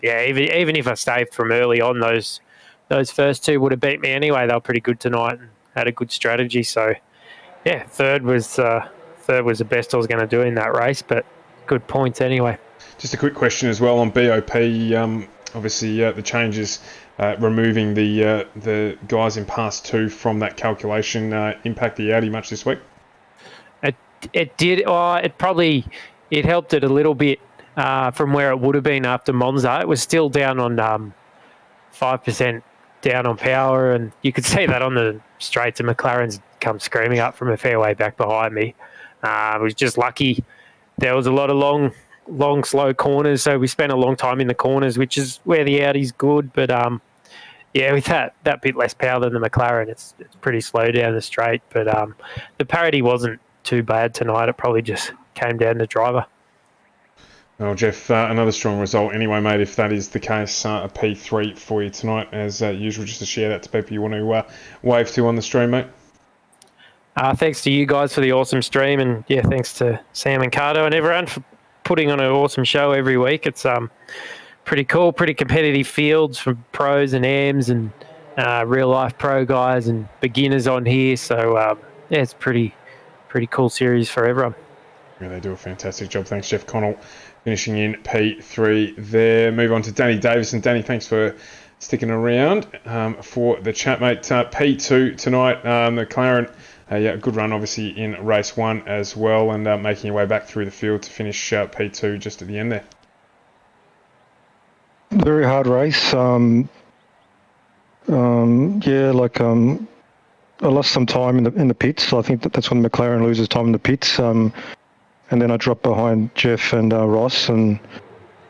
H: yeah, even if I saved from early on, those first two would have beat me anyway. They were pretty good tonight and had a good strategy. So yeah, third was the best I was going to do in that race, but good points anyway.
A: Just a quick question as well on BOP. Obviously, the changes removing the guys in Pass 2 from that calculation impact the Audi much this week?
H: It did. It helped it a little bit from where it would have been after Monza. It was still down on 5% down on power, and you could see that on the straights. And McLaren's come screaming up from a fair way back behind me. It was just lucky. There was a lot of long, slow corners, so we spent a long time in the corners, which is where the Audi's good. But yeah, with that bit less power than the McLaren, it's pretty slow down the straight. But the parity wasn't too bad tonight. It probably just came down to driver.
A: Well, Jeff, another strong result anyway, mate, if that is the case. A P3 for you tonight, as usual, just to share that to people you want to wave to on the stream, mate.
H: Thanks to you guys for the awesome stream, and yeah, thanks to Sam and Cardo and everyone for putting on an awesome show every week. It's pretty cool, pretty competitive fields from pros and AMs and real life pro guys and beginners on here. So yeah, it's pretty cool series for everyone.
A: Yeah, they do a fantastic job. Thanks, Jeff Connell, finishing in P3 there. Move on to Danny Davison. Danny, thanks for sticking around for the chat, mate. P2 tonight, McLaren. Yeah, a good run, obviously, in race 1 as well, and making your way back through the field to finish P2 just at the end there.
D: Very hard race. I lost some time in the pits. So I think that's when McLaren loses time in the pits. And then I dropped behind Jeff and Ross, and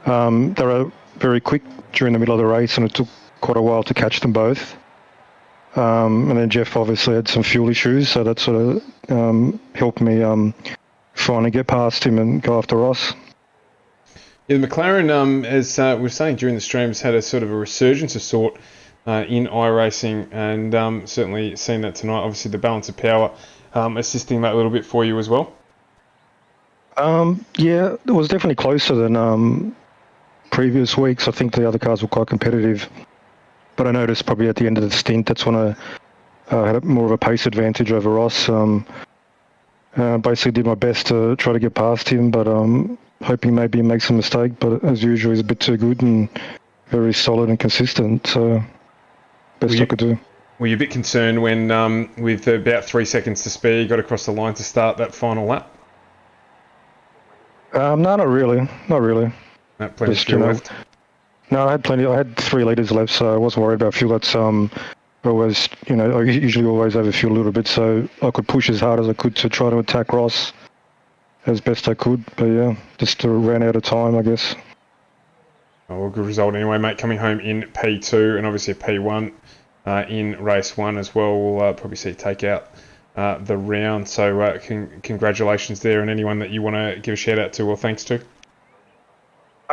D: they were very quick during the middle of the race, and it took quite a while to catch them both. And then Jeff obviously had some fuel issues, so that sort of helped me finally get past him and go after Ross.
A: Yeah, the McLaren, as we were saying during the stream, has had a sort of a resurgence of sort in iRacing, and certainly seen that tonight. Obviously, the balance of power assisting that a little bit for you as well.
D: Yeah, it was definitely closer than previous weeks. I think the other cars were quite competitive, but I noticed probably at the end of the stint, that's when I had more of a pace advantage over Ross. Basically did my best to try to get past him, but hoping maybe he makes a mistake, but as usual, he's a bit too good and very solid and consistent, so best I could do.
A: Were you a bit concerned when, with about 3 seconds to spare, you got across the line to start that final lap?
D: No, not really.
A: Plenty of fuel left.
D: No, I had plenty. I had 3 litres left, so I wasn't worried about fuel. That's always, I usually always overfuel a little bit, so I could push as hard as I could to try to attack Ross as best I could. But yeah, just ran out of time, I guess.
A: Oh, well, good result anyway, mate. Coming home in P2 and obviously a P1 in race 1 as well. We'll probably see you take out the round. So congratulations there, and anyone that you want to give a shout out to or thanks to.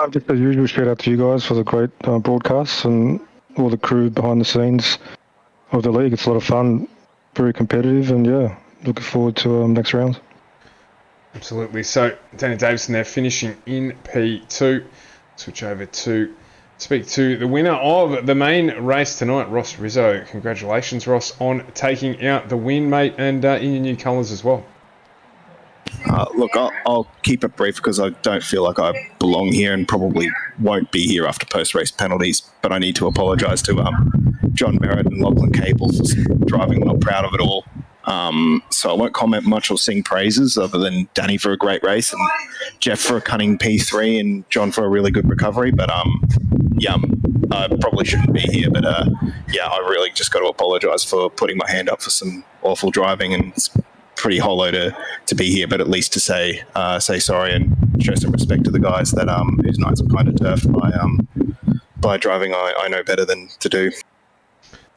D: Just as usual, shout out to you guys for the great broadcasts and all the crew behind the scenes of the league. It's a lot of fun, very competitive, and yeah, looking forward to next round.
A: Absolutely. So Danny Davison there finishing in P2. Switch over to speak to the winner of the main race tonight, Ross Rizzo. Congratulations, Ross, on taking out the win, mate, and in your new colours as well.
I: Look, I'll keep it brief because I don't feel like I belong here and probably won't be here after post-race penalties, but I need to apologise to John Merritt and Lachlan Cable for driving. I'm not proud of it all. So I won't comment much or sing praises other than Danny for a great race and Jeff for a cunning P3 and John for a really good recovery. But yeah, I probably shouldn't be here. But yeah, I really just got to apologise for putting my hand up for some awful driving, and it's pretty hollow to be here, but at least to say sorry and show some respect to the guys that whose nights were kind of turfed by driving I know better than to do.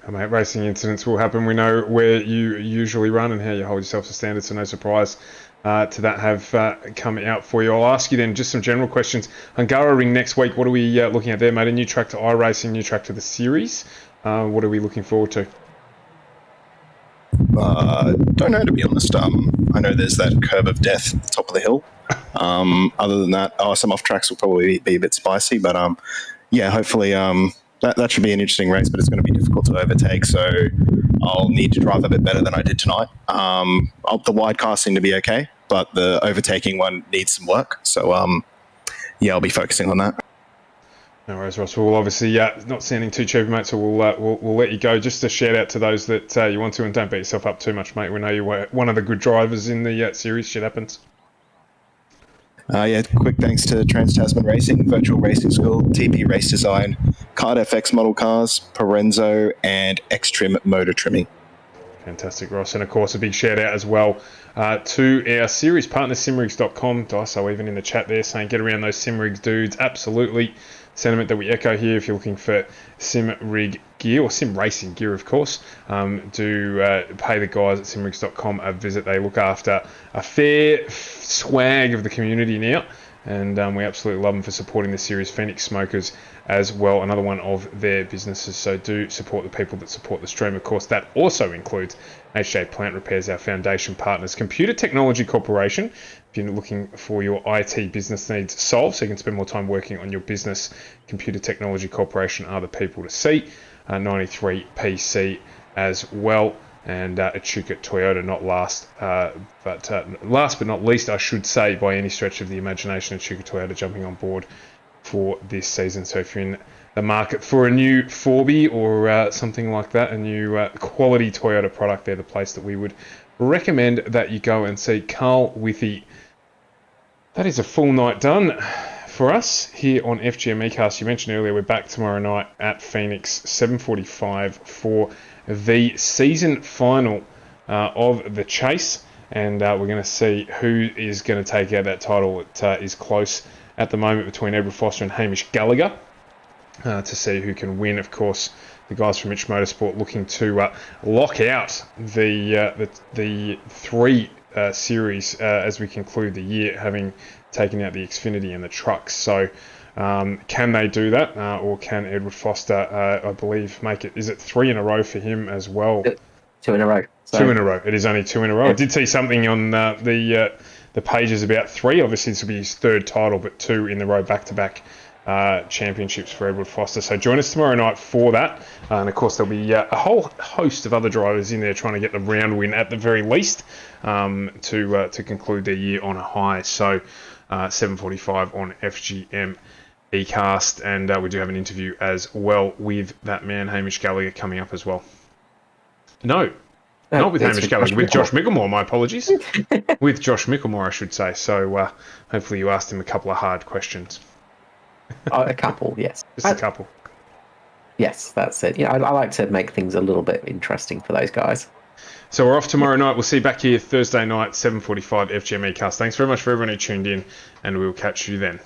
A: Mate, racing incidents will happen. We know where you usually run and how you hold yourself to standards, so no surprise to that have come out for you. I'll ask you then just some general questions. Hungara Ring next week, what are we looking at there, mate? A new track to iRacing, new track to the series. What are we looking forward to?
I: Don't know, to be honest. I know there's that curve of death at the top of the hill. Other than that, some off tracks will probably be a bit spicy, but yeah, hopefully that should be an interesting race, but it's going to be difficult to overtake, so I'll need to drive a bit better than I did tonight. The wide cars seem to be okay, but the overtaking one needs some work, so yeah, I'll be focusing on that.
A: No worries, Ross. We'll obviously not sounding too cheap, mate, so we'll let you go. Just a shout out to those that you want to, and don't beat yourself up too much, mate. We know you're one of the good drivers in the series. Shit happens.
I: Yeah, quick thanks to Trans-Tasman Racing, Virtual Racing School, TP Race Design, Card FX Model Cars, Parenzo, and X-Trim Motor Trimming.
A: Fantastic, Ross. And of course, a big shout out as well to our series partner, simrigs.com. Daiso even in the chat there saying get around those Simrigs dudes. Absolutely. Sentiment that we echo here. If you're looking for sim rig gear or sim racing gear, of course, do pay the guys at simrigs.com a visit. They look after a fair swag of the community now, and we absolutely love them for supporting the series. Phoenix Smokers as well, another one of their businesses, so do support the people that support the stream. Of course, that also includes HJ Plant Repairs, our foundation partners, Computer Technology Corporation. If you're looking for your IT business needs solved so you can spend more time working on your business, Computer Technology Corporation are the people to see. 93 PC as well, and Echuca Toyota not last, but last but not least, I should say, by any stretch of the imagination, Echuca Toyota jumping on board for this season. So if you're in the market for a new 4B or something like that, a new quality Toyota product, they're the place that we would recommend that you go and see. Carl Withy, that is a full night done for us here on FGM Ecast. You mentioned earlier we're back tomorrow night at Phoenix, 7:45 for the season final of the Chase, and we're going to see who is going to take out that title. It is close at the moment between Edward Foster and Hamish Gallagher to see who can win. Of course, the guys from Mitch Motorsport looking to lock out the three series as we conclude the year, having taken out the Xfinity and the trucks. So can they do that, or can Edward Foster, I believe, make it? Is it 3 in a row for him as well?
E: 2 in a row. So.
A: 2 in a row. It is only 2 in a row.
E: Yeah.
A: I did see something on the pages about 3. Obviously, this will be his 3rd title, but 2 in the row back-to-back championships for Edward Foster. So join us tomorrow night for that. And of course, there'll be a whole host of other drivers in there trying to get the round win at the very least to conclude their year on a high. So 7:45 on FGM Ecast, and we do have an interview as well with that man Hamish Gallagher coming up as well. No, not with Hamish Gallagher, with Josh Mickelmore, my apologies. With Josh Mickelmore, I should say. So hopefully you asked him a couple of hard questions.
E: A couple, yes.
A: Just a couple.
E: Yes, that's it. I like to make things a little bit interesting for those guys.
A: So we're off tomorrow night. We'll see you back here Thursday night, 7:45 FGM Ecast. Thanks very much for everyone who tuned in, and we will catch you then.